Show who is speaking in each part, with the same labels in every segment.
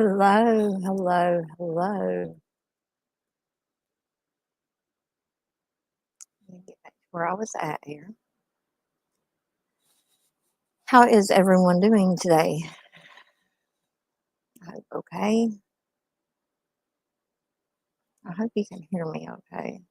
Speaker 1: Hello, hello, hello. Let me get back to where I was at here. How is everyone doing today? I hope okay. I hope you can hear me okay.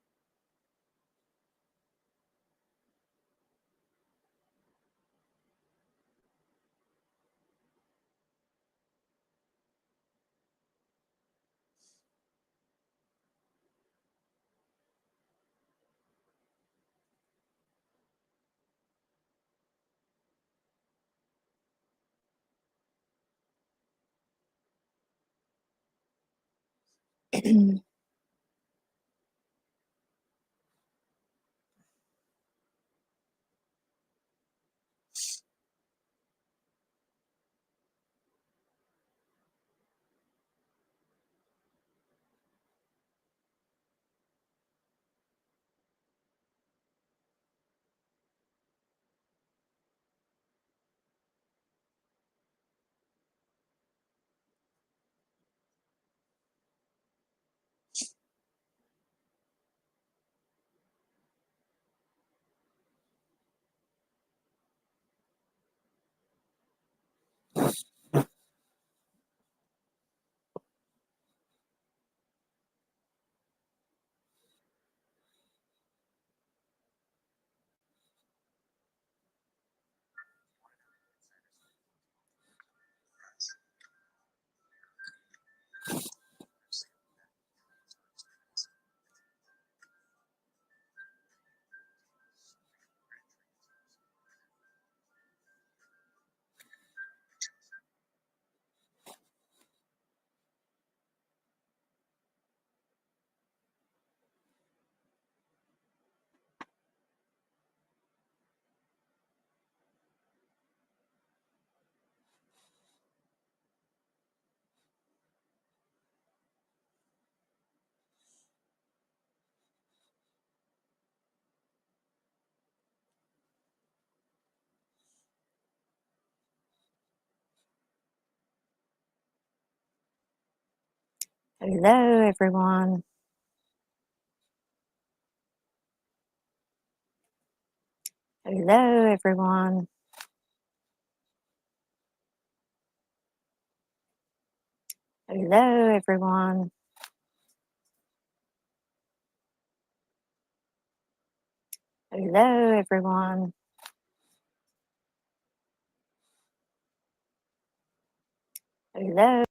Speaker 1: Hello, everyone. Hello, everyone. Hello, everyone. Hello, everyone. Hello.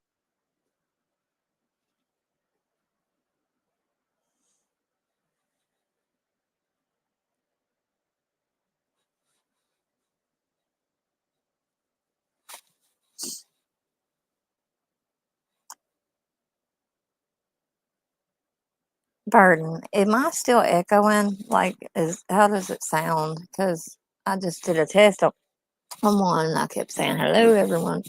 Speaker 1: Pardon. Am I still echoing? Like, how does it sound? Because I just did a test on one and I kept saying hello, everyone.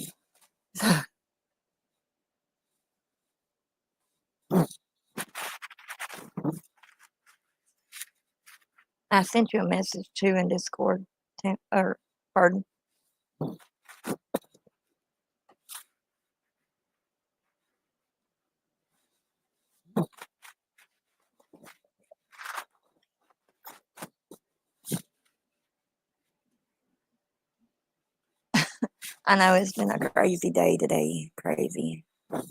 Speaker 1: I sent you a message too in Discord. Or, pardon. I know it's been a crazy day today. Crazy. I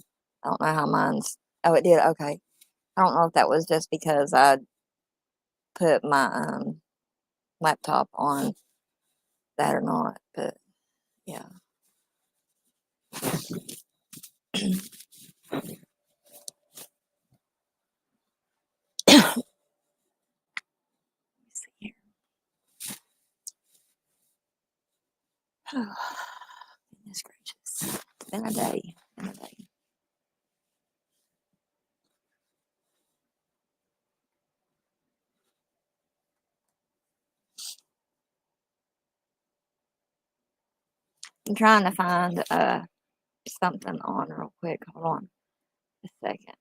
Speaker 1: don't know how mine's. Oh, it did. Okay. I don't know if that was just because I put my laptop on that or not, but yeah. Let's see here. Oh, goodness gracious. It's been a day. Been a day. I'm trying to find something on real quick. Hold on a second.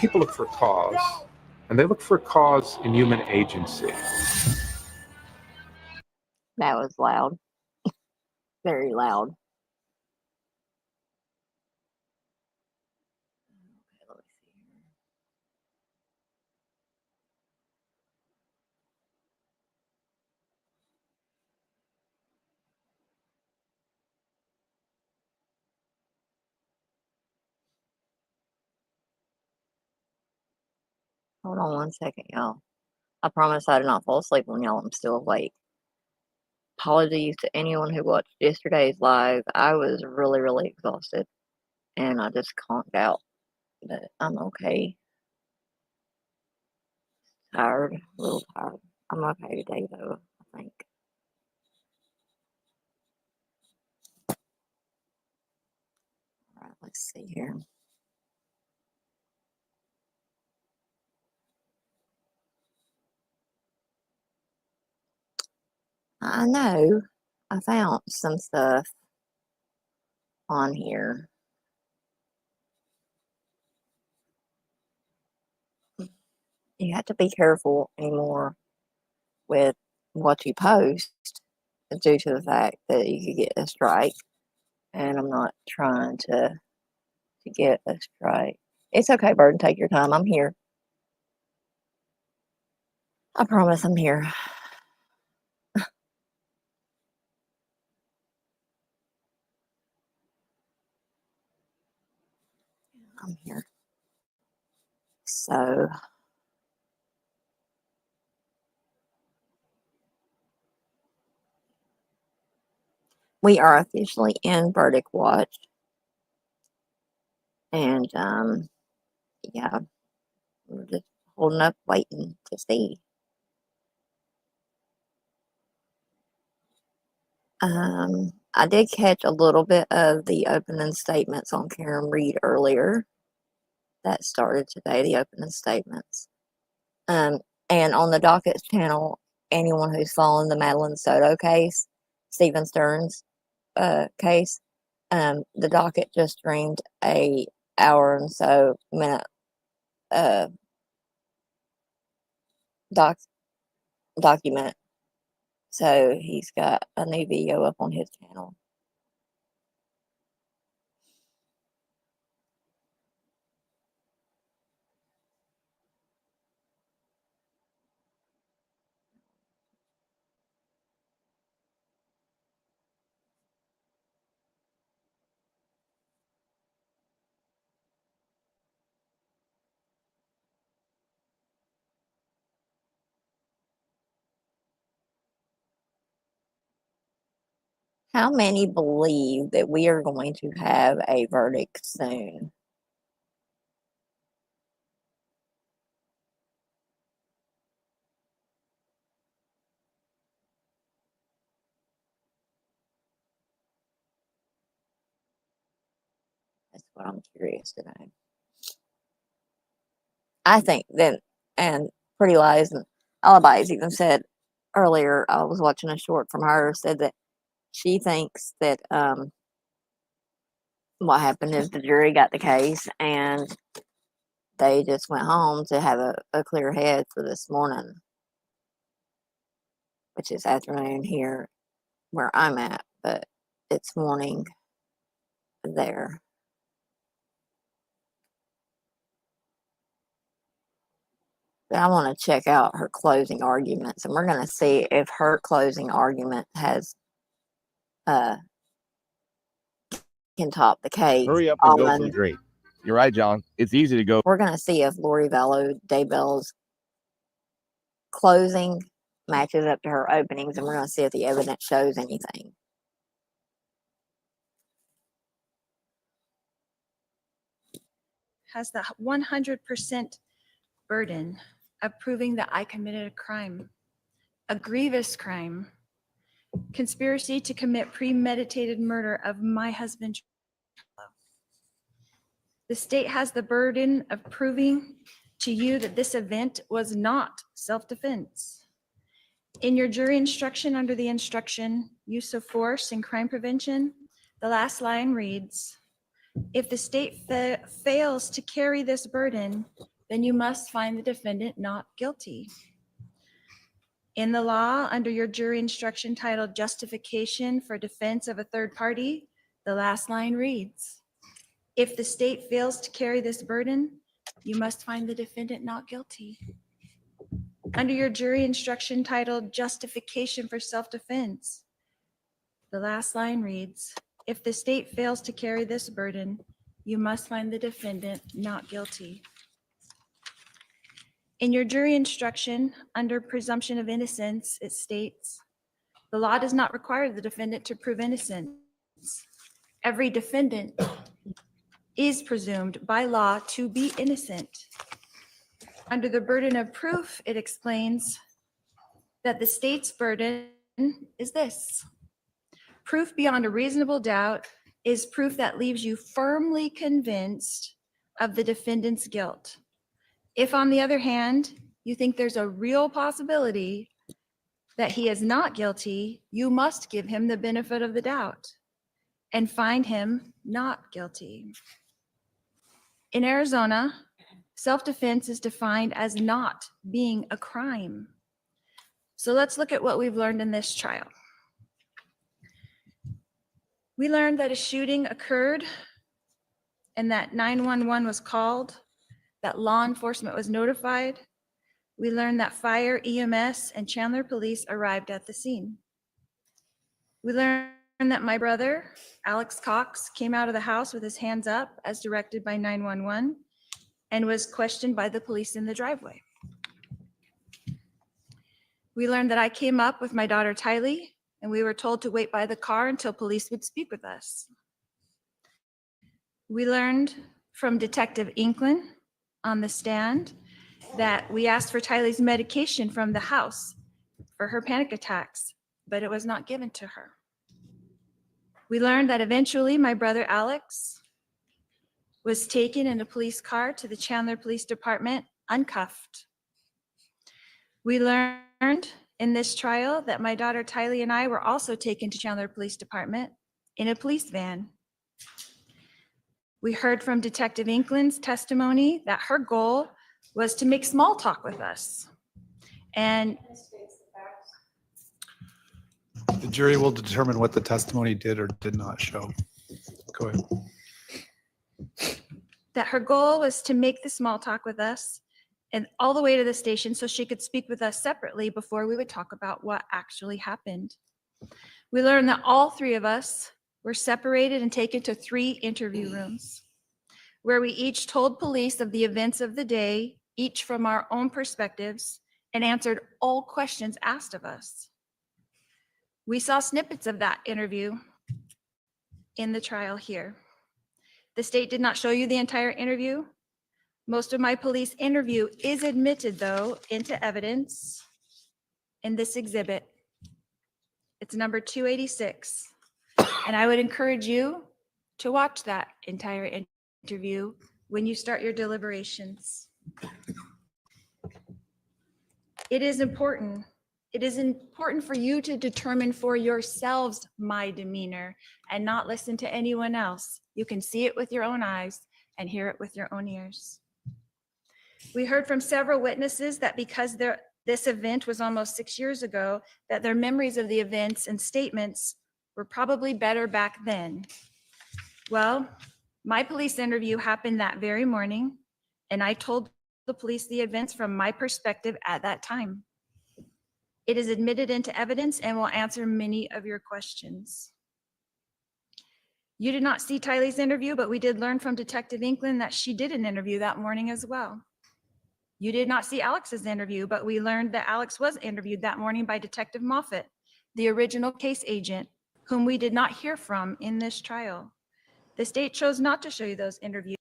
Speaker 2: people look for cause, and they look for cause in human agency.
Speaker 1: That was loud. Very loud. Okay, let me see here. Hold on one second, y'all. I promise I did not fall asleep on y'all. I'm still awake. Apologies to anyone who watched yesterday's live. I was really, really exhausted and I just conked out, but I'm okay. Tired, a little tired. I'm okay today, though, I think. All right, let's see here. I know I found some stuff on here. You have to be careful anymore with what you post due to the fact that you could get a strike. And I'm not trying to get a strike. It's okay, Burden. Take your time. I'm here. I promise I'm here. I'm here. So, we are officially in verdict watch. And, yeah, we're just holding up, waiting to see. I did catch a little bit of the opening statements on Karen Reed earlier. That started today, the opening statements. And on the docket channel, anyone who's following the Madeline Soto case, Stephen Stern's case, the docket just streamed a hour and so minute document. So he's got a new video up on his channel. How many believe that we are going to have a verdict soon? That's what I'm curious to know. I think that, and Pretty Lies and Alibis even said earlier, I was watching a short from her, said that she thinks that what happened is the jury got the case and they just went home to have a clear head for this morning, which is afternoon here where I'm at, but it's morning there. But I want to check out her closing arguments, and we're going to see if her closing argument has can top the case.
Speaker 3: Hurry up and go for the grape. You're right, John. It's easy to go.
Speaker 1: We're going to see if Lori Vallow Daybell's closing matches up to her openings, and we're going to see if the evidence shows anything.
Speaker 4: Has the 100% burden of proving that I committed a crime, a grievous crime, conspiracy to commit premeditated murder of my husband. The state has the burden of proving to you that this event was not self-defense. In your jury instruction under the instruction, use of force and crime prevention, the last line reads, if the state fails to carry this burden, then you must find the defendant not guilty. In the law, under your jury instruction titled Justification for Defense of a Third Party, the last line reads, if the state fails to carry this burden, you must find the defendant not guilty. Under your jury instruction titled Justification for Self-Defense, the last line reads, if the state fails to carry this burden, you must find the defendant not guilty. In your jury instruction, under presumption of innocence, it states, the law does not require the defendant to prove innocence. Every defendant is presumed by law to be innocent. Under the burden of proof, it explains that the state's burden is this. Proof beyond a reasonable doubt is proof that leaves you firmly convinced of the defendant's guilt. If, on the other hand, you think there's a real possibility that he is not guilty, you must give him the benefit of the doubt and find him not guilty. In Arizona, self-defense is defined as not being a crime. So let's look at what we've learned in this trial. We learned that a shooting occurred and that 911 was called, that law enforcement was notified. We learned that fire, EMS, and Chandler police arrived at the scene. We learned that my brother, Alex Cox, came out of the house with his hands up as directed by 911 and was questioned by the police in the driveway. We learned that I came up with my daughter Tylee, and we were told to wait by the car until police would speak with us. We learned from Detective Inklin on the stand that we asked for Tylee's medication from the house for her panic attacks, but it was not given to her. We learned that eventually my brother Alex was taken in a police car to the Chandler Police Department uncuffed. We learned in this trial that my daughter Tylee and I were also taken to Chandler Police Department in a police van. We heard from Detective Inklin's testimony that her goal was to make small talk with us. And
Speaker 5: The jury will determine what the testimony did or did not show. Go ahead.
Speaker 4: that her goal was to make the small talk with us and all the way to the station so she could speak with us separately before we would talk about what actually happened. We learned that all three of us were separated and taken to 3 interview rooms where we each told police of the events of the day, each from our own perspectives, and answered all questions asked of us. We saw snippets of that interview in the trial here. The state did not show you the entire interview. Most of my police interview is admitted, though, into evidence in this exhibit. It's number 286. And I would encourage you to watch that entire interview when you start your deliberations. It is important. It is important for you to determine for yourselves my demeanor and not listen to anyone else. You can see it with your own eyes and hear it with your own ears. We heard from several witnesses that because this event was almost 6 years ago, that their memories of the events and statements were probably better back then. Well, my police interview happened that very morning, and I told the police the events from my perspective at that time. It is admitted into evidence and will answer many of your questions. You did not see Tylee's interview, but we did learn from Detective Inklin that she did an interview that morning as well. You did not see Alex's interview, but we learned that Alex was interviewed that morning by Detective Moffett, the original case agent, whom we did not hear from in this trial. The state chose not to show you those interviews.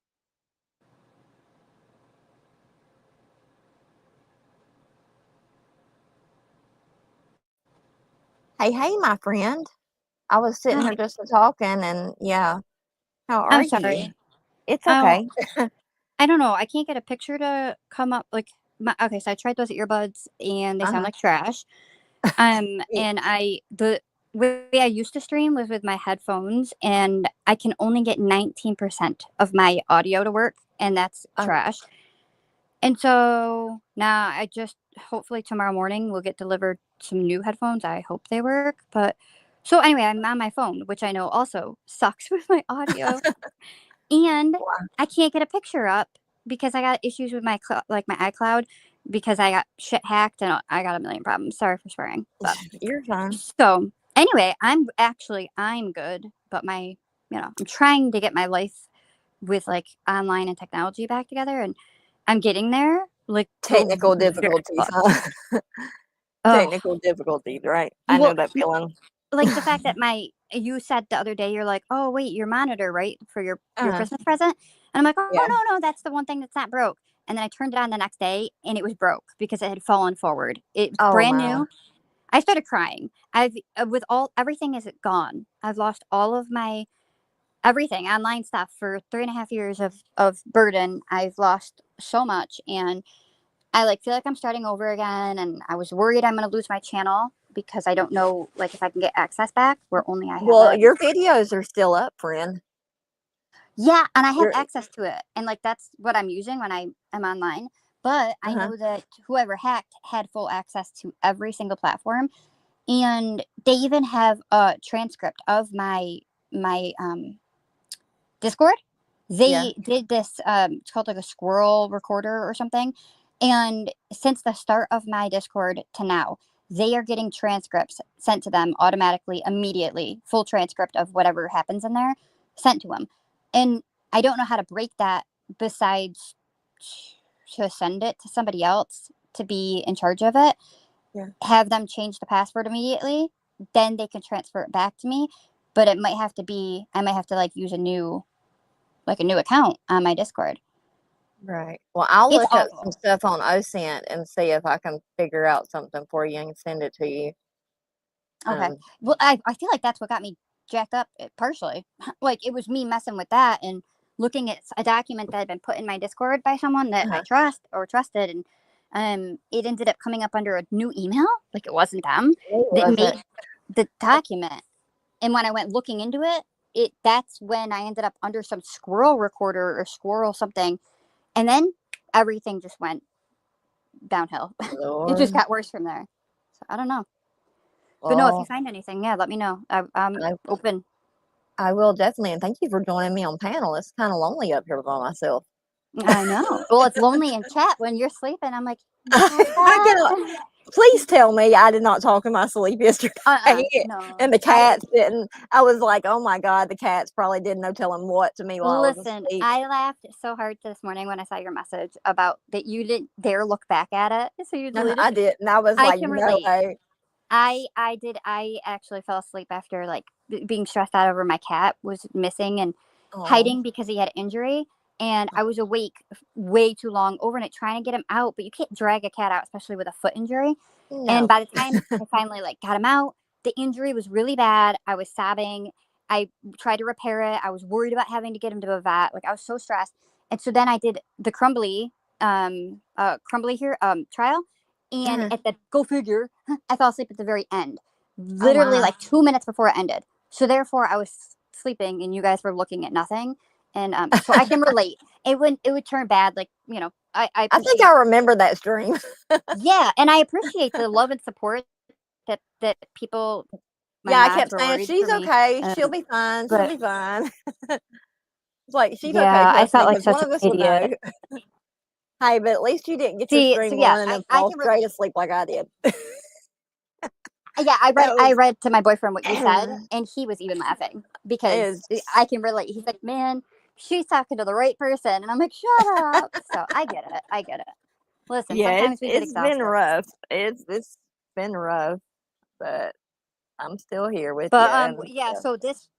Speaker 1: Hey, my friend. I was sitting here just talking and yeah. How are
Speaker 6: I'm
Speaker 1: you?
Speaker 6: sorry.
Speaker 1: It's
Speaker 6: Oh.
Speaker 1: okay.
Speaker 6: I don't know. I can't get a picture to come up. Okay, so I tried those earbuds and they sound like trash. And the way I used to stream was with my headphones, and I can only get 19% of my audio to work, and that's trash. And so now I just hopefully tomorrow morning we'll get delivered some new headphones. I hope they work. But so anyway, I'm on my phone, which I know also sucks with my audio. And
Speaker 1: Wow.
Speaker 6: I can't get a picture up because I got issues with my my iCloud because I got shit hacked and I got a million problems. Sorry for swearing. But
Speaker 1: You're fine.
Speaker 6: so anyway, I'm good, but I'm trying to get my life with like online and technology back together, and I'm getting there. Like
Speaker 1: Technical difficulties, huh?
Speaker 6: Oh,
Speaker 1: Technical difficulties, right? I know
Speaker 6: well,
Speaker 1: that feeling.
Speaker 6: like the fact that you said the other day, you're like, oh wait, your monitor, right, for your
Speaker 1: Uh-huh.
Speaker 6: Christmas present, and I'm like, oh
Speaker 1: Yeah.
Speaker 6: no, that's the one thing that's not broke. And then I turned it on the next day, and it was broke because it had fallen forward. It's
Speaker 1: Oh,
Speaker 6: brand
Speaker 1: my.
Speaker 6: new. I started crying. I've everything is gone. I've lost all of my everything online stuff for 3.5 years of burden. I've lost so much, and I feel like I'm starting over again. And I was worried I'm going to lose my channel because I don't know if I can get access back where only I have
Speaker 1: Well,
Speaker 6: it.
Speaker 1: your videos are still up, friend.
Speaker 6: Yeah, and I have
Speaker 1: You're-
Speaker 6: access to it, and that's what I'm using when I am online. But I
Speaker 1: Uh-huh.
Speaker 6: know that whoever hacked had full access to every single platform, and they even have a transcript of my Discord. They did this. It's called a squirrel recorder or something. And since the start of my Discord to now, they are getting transcripts sent to them automatically, immediately, full transcript of whatever happens in there sent to them. And I don't know how to break that besides to send it to somebody else to be in charge of it.
Speaker 1: Yeah.
Speaker 6: Have them change the password immediately, then they can transfer it back to me. But I might have to use a new account on my Discord.
Speaker 1: Right. Well, I'll
Speaker 6: It's
Speaker 1: look up some
Speaker 6: awful.
Speaker 1: stuff on OSINT and see if I can figure out something for you and send it to you.
Speaker 6: Okay. Well, I feel like that's what got me jacked up partially. It was me messing with that and looking at a document that had been put in my Discord by someone that I
Speaker 1: Uh-huh.
Speaker 6: trust or trusted, and it ended up coming up under a new email. It wasn't them that
Speaker 1: Was
Speaker 6: made
Speaker 1: it?
Speaker 6: the document. And when I went looking into it, that's when I ended up under some squirrel recorder or squirrel something. And then everything just went downhill. It just
Speaker 1: Lord.
Speaker 6: got worse from there. So I don't know. But no, if you
Speaker 1: Well,
Speaker 6: find anything, yeah, let me know. I'm
Speaker 1: I,
Speaker 6: open.
Speaker 1: I will definitely. And thank you for joining me on panel. It's kind of lonely up here by myself.
Speaker 6: I know. Well, it's lonely in chat when you're sleeping. I'm like,
Speaker 1: Please tell me I did not talk in my sleep yesterday.
Speaker 6: no.
Speaker 1: And the cats didn't. I was like, oh my God, the cats probably didn't know telling what to me while I was
Speaker 6: Listen,
Speaker 1: asleep.
Speaker 6: I laughed so hard this morning when I saw your message about that you didn't dare look back at it. So you deleted
Speaker 1: I did. And I was
Speaker 6: I
Speaker 1: like,
Speaker 6: can
Speaker 1: no
Speaker 6: relate.
Speaker 1: way.
Speaker 6: I did. I actually fell asleep after being stressed out over my cat was missing and hiding because he had injury. And I was awake way too long overnight trying to get him out, but you can't drag a cat out, especially with a foot injury.
Speaker 1: No.
Speaker 6: And by the time I finally got him out, the injury was really bad. I was sobbing. I tried to repair it. I was worried about having to get him to a vet. I was so stressed. And so then I did the Crumbly here trial. And at the go figure, I fell asleep at the very end, literally
Speaker 1: my.
Speaker 6: 2 minutes before it ended. So therefore, I was sleeping, and you guys were looking at nothing. And so I can relate. It would turn bad, I
Speaker 1: think I remember that stream.
Speaker 6: yeah, and I appreciate the love and support that people. My
Speaker 1: Yeah, I
Speaker 6: mods
Speaker 1: kept
Speaker 6: were
Speaker 1: saying
Speaker 6: worried
Speaker 1: she's
Speaker 6: for me.
Speaker 1: okay. She'll be fine. She'll
Speaker 6: but-
Speaker 1: be fine. It's like she's okay.
Speaker 6: Yeah, I
Speaker 1: Trust
Speaker 6: felt
Speaker 1: me,
Speaker 6: like
Speaker 1: 'cause
Speaker 6: such
Speaker 1: one of
Speaker 6: an
Speaker 1: us will know.
Speaker 6: idiot.
Speaker 1: Hey, but at least you didn't get your
Speaker 6: See,
Speaker 1: stream
Speaker 6: so yeah,
Speaker 1: on and then
Speaker 6: I
Speaker 1: fall
Speaker 6: can
Speaker 1: straight asleep like I did.
Speaker 6: Yeah, I
Speaker 1: was-
Speaker 6: read to my boyfriend what you said, and he was even laughing because
Speaker 1: Is-
Speaker 6: I can relate. He's like, "Man, she's talking to the right person," and I'm like, "Shut up." So I get it. Listen,
Speaker 1: Yeah,
Speaker 6: sometimes we get
Speaker 1: it's been
Speaker 6: exhausted.
Speaker 1: rough. It's been rough, but I'm still here with
Speaker 6: But
Speaker 1: you.
Speaker 6: yeah. So this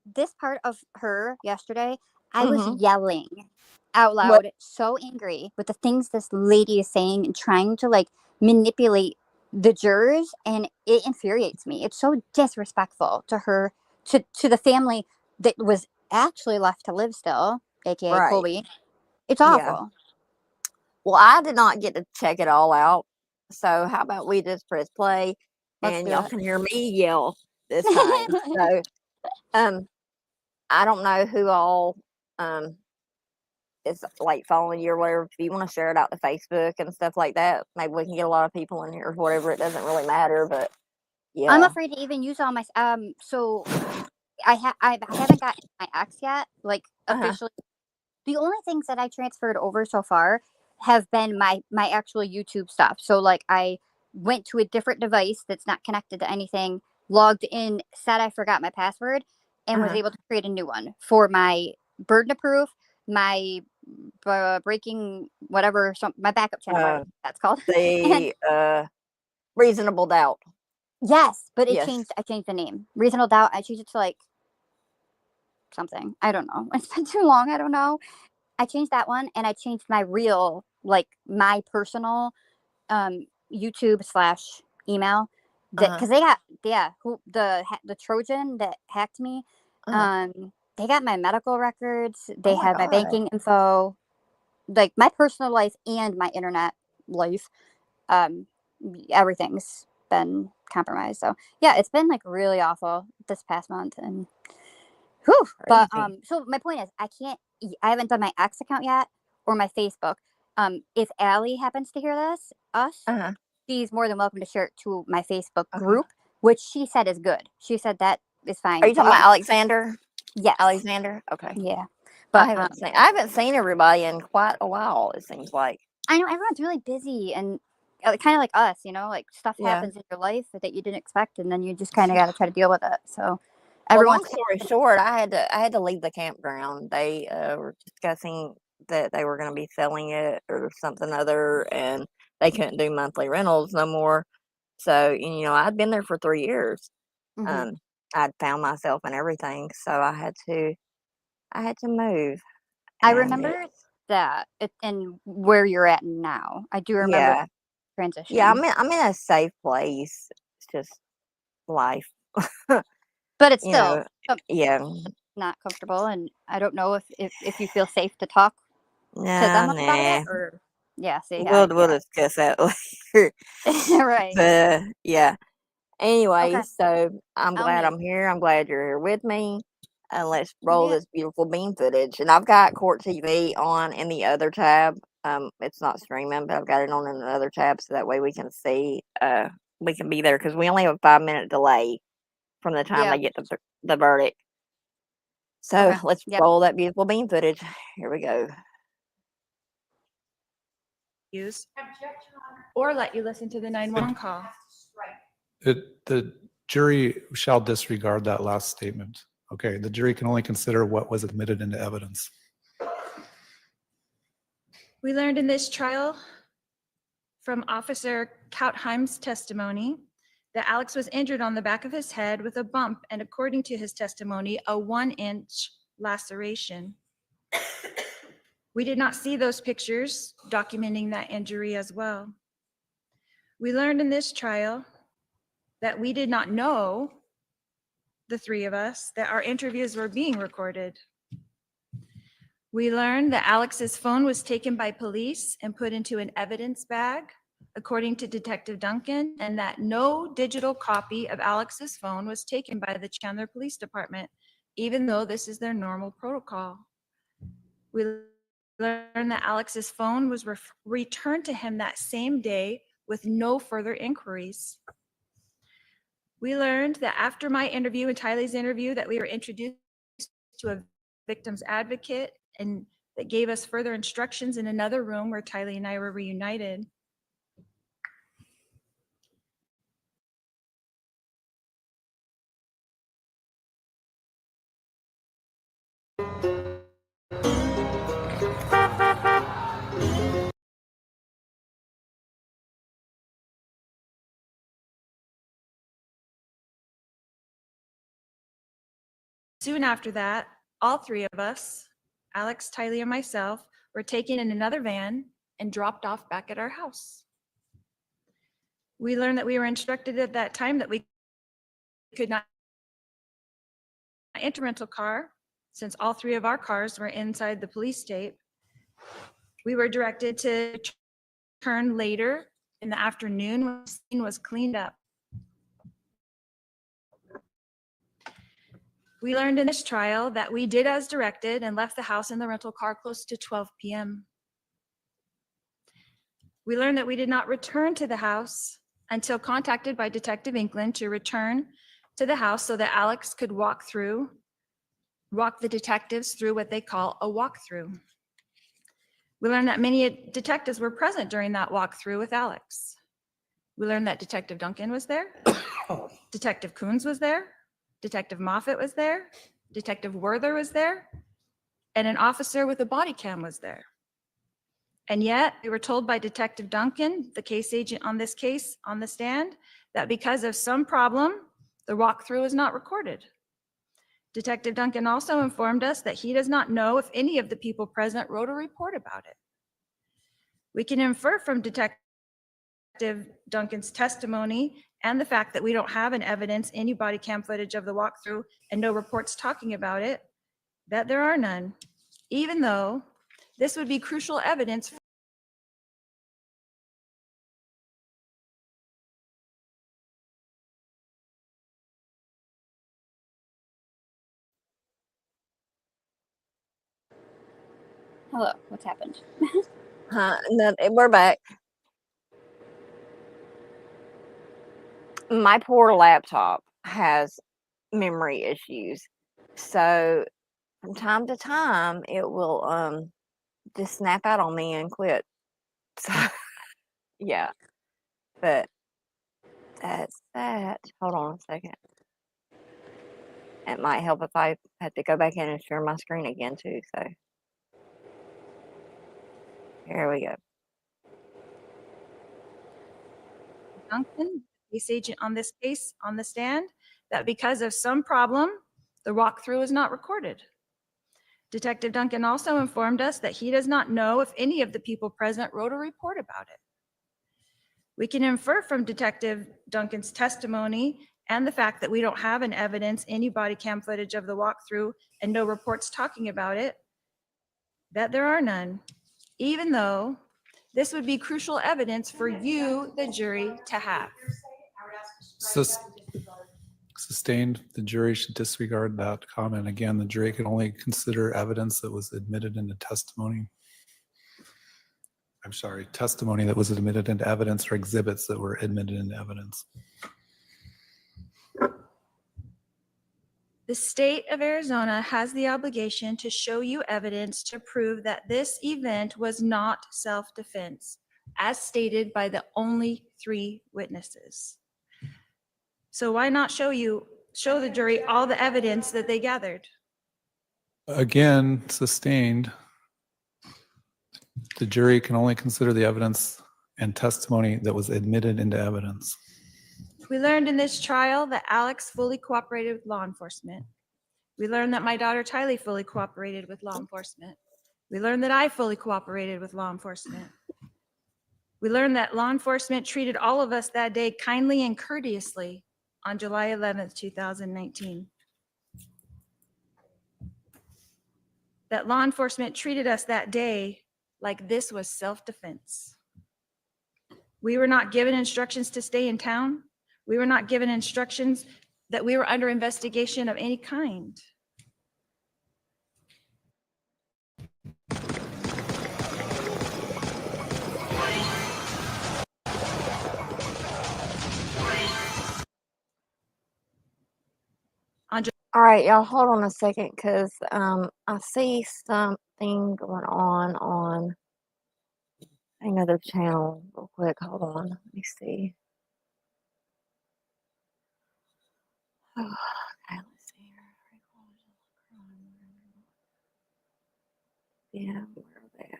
Speaker 6: part of her yesterday, I was
Speaker 1: Mhm.
Speaker 6: yelling out loud, so angry with the things this lady is saying and trying to manipulate the jurors, and it infuriates me. It's so disrespectful to her, to the family that was actually left to live still, aka
Speaker 1: Right.
Speaker 6: Colby. It's
Speaker 1: Yeah.
Speaker 6: awful.
Speaker 1: Well, I did not get to check it all out. So how about we just press play
Speaker 6: Let's
Speaker 1: and
Speaker 6: do
Speaker 1: y'all
Speaker 6: it.
Speaker 1: can hear me yell this time. So I don't know who all is like following you or whatever, if you want to share it out to Facebook and stuff like that, maybe we can get a lot of people in here or whatever. It doesn't really matter, but yeah.
Speaker 6: I'm afraid to even use all my so I haven't gotten my ex yet, like officially. The only things that I transferred over so far have been my actual YouTube stuff. So like I went to a different device that's not connected to anything, logged in, said I forgot my password, and was able to create a new one for my burden of proof, my breaking whatever, my backup channel, whatever that's called.
Speaker 1: The reasonable doubt.
Speaker 6: Yes, but
Speaker 1: Yes.
Speaker 6: I changed the name. Reasonable doubt. I changed it to like something. I don't know. It's been too long. I don't know. I changed that one, and I changed my real, like my personal YouTube / email, because they got the Trojan that hacked me. They got my medical records. They had my banking info, like my personal life and my internet life. Everything's been compromised. So yeah, it's been like really awful this past month, and whew. But so my point is, I haven't done my X account yet or my Facebook. If Allie happens to hear this, she's more than welcome to share it to my Facebook group, which she said is good. She said that is fine.
Speaker 1: Are you talking about Alexander?
Speaker 6: Yes.
Speaker 1: Alexander? Okay.
Speaker 6: Yeah. But
Speaker 1: I haven't seen everybody in quite a while, it seems like.
Speaker 6: I know everyone's really busy, and kind of like us, like stuff happens in your life that you didn't expect, and then you just kind of got to try to deal with it. So
Speaker 1: long story short, I had to leave the campground. They were discussing that they were going to be selling it or something other, and they couldn't do monthly rentals no more. So I'd been there for 3 years. I'd found myself and everything, so I had to move.
Speaker 6: I remember that and where you're at now. I do remember transition.
Speaker 1: Yeah, I'm in a safe place. It's just life.
Speaker 6: But it's still
Speaker 1: not
Speaker 6: comfortable, and I don't know if you feel safe to talk to them about it, or see,
Speaker 1: we'll discuss that later.
Speaker 6: Right.
Speaker 1: But anyway,
Speaker 6: Okay.
Speaker 1: so I'm glad I'm here. I'm glad you're here with me, and let's roll this beautiful bean footage. And I've got Court TV on in the other tab. It's not streaming, but I've got it on in the other tab, so that way we can see. We can be there because we only have a 5-minute delay from the time they get the verdict. So let's roll that beautiful bean footage. Here we go.
Speaker 4: Use or let you listen to the 911 call.
Speaker 5: The jury shall disregard that last statement. Okay, the jury can only consider what was admitted into evidence.
Speaker 4: We learned in this trial from Officer Kautheim's testimony that Alex was injured on the back of his head with a bump, and according to his testimony, a 1-inch laceration. We did not see those pictures documenting that injury as well. We learned in this trial that we did not know, the 3 of us, that our interviews were being recorded. We learned that Alex's phone was taken by police and put into an evidence bag, according to Detective Duncan, and that no digital copy of Alex's phone was taken by the Chandler Police Department, even though this is their normal protocol. We learned that Alex's phone was returned to him that same day with no further inquiries. We learned that after my interview and Tylee's interview that we were introduced to a victim's advocate, and that gave us further instructions in another room where Tylee and I were reunited. Soon after that, all 3 of us, Alex, Tylee, and myself, were taken in another van and dropped off back at our house. We learned that we were instructed at that time that we could not enter rental car since all 3 of our cars were inside the police tape. We were directed to return later in the afternoon when the scene was cleaned up. We learned in this trial that we did as directed and left the house in the rental car close to 12 p.m. We learned that we did not return to the house until contacted by Detective Inkland to return to the house so that Alex could walk the detectives through what they call a walkthrough. We learned that many detectives were present during that walkthrough with Alex. We learned that Detective Duncan was there, Detective Coons was there, Detective Moffett was there, Detective Werther was there, and an officer with a body cam was there. And yet we were told by Detective Duncan, the case agent on this case on the stand, that because of some problem, the walkthrough is not recorded. Detective Duncan also informed us that he does not know if any of the people present wrote a report about it. We can infer from Detective Duncan's testimony and the fact that we don't have an evidence, any body cam footage of the walkthrough and no reports talking about it, that there are none, even though this would be crucial evidence.
Speaker 6: Hello, what's happened?
Speaker 1: No, we're back. My poor laptop has memory issues, so from time to time it will just snap out on me and quit. So yeah, but that's that. Hold on a second. It might help if I have to go back in and share my screen again too. So here we go.
Speaker 4: Duncan, case agent on this case on the stand, that because of some problem, the walkthrough is not recorded. Detective Duncan also informed us that he does not know if any of the people present wrote a report about it. We can infer from Detective Duncan's testimony and the fact that we don't have an evidence, any body cam footage of the walkthrough and no reports talking about it, that there are none, even though this would be crucial evidence for you, the jury, to have.
Speaker 5: Sustained, the jury should disregard that comment. Again, the jury can only consider evidence that was admitted into testimony. I'm sorry, testimony that was admitted into evidence or exhibits that were admitted into evidence.
Speaker 4: The state of Arizona has the obligation to show you evidence to prove that this event was not self-defense, as stated by the only 3 witnesses. So why not show the jury all the evidence that they gathered?
Speaker 5: Again, sustained, the jury can only consider the evidence and testimony that was admitted into evidence.
Speaker 4: We learned in this trial that Alex fully cooperated with law enforcement. We learned that my daughter Tylee fully cooperated with law enforcement. We learned that I fully cooperated with law enforcement. We learned that law enforcement treated all of us that day kindly and courteously on July 11th, 2019. That law enforcement treated us that day like this was self-defense. We were not given instructions to stay in town. We were not given instructions that we were under investigation of any kind.
Speaker 1: All right, y'all, hold on a second, because I see something going on another channel real quick. Hold on, let me see. Okay, let's see here. Yeah, where are they at?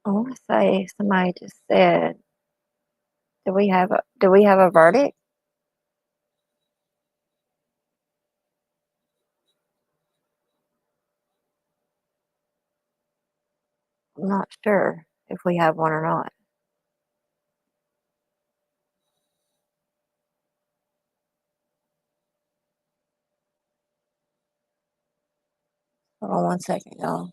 Speaker 1: I want to say somebody just said, do we have a verdict? I'm not sure if we have one or not. Hold on one second, y'all.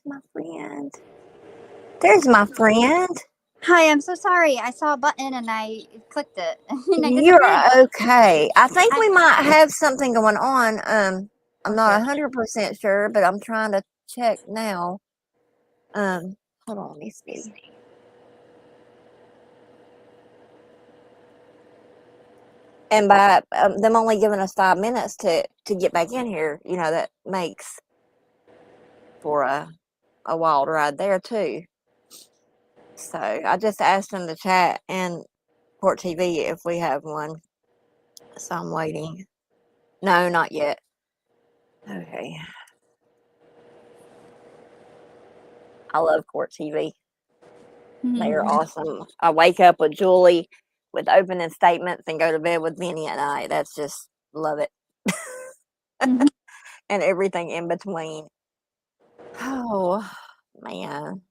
Speaker 1: my friend. There's my friend.
Speaker 6: Hi, I'm so sorry. I saw a button and I clicked it. And I
Speaker 1: You're
Speaker 6: disappeared.
Speaker 1: okay. I think we
Speaker 6: I-
Speaker 1: might have something going on. I'm not
Speaker 6: Okay.
Speaker 1: 100% sure, but I'm trying to check now. Hold on, let me see. And by them only giving us 5 minutes to get back in here, that makes for a wild ride there too. So I just asked in the chat and Court TV if we have one. So I'm waiting. No, not yet. Okay. I love Court TV. They are awesome. I wake up with Julie with opening statements and go to bed with Vinny at night. That's just love it.
Speaker 6: Mhm.
Speaker 1: And everything in between. Oh man.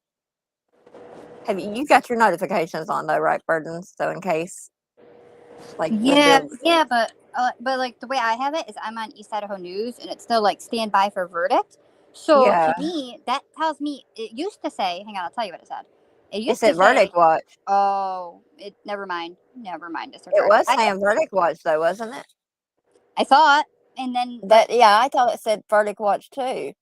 Speaker 1: Have you got your notifications on though, right, Burdens? So in case like the
Speaker 6: Yeah,
Speaker 1: bill.
Speaker 6: yeah, but like the way I have it is I'm on East Idaho News and it's still like stand by for verdict. So
Speaker 1: Yeah.
Speaker 6: to me, that tells me it used to say, hang on, I'll tell you what it said. It
Speaker 1: It
Speaker 6: used
Speaker 1: said
Speaker 6: to
Speaker 1: verdict
Speaker 6: say,
Speaker 1: watch.
Speaker 6: oh, it never mind. Never mind,
Speaker 1: It
Speaker 6: disregard.
Speaker 1: was saying verdict watch though, wasn't it?
Speaker 6: I thought, and then but
Speaker 1: I thought it said verdict watch too.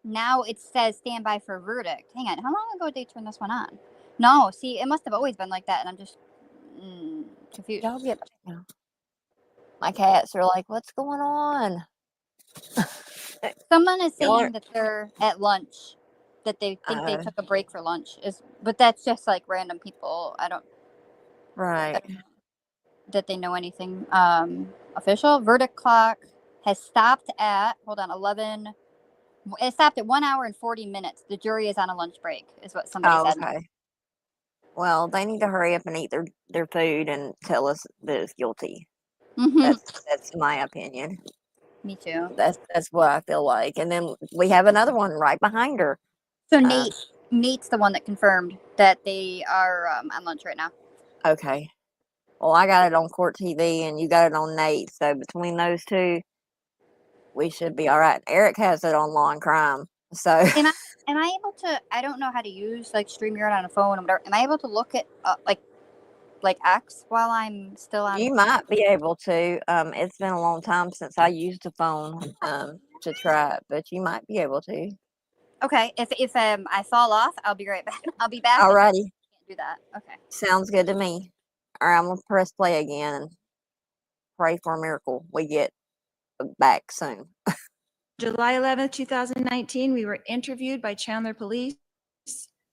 Speaker 6: now it says stand by for verdict. Hang on, how long ago did they turn this one on? No, see, it must have always been like that, and I'm just confused.
Speaker 1: Y'all get now. My cats are like, what's going on?
Speaker 6: Someone is
Speaker 1: Y'all
Speaker 6: saying that they're at lunch, that they think they took a break for lunch. But that's just like random people. I don't
Speaker 1: right.
Speaker 6: that they know anything. Official verdict clock has stopped at 11. It stopped at 1 hour and 40 minutes. The jury is on a lunch break, is what somebody
Speaker 1: Oh,
Speaker 6: said.
Speaker 1: okay. Well, they need to hurry up and eat their food and tell us that it's guilty.
Speaker 6: Mm-hmm.
Speaker 1: That's my opinion.
Speaker 6: Me too.
Speaker 1: That's what I feel like. And then we have another one right behind her.
Speaker 6: So Nate's the one that confirmed that they are on lunch right now.
Speaker 1: Okay. Well, I got it on Court TV and you got it on Nate. So between those two, we should be all right. Eric has it on Law and Crime. So
Speaker 6: Am I able to? I don't know how to use like StreamYard on a phone or whatever. Am I able to look at like X while I'm still on?
Speaker 1: you might be able to. It's been a long time since I used a phone to try it, but you might be able to.
Speaker 6: Okay, if I fall off, I'll be right back. I'll be back.
Speaker 1: Alrighty.
Speaker 6: Can't do that. Okay.
Speaker 1: Sounds good to me. All right, I'm gonna press play again and pray for a miracle. We get back soon.
Speaker 4: July 11th, 2019, we were interviewed by Chandler Police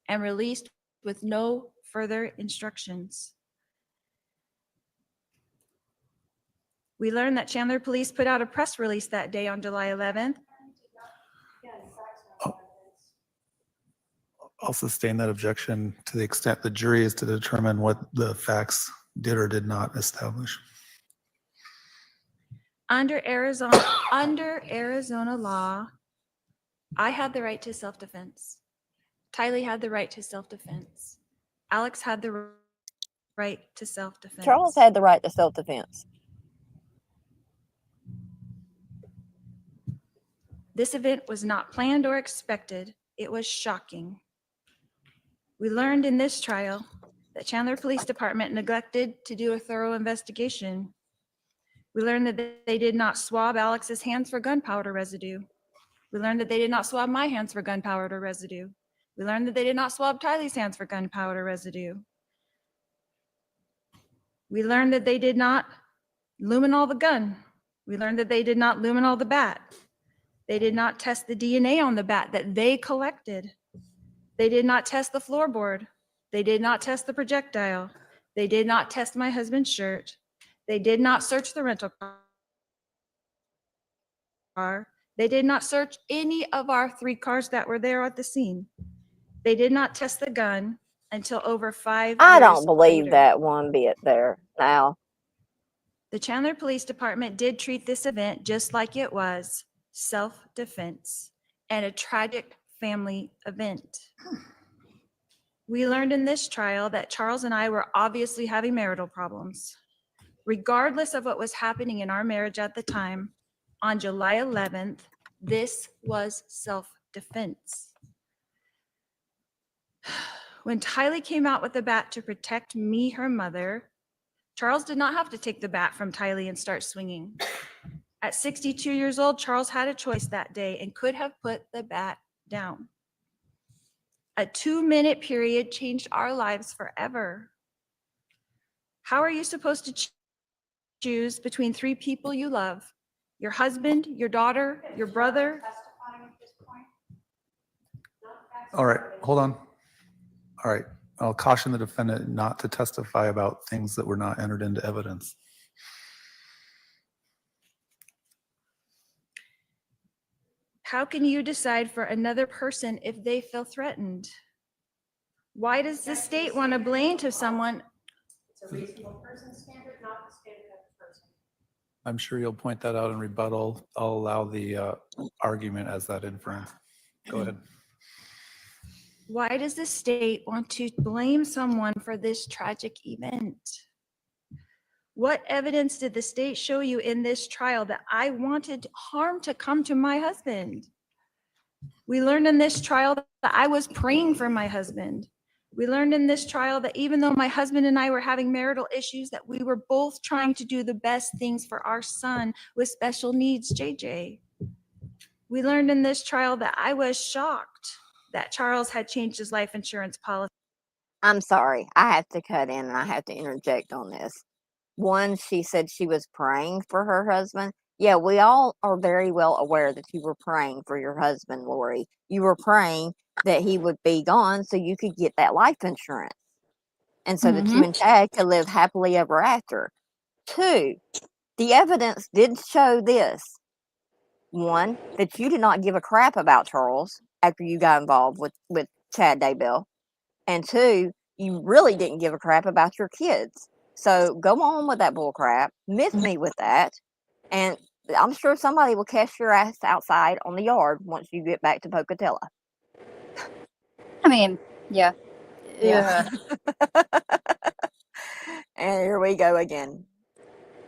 Speaker 4: and released with no further instructions. We learned that Chandler Police put out a press release that day on July 11th.
Speaker 5: I'll sustain that objection to the extent the jury is to determine what the facts did or did not establish.
Speaker 4: Under Arizona law, I had the right to self-defense. Tylee had the right to self-defense. Alex had the right to self-defense.
Speaker 1: Charles had the right to self-defense.
Speaker 4: This event was not planned or expected. It was shocking. We learned in this trial that Chandler Police Department neglected to do a thorough investigation. We learned that they did not swab Alex's hands for gunpowder residue. We learned that they did not swab my hands for gunpowder residue. We learned that they did not swab Tylee's hands for gunpowder residue. We learned that they did not luminol the gun. We learned that they did not luminol the bat. They did not test the DNA on the bat that they collected. They did not test the floorboard. They did not test the projectile. They did not test my husband's shirt. They did not search the rental car. They did not search any of our 3 cars that were there at the scene. They did not test the gun until over 5 years
Speaker 1: I don't believe
Speaker 4: later.
Speaker 1: that one bit there. Now,
Speaker 4: The Chandler Police Department did treat this event just like it was self-defense and a tragic family event. We learned in this trial that Charles and I were obviously having marital problems. Regardless of what was happening in our marriage at the time, on July 11th, this was self-defense. When Tylee came out with the bat to protect me, her mother, Charles did not have to take the bat from Tylee and start swinging. At 62 years old, Charles had a choice that day and could have put the bat down. A 2-minute period changed our lives forever. How are you supposed to choose between 3 people you love? Your husband, your daughter, your brother?
Speaker 5: All right, hold on. All right, I'll caution the defendant not to testify about things that were not entered into evidence.
Speaker 4: How can you decide for another person if they feel threatened? Why does the state want to blame to someone?
Speaker 7: It's a reasonable person standard, not the standard of the person.
Speaker 5: I'm sure you'll point that out in rebuttal. I'll allow the argument as that inference. Go ahead.
Speaker 4: Why does the state want to blame someone for this tragic event? What evidence did the state show you in this trial that I wanted harm to come to my husband? We learned in this trial that I was praying for my husband. We learned in this trial that even though my husband and I were having marital issues, that we were both trying to do the best things for our son with special needs, JJ. We learned in this trial that I was shocked that Charles had changed his life insurance policy.
Speaker 1: I'm sorry. I have to cut in and I have to interject on this. One, she said she was praying for her husband. Yeah, we all are very well aware that you were praying for your husband, Lori. You were praying that he would be gone so you could get that life insurance. And so that you and Chad could live happily ever after. 2, the evidence did show this. 1, that you did not give a crap about Charles after you got involved with Chad Daybell. And 2, you really didn't give a crap about your kids. So go on with that bull crap. Miss me with that. And I'm sure somebody will catch your ass outside on the yard once you get back to Pocatello.
Speaker 6: I mean, yeah.
Speaker 1: Yeah. And here we go again.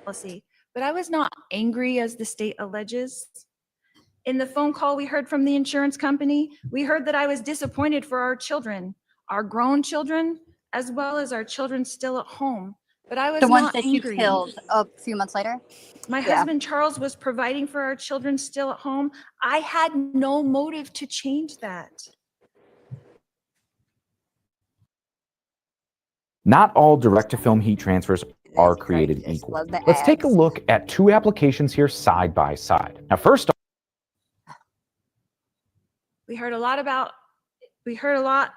Speaker 4: But I was not angry as the state alleges. In the phone call we heard from the insurance company, we heard that I was disappointed for our children, our grown children, as well as our children still at home. But I was
Speaker 6: The ones
Speaker 4: not
Speaker 6: that
Speaker 4: angry.
Speaker 6: you killed a few months later?
Speaker 4: My husband, Charles, was providing for our children still at home. I had no motive to change that.
Speaker 8: Not all direct-to-film heat transfers are created equal. Let's take a look at 2 applications here side by side. Now, first off,
Speaker 4: We heard a lot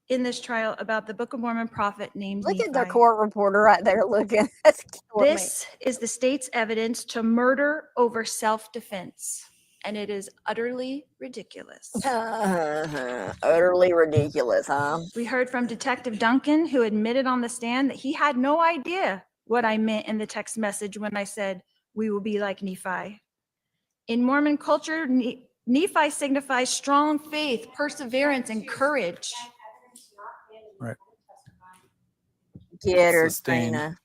Speaker 4: in this trial about the Book of Mormon prophet named
Speaker 1: Look
Speaker 4: Nephi.
Speaker 1: at the court reporter right there looking. That's killing me.
Speaker 4: This is the state's evidence to murder over self-defense, and it is utterly ridiculous.
Speaker 1: Utterly ridiculous, huh?
Speaker 4: We heard from Detective Duncan, who admitted on the stand that he had no idea what I meant in the text message when I said, "We will be like Nephi." In Mormon culture, Nephi signifies strong faith, perseverance, and courage.
Speaker 5: Right.
Speaker 1: Get her,
Speaker 5: Sustained.
Speaker 1: Tina.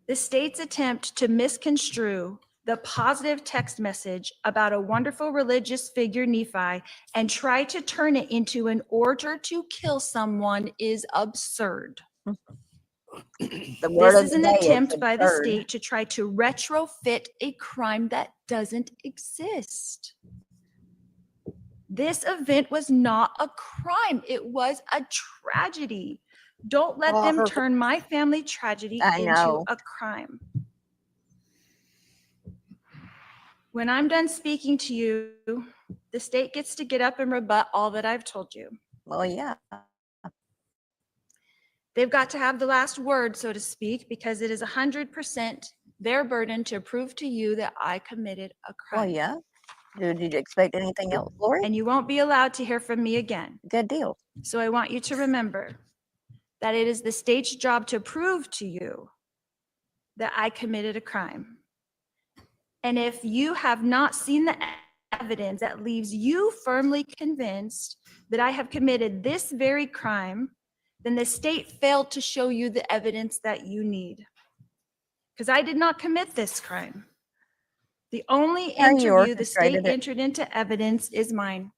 Speaker 4: The state's attempt to misconstrue the positive text message about a wonderful religious figure, Nephi, and try to turn it into an order to kill someone is absurd.
Speaker 1: The word
Speaker 4: This
Speaker 1: of
Speaker 4: is
Speaker 1: the
Speaker 4: an
Speaker 1: day
Speaker 4: attempt by the
Speaker 1: absurd.
Speaker 4: state to try to retrofit a crime that doesn't exist. This event was not a crime. It was a tragedy. Don't let
Speaker 1: Well,
Speaker 4: them turn my family tragedy
Speaker 1: I
Speaker 4: into
Speaker 1: know.
Speaker 4: a crime. When I'm done speaking to you, the state gets to get up and rebut all that I've told you.
Speaker 1: Well, yeah.
Speaker 4: They've got to have the last word, so to speak, because it is 100% their burden to prove to you that I committed a crime.
Speaker 1: Well, yeah. Did you expect anything else, Lori?
Speaker 4: And you won't be allowed to hear from me again.
Speaker 1: Good deal.
Speaker 4: So I want you to remember that it is the state's job to prove to you that I committed a crime. And if you have not seen the evidence that leaves you firmly convinced that I have committed this very crime, then the state failed to show you the evidence that you need. Because I did not commit this crime. The only
Speaker 1: Yeah, you
Speaker 4: interview the state
Speaker 1: orchestrated it.
Speaker 4: entered into evidence is mine.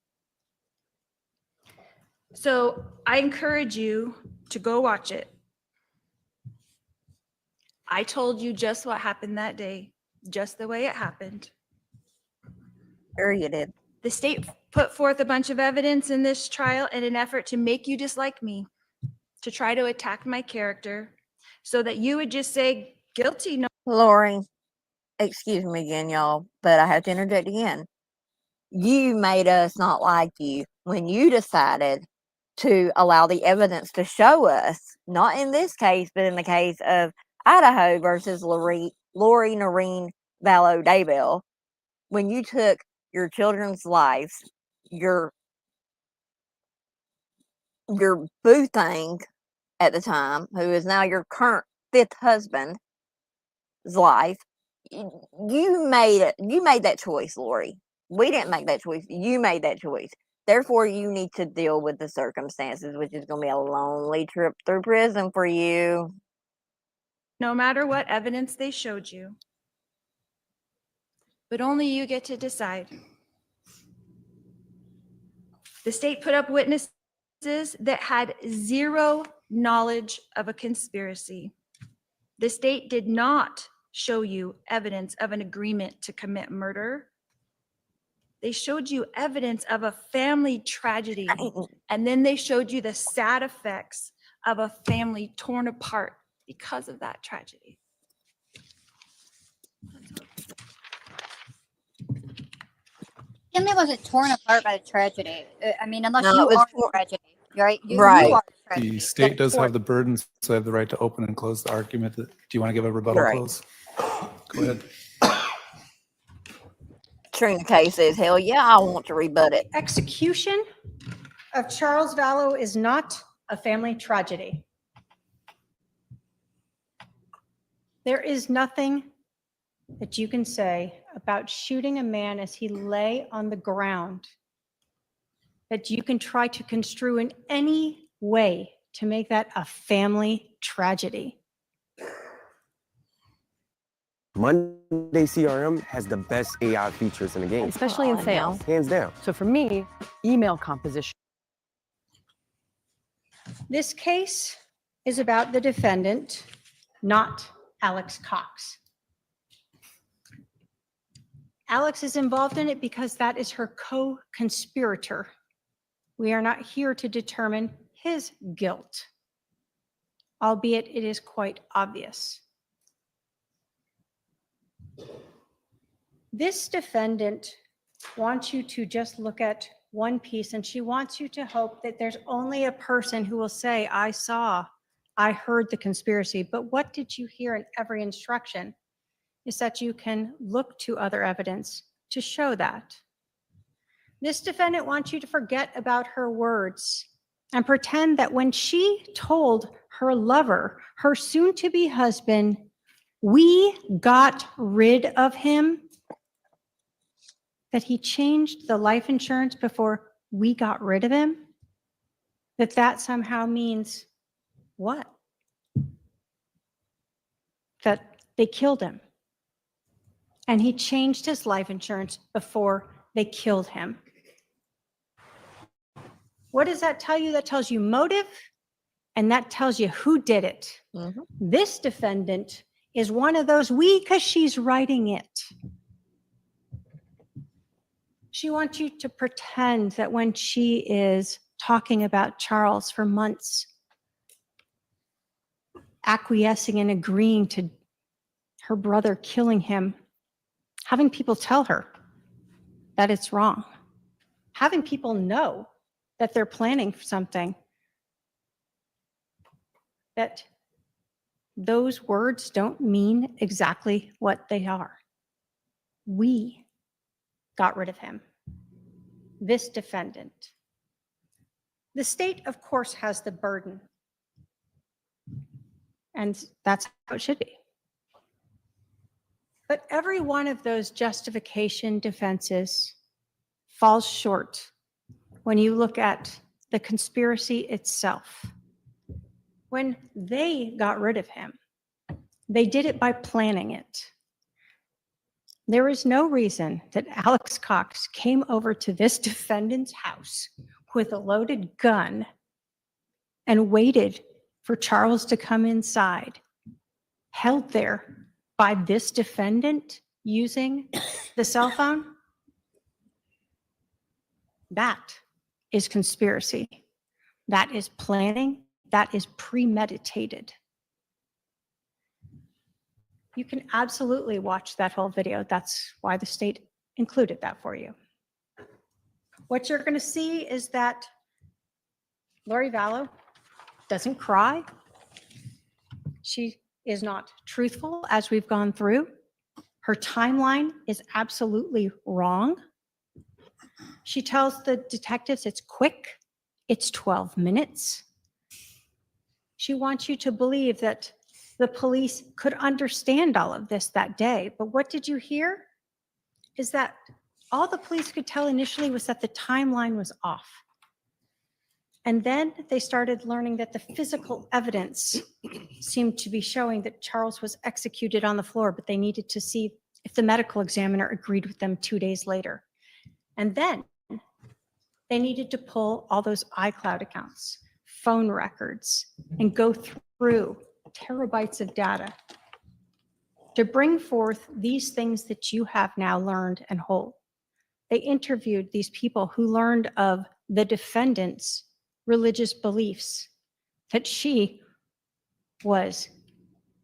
Speaker 4: So I encourage you to go watch it. I told you just what happened that day, just the way it happened.
Speaker 1: Sure you did.
Speaker 4: The state put forth a bunch of evidence in this trial in an effort to make you dislike me, to try to attack my character, so that you would just say, guilty, no.
Speaker 1: Lori, excuse me again, y'all, but I have to interject again. You made us not like you when you decided to allow the evidence to show us, not in this case, but in the case of Idaho versus Lori Noreen VALLOW DAYBELL, when you took your children's lives, your boo thing at the time, who is now your current 5th husband's life, you made that choice, Lori. We didn't make that choice. You made that choice. Therefore, you need to deal with the circumstances, which is going to be a lonely trip through prison for you.
Speaker 4: No matter what evidence they showed you. But only you get to decide. The state put up witnesses that had zero knowledge of a conspiracy. The state did not show you evidence of an agreement to commit murder. They showed you evidence of a family tragedy, and then they showed you the sad effects of a family torn apart because of that tragedy.
Speaker 6: Family wasn't torn apart by the tragedy. I mean, unless
Speaker 1: No,
Speaker 6: you
Speaker 1: it was
Speaker 6: are the tragedy, right? You
Speaker 1: Right.
Speaker 6: are the tragedy.
Speaker 5: The state does
Speaker 6: Therefore-
Speaker 5: have the burden, so they have the right to open and close the argument. Do you want to give a rebuttal
Speaker 1: Right.
Speaker 5: close? Go ahead.
Speaker 1: Trina K says, hell yeah, I want to rebut it.
Speaker 7: Execution of Charles VALLOW is not a family tragedy. There is nothing that you can say about shooting a man as he lay on the ground that you can try to construe in any way to make that a family tragedy.
Speaker 9: Monday CRM has the best AI features in the game,
Speaker 10: especially in sales.
Speaker 9: hands down.
Speaker 10: So for me, email composition.
Speaker 7: This case is about the defendant, not Alex Cox. Alex is involved in it because that is her co-conspirator. We are not here to determine his guilt, albeit it is quite obvious. This defendant wants you to just look at one piece, and she wants you to hope that there's only a person who will say, I saw, I heard the conspiracy. But what did you hear in every instruction is that you can look to other evidence to show that. This defendant wants you to forget about her words and pretend that when she told her lover, her soon-to-be husband, we got rid of him, that he changed the life insurance before we got rid of him, that somehow means what? That they killed him. And he changed his life insurance before they killed him. What does that tell you? That tells you motive, and that tells you who did it.
Speaker 1: Mm-hmm.
Speaker 7: This defendant is one of those we, because she's writing it. She wants you to pretend that when she is talking about Charles for months, acquiescing and agreeing to her brother killing him, having people tell her that it's wrong, having people know that they're planning for something, that those words don't mean exactly what they are. We got rid of him, this defendant. The state, of course, has the burden, and that's how it should be. But every one of those justification defenses falls short when you look at the conspiracy itself. When they got rid of him, they did it by planning it. There is no reason that Alex Cox came over to this defendant's house with a loaded gun and waited for Charles to come inside, held there by this defendant using the cell phone? That is conspiracy. That is planning. That is premeditated. You can absolutely watch that whole video. That's why the state included that for you. What you're going to see is that Lori Vallow doesn't cry. She is not truthful, as we've gone through. Her timeline is absolutely wrong. She tells the detectives it's quick, it's 12 minutes. She wants you to believe that the police could understand all of this that day. But what did you hear? Is that all the police could tell initially was that the timeline was off. And then they started learning that the physical evidence seemed to be showing that Charles was executed on the floor, but they needed to see if the medical examiner agreed with them 2 days later. And then they needed to pull all those iCloud accounts, phone records, and go through terabytes of data to bring forth these things that you have now learned and hold. They interviewed these people who learned of the defendant's religious beliefs, that she was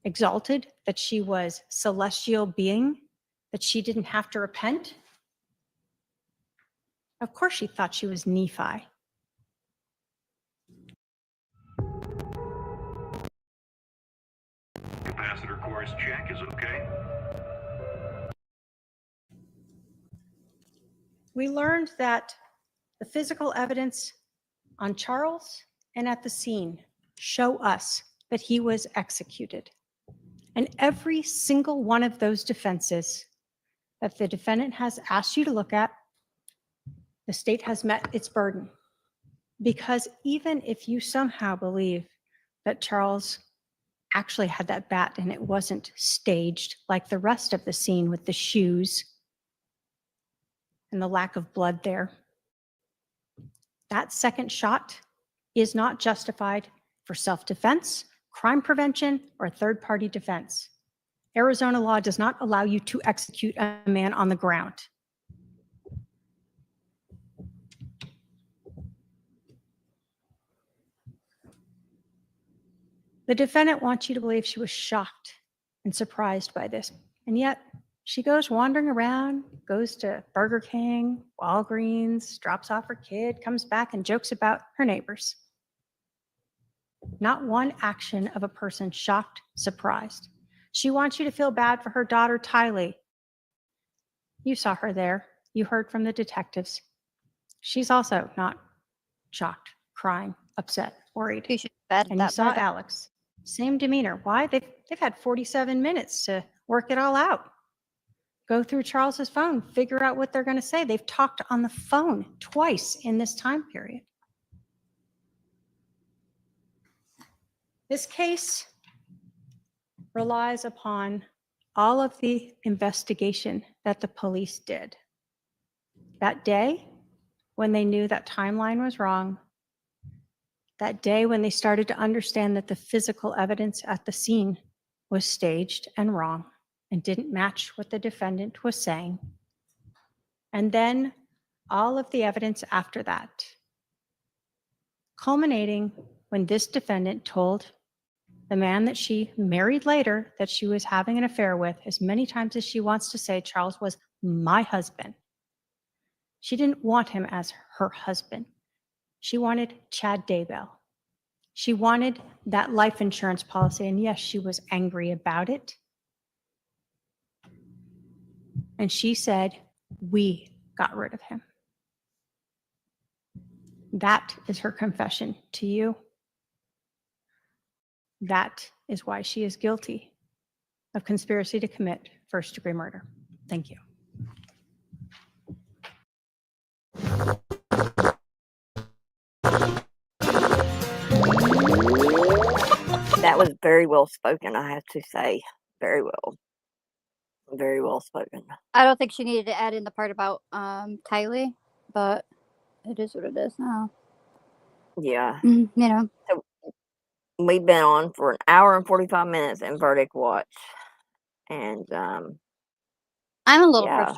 Speaker 7: exalted, that she was celestial being, that she didn't have to repent. Of course she thought she was Nephi.
Speaker 11: Capacitor course check is okay.
Speaker 7: We learned that the physical evidence on Charles and at the scene show us that he was executed. And every single one of those defenses that the defendant has asked you to look at, the state has met its burden. Because even if you somehow believe that Charles actually had that bat and it wasn't staged like the rest of the scene with the shoes and the lack of blood there, that second shot is not justified for self-defense, crime prevention, or third-party defense. Arizona law does not allow you to execute a man on the ground. The defendant wants you to believe she was shocked and surprised by this, and yet she goes wandering around, goes to Burger King, Walgreens, drops off her kid, comes back and jokes about her neighbors. Not one action of a person shocked, surprised. She wants you to feel bad for her daughter, Tylee. You saw her there. You heard from the detectives. She's also not shocked, crying, upset, worried.
Speaker 6: You should bet
Speaker 7: And you
Speaker 6: that
Speaker 7: saw
Speaker 6: part.
Speaker 7: Alex. Same demeanor. Why? They've had 47 minutes to work it all out. Go through Charles's phone, figure out what they're going to say. They've talked on the phone twice in this time period. This case relies upon all of the investigation that the police did. That day, when they knew that timeline was wrong, that day when they started to understand that the physical evidence at the scene was staged and wrong and didn't match what the defendant was saying, and then all of the evidence after that, culminating when this defendant told the man that she married later that she was having an affair with, as many times as she wants to say Charles was my husband. She didn't want him as her husband. She wanted Chad Daybell. She wanted that life insurance policy, and yes, she was angry about it. And she said, we got rid of him. That is her confession to you. That is why she is guilty of conspiracy to commit first-degree murder. Thank you.
Speaker 1: That was very well spoken, I have to say. Very well. Very well spoken.
Speaker 6: I don't think she needed to add in the part about Tylee, but it is what it is now.
Speaker 1: Yeah.
Speaker 6: You know,
Speaker 1: So we've been on for an hour and 45 minutes in verdict watch. And
Speaker 6: I'm a little
Speaker 1: yeah.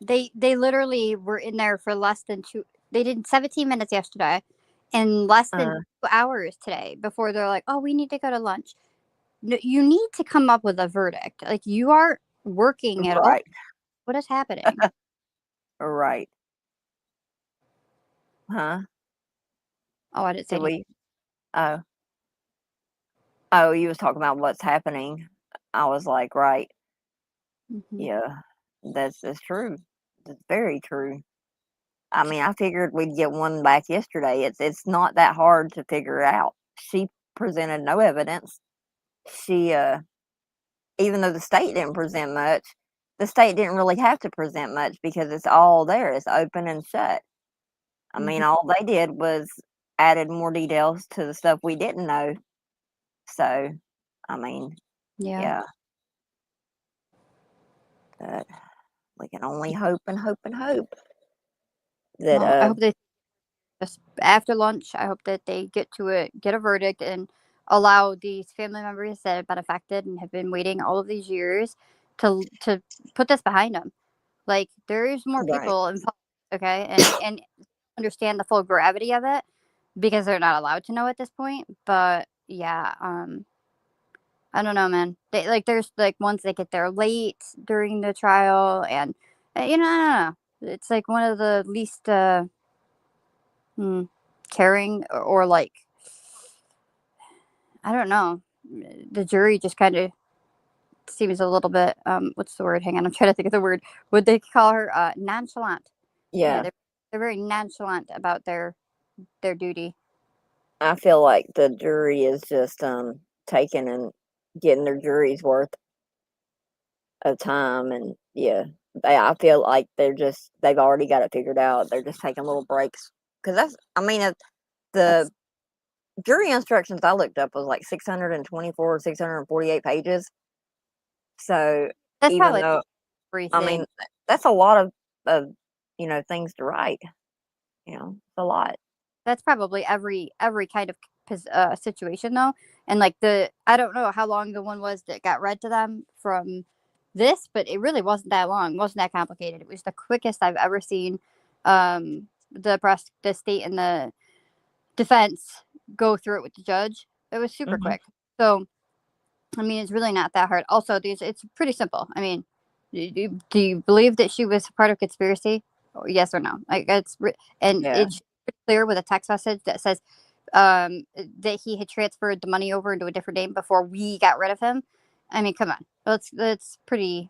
Speaker 6: frustrated. They literally were in there for less than two. They did 17 minutes yesterday, and less than 2 hours today before they're like, "Oh, we need to go to lunch." No, you need to come up with a verdict. Like you are working at all.
Speaker 1: Right.
Speaker 6: What is happening?
Speaker 1: Right. Huh?
Speaker 6: Oh, I didn't say
Speaker 1: Did
Speaker 6: anything.
Speaker 1: we? Oh. Oh, you was talking about what's happening. I was like, right.
Speaker 6: Mhm.
Speaker 1: Yeah. That's true. It's very true. I mean, I figured we'd get one back yesterday. It's not that hard to figure out. She presented no evidence. She even though the state didn't present much, the state didn't really have to present much because it's all there. It's open and shut. I mean,
Speaker 6: Mhm.
Speaker 1: all they did was added more details to the stuff we didn't know. So, I mean,
Speaker 6: Yeah.
Speaker 1: yeah. But we can only hope and hope and hope that
Speaker 6: Well, I hope they just after lunch. I hope that they get a verdict and allow these family members that have been affected and have been waiting all of these years to put this behind them. Like there is more
Speaker 1: right.
Speaker 6: people involved, okay, and understand the full gravity of it because they're not allowed to know at this point. But yeah, I don't know, man. There's like ones that get there late during the trial, and I don't know. It's like one of the least caring or like I don't know. The jury just kind of seems a little bit what's the word? Hang on, I'm trying to think of the word. Would they call her nonchalant? Yeah,
Speaker 1: Yeah.
Speaker 6: they're very nonchalant about their duty.
Speaker 1: I feel like the jury is just taking and getting their jury's worth of time, and yeah, I feel like they've already got it figured out. They're just taking little breaks because I mean the
Speaker 6: That's
Speaker 1: jury instructions I looked up was like 624 648 pages. So
Speaker 6: that's
Speaker 1: even
Speaker 6: probably
Speaker 1: though I
Speaker 6: everything.
Speaker 1: mean that's a lot of things to write. It's a lot.
Speaker 6: That's probably every kind of situation though, and like I don't know how long the one was that got read to them from this, but it really wasn't that long. It wasn't that complicated. It was the quickest I've ever seen the state and the defense go through it with the judge. It was super
Speaker 1: Hmm.
Speaker 6: quick. So I mean, it's really not that hard. Also, it's pretty simple. I mean, do you believe that she was part of conspiracy? Yes or no? Like and
Speaker 1: Yeah.
Speaker 6: it's pretty clear with a text message that says that he had transferred the money over into a different name before we got rid of him. I mean, come on, that's pretty.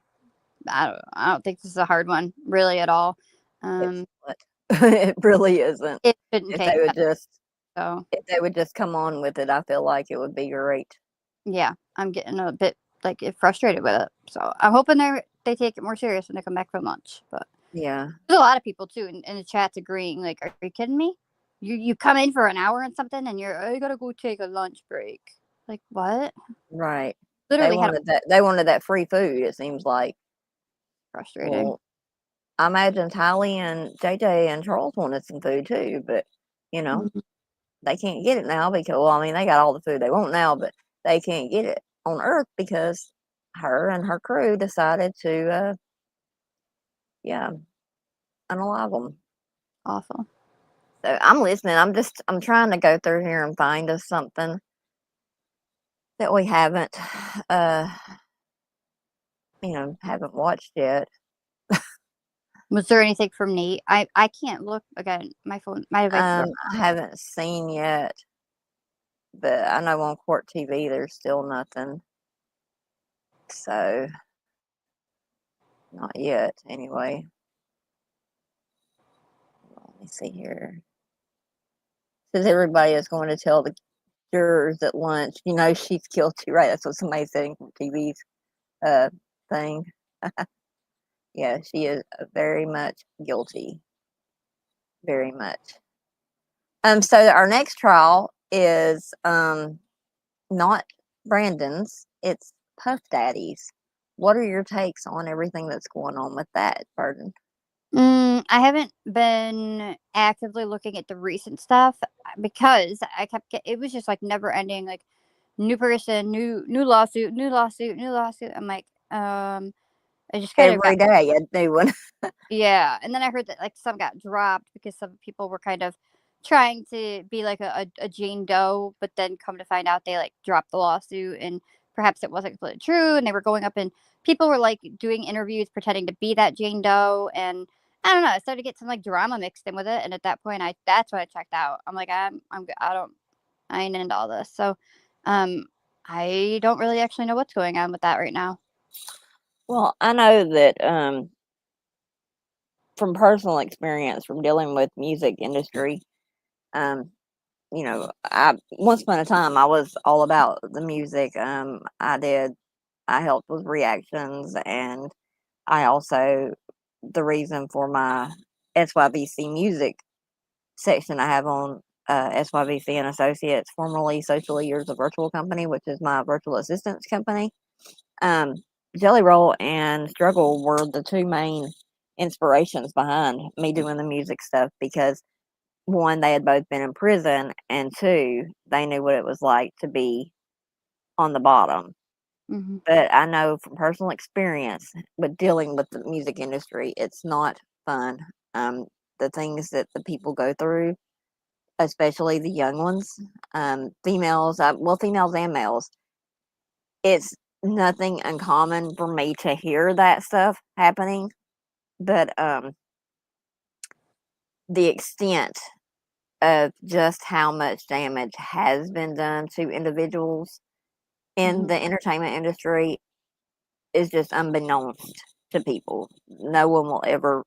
Speaker 6: I don't think this is a hard one really at all.
Speaker 1: It's what it really isn't.
Speaker 6: It shouldn't
Speaker 1: If
Speaker 6: take
Speaker 1: they would
Speaker 6: that.
Speaker 1: just
Speaker 6: So
Speaker 1: if they would just come on with it, I feel like it would be great.
Speaker 6: yeah, I'm getting a bit like frustrated with it. So I'm hoping they take it more serious when they come back from lunch. But
Speaker 1: Yeah.
Speaker 6: there's a lot of people too in the chat's agreeing. Like, are you kidding me? You come in for an hour and something, and you gotta go take a lunch break. Like what?
Speaker 1: Right.
Speaker 6: Literally had
Speaker 1: They wanted that free food, it seems like.
Speaker 6: frustrating.
Speaker 1: Well, I imagine Tylee and JJ and Charles wanted some food too, but
Speaker 6: Mhm.
Speaker 1: they can't get it now because well, I mean they got all the food they want now, but they can't get it on Earth because her and her crew decided to yeah, unalive them.
Speaker 6: Awful.
Speaker 1: So I'm listening. I'm trying to go through here and find us something that we haven't uh haven't watched yet.
Speaker 6: Was there anything from Nate? I can't look again. My phone, my device is.
Speaker 1: I haven't seen yet, but I know on Court TV there's still nothing. So not yet anyway. Let me see here. Says everybody is going to tell the jurors at lunch, she's guilty, right? That's what somebody said in Court TV's thing. Yeah, she is very much guilty. Very much. So our next trial is not Brandon's, it's Puff Daddy's. What are your takes on everything that's going on with that, Burden?
Speaker 6: I haven't been actively looking at the recent stuff because I it was just like never ending, like new person, new lawsuit, new lawsuit, new lawsuit. I'm like, I just kind of
Speaker 1: Every
Speaker 6: got,
Speaker 1: day a new one.
Speaker 6: yeah. And then I heard that like some got dropped because some people were kind of trying to be like a Jane Doe, but then come to find out they like dropped the lawsuit and perhaps it wasn't completely true. And they were going up and people were like doing interviews pretending to be that Jane Doe. And I don't know, I started to get some like drama mixed in with it. And at that point, that's when I checked out. I'm like, I ain't into all this. So, I don't really actually know what's going on with that right now.
Speaker 1: Well, I know that from personal experience from dealing with music industry, um, you know, I once upon a time I was all about the music. I helped with reactions, and I also the reason for my SYVC music section I have on SYVC and Associates, formerly Social Years, a virtual company, which is my virtual assistance company. Um, Jelly Roll and Struggle were the two main inspirations behind me doing the music stuff because one, they had both been in prison, and two, they knew what it was like to be on the bottom.
Speaker 6: Mm-hmm.
Speaker 1: But I know from personal experience with dealing with the music industry, it's not fun. The things that the people go through, especially the young ones, females and males, it's nothing uncommon for me to hear that stuff happening, but the extent of just how much damage has been done to individuals in the entertainment industry is just unbeknownst to people. No one will ever.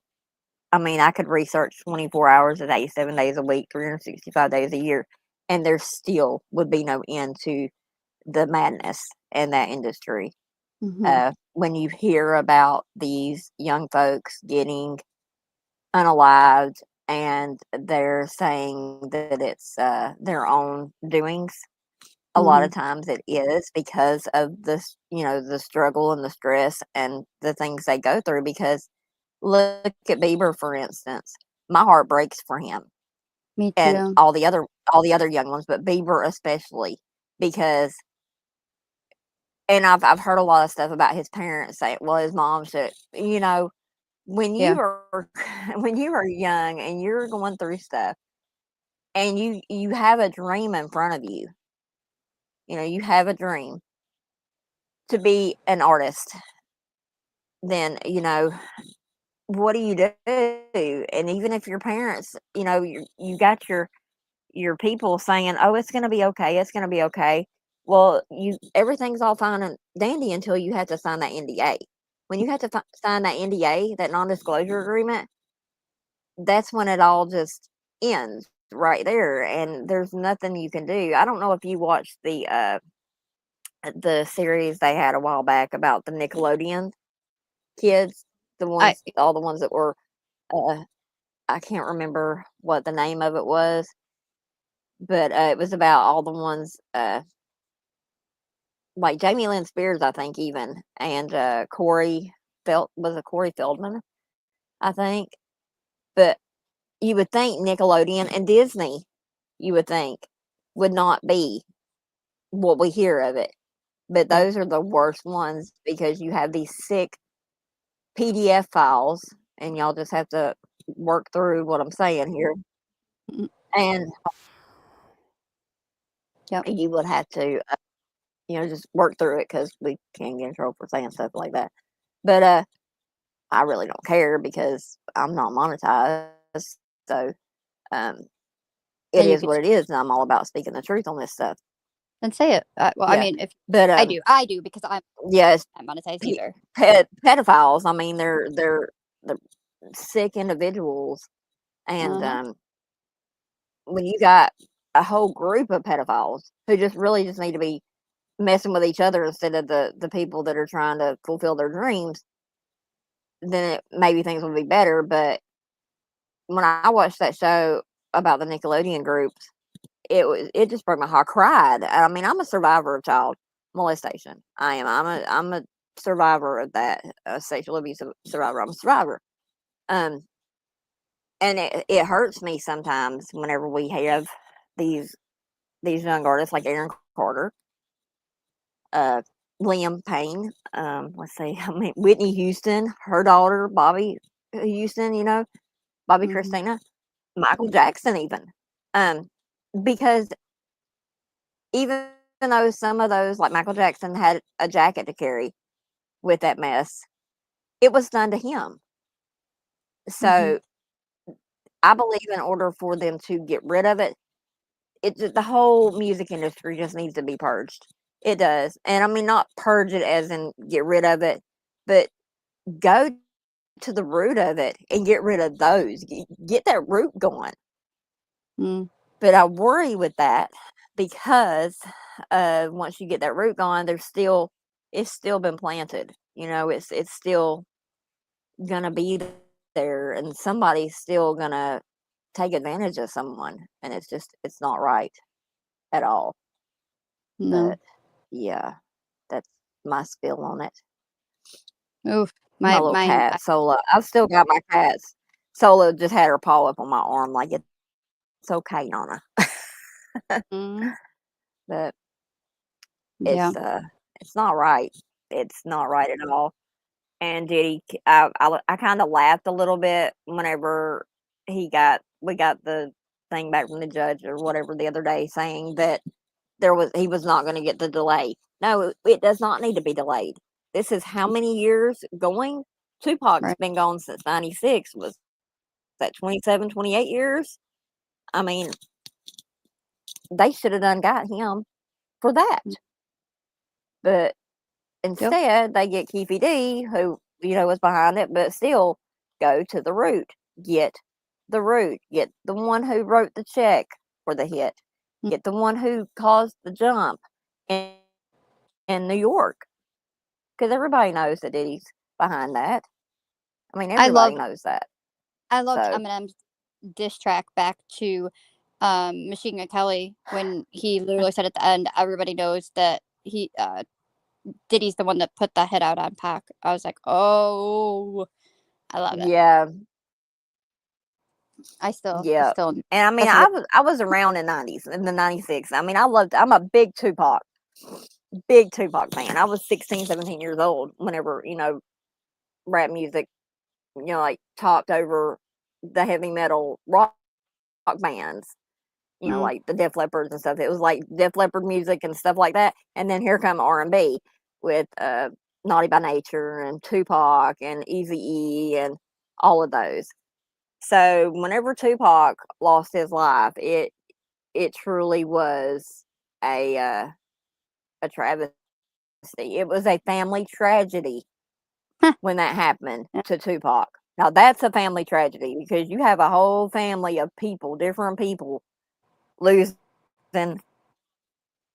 Speaker 1: I mean, I could research 24 hours a day, 7 days a week, 365 days a year, and there still would be no end to the madness in that industry. When you hear about these young folks getting unalived and they're saying that it's their own doings, a lot of times it is because of this, the struggle and the stress and the things they go through. Because look at Bieber, for instance. My heart breaks for him
Speaker 6: Me
Speaker 1: and
Speaker 6: too.
Speaker 1: all the other young ones, but Bieber especially because. And I've heard a lot of stuff about his parents saying, well, his mom said, when you
Speaker 6: Yeah.
Speaker 1: are when you are young and you're going through stuff and you have a dream in front of you, you have a dream to be an artist, then what do you do? And even if your parents, you got your people saying, oh, it's going to be okay, it's going to be okay. Well, everything's all fine and dandy until you have to sign that NDA. When you have to sign that NDA, that non-disclosure agreement, that's when it all just ends right there, and there's nothing you can do. I don't know if you watched the series they had a while back about the Nickelodeon kids, all the ones that were I can't remember what the name of it was, but it was about all the ones like Jamie Lynn Spears, I think, even, and Corey Corey Feldman, I think. But you would think Nickelodeon and Disney, you would think, would not be what we hear of it. But those are the worst ones because you have these sick PDF files, and y'all just have to work through what I'm saying here. And you would have to, just work through it because we can't get in trouble for saying stuff like that. But I really don't care because I'm not monetized. So it is what it is, and I'm all about speaking the truth on this stuff.
Speaker 6: Then say it. I mean,
Speaker 1: but
Speaker 6: I do because I'm not monetized either.
Speaker 1: Pedophiles. I mean, they're sick individuals, and when you got a whole group of pedophiles who just need to be messing with each other instead of the people that are trying to fulfill their dreams, then maybe things will be better. But when I watched that show about the Nickelodeon groups, it just broke my heart. I cried. I mean, I'm a survivor of child molestation. I am. I'm a survivor of that, sexual abuse survivor. I'm a survivor. and it hurts me sometimes whenever we have these young artists like Aaron Carter, Liam Payne, let's see, I mean Whitney Houston, her daughter Bobby Houston, Bobby Christina, Michael Jackson even, because even though some of those, like Michael Jackson, had a jacket to carry with that mess, it was done to him. So I believe in order for them to get rid of it, the whole music industry just needs to be purged. It does. And I mean, not purge it as in get rid of it, but go to the root of it and get rid of those. Get that root going. But I worry with that because once you get that root going, it's still been planted. It's still gonna be there, and somebody's still gonna take advantage of someone, and it's not right at all.
Speaker 6: No.
Speaker 1: But yeah, that's my spill on it.
Speaker 6: Oof.
Speaker 1: My little cat Solo. I've still got my cats. Solo just had her paw up on my arm, like it's okay, Nana. But it's not right. It's not right at all. And I kind of laughed a little bit whenever we got the thing back from the judge or whatever the other day saying that he was not going to get the delay. No, it does not need to be delayed. This is how many years going? Tupac's been gone since 96. Was that 27, 28 years? I mean, they should have done got him for that. But instead, they get Keefy D, who, was behind it, but still go to the root. Get the root. Get the one who wrote the check for the hit. Get the one who caused the jump in New York. Because everybody knows that Diddy's behind that. I mean, everybody knows that.
Speaker 6: I loved Eminem's diss track back to Machine Gun Kelly when he literally said at the end, everybody knows that Diddy's the one that put the hit out on Pac. I was like, oh, I love it.
Speaker 1: Yeah.
Speaker 6: Yeah.
Speaker 1: And I mean, I was around in the 96. I mean, I'm a big Tupac fan. I was 16, 17 years old whenever, rap music, like topped over the heavy metal rock bands, like the Def Leppards and stuff. It was like Def Leppard music and stuff like that. And then here come R&B with Naughty by Nature and Tupac and Eazy-E and all of those. So whenever Tupac lost his life, it truly was a travesty. It was a family tragedy when that happened to Tupac. Now that's a family tragedy because you have a whole family of people, different people, losing an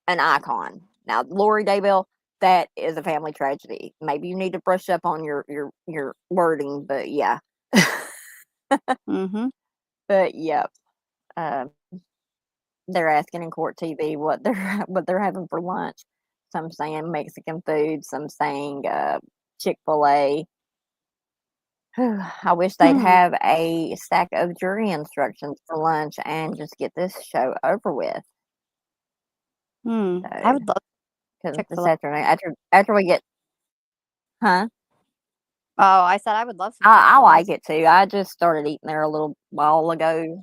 Speaker 1: icon. Now Lori Daybell, that is a family tragedy. Maybe you need to brush up on your wording, but yeah. But yep, they're asking in court TV what they're having for lunch. Some saying Mexican food, some saying Chick-fil-A. I wish they'd have a stack of jury instructions for lunch and just get this show over with. So,
Speaker 6: I would love
Speaker 1: because this afternoon after we get, huh?
Speaker 6: Oh, I said I would love some.
Speaker 1: I like it too. I just started eating there a little while ago.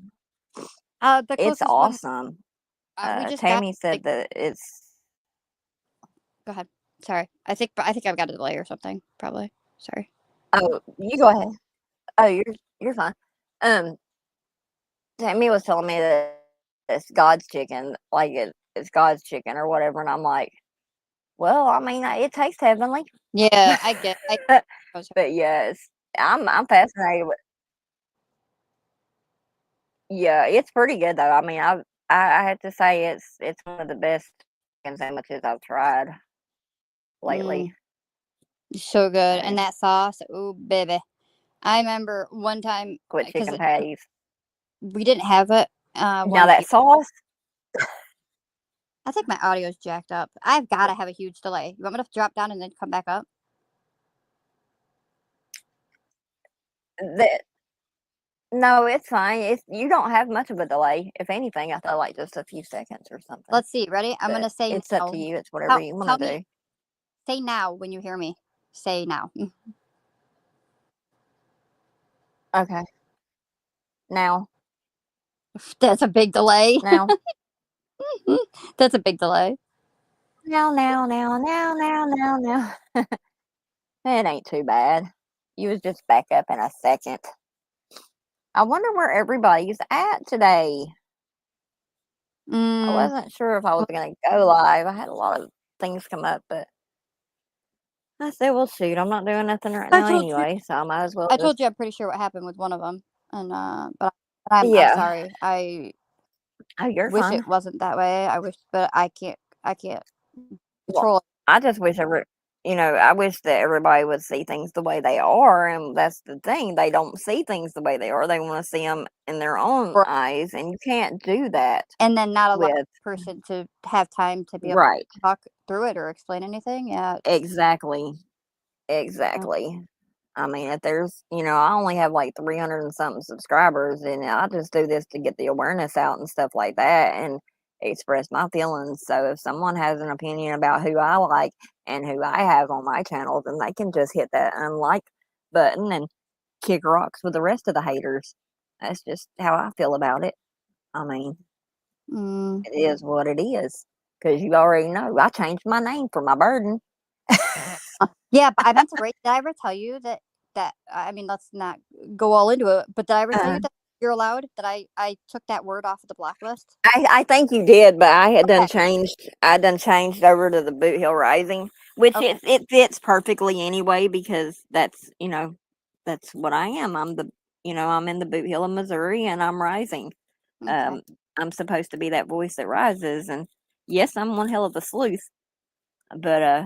Speaker 1: It's awesome. Tammy said that it's.
Speaker 6: Go ahead. Sorry, I think I've got a delay or something. Probably. Sorry.
Speaker 1: Oh, you go ahead. Oh, you're fine. Tammy was telling me that it's God's chicken, like it's God's chicken or whatever, and I'm like, well, I mean, it tastes heavenly.
Speaker 6: Yeah, I get.
Speaker 1: But yes, I'm fascinated with. Yeah, it's pretty good though. I mean, I have to say it's one of the best chicken sandwiches I've tried lately.
Speaker 6: So good, and that sauce, oh baby! I remember one time
Speaker 1: with chicken patties.
Speaker 6: We didn't have it.
Speaker 1: Now that sauce.
Speaker 6: I think my audio is jacked up. I've got to have a huge delay. You want me to drop down and then come back up?
Speaker 1: No, it's fine. You don't have much of a delay. If anything, I feel like just a few seconds or something.
Speaker 6: Let's see. Ready? I'm
Speaker 1: But
Speaker 6: gonna say
Speaker 1: it's up
Speaker 6: no.
Speaker 1: to you. It's whatever you
Speaker 6: Tell
Speaker 1: want to do.
Speaker 6: me. Say now when you hear me. Say now.
Speaker 1: Okay. Now.
Speaker 6: That's a big delay.
Speaker 1: Now.
Speaker 6: That's a big delay.
Speaker 1: Now. It ain't too bad. You was just back up in a second. I wonder where everybody's at today. I wasn't sure if I was going to go live. I had a lot of things come up, but I said, well, shoot, I'm not doing nothing right now anyway, so I might as well
Speaker 6: I told you I'm pretty sure what happened with one of them, and but I'm
Speaker 1: Yeah.
Speaker 6: sorry. I
Speaker 1: You're
Speaker 6: wish
Speaker 1: fine.
Speaker 6: it wasn't that way. I wish, but I can't control
Speaker 1: Well,
Speaker 6: it.
Speaker 1: I just wish I wish that everybody would see things the way they are, and that's the thing. They don't see things the way they are. They want to see them in their own eyes, and you can't do that.
Speaker 6: And then not allow
Speaker 1: with
Speaker 6: the person to have time to be able
Speaker 1: right.
Speaker 6: to talk through it or explain anything. Yeah.
Speaker 1: Exactly. I mean, if there's, I only have like 300 and something subscribers, and I just do this to get the awareness out and stuff like that and express my feelings. So if someone has an opinion about who I like and who I have on my channel, then they can just hit that unlike button and kick rocks with the rest of the haters. That's just how I feel about it. I mean, it is what it is. Because you already know, I changed my name for my burden.
Speaker 6: Yeah, but I meant to did I ever tell you that I mean, let's not go all into it, but did I ever tell you that you're allowed, that I took that word off of the blacklist?
Speaker 1: I think you did, but I had done changed over to the Boot Hill Rising, which it fits perfectly anyway, because that's that's what I am. I'm I'm in the Boot Hill of Missouri, and I'm rising. I'm supposed to be that voice that rises, and yes, I'm one hell of a sleuth, but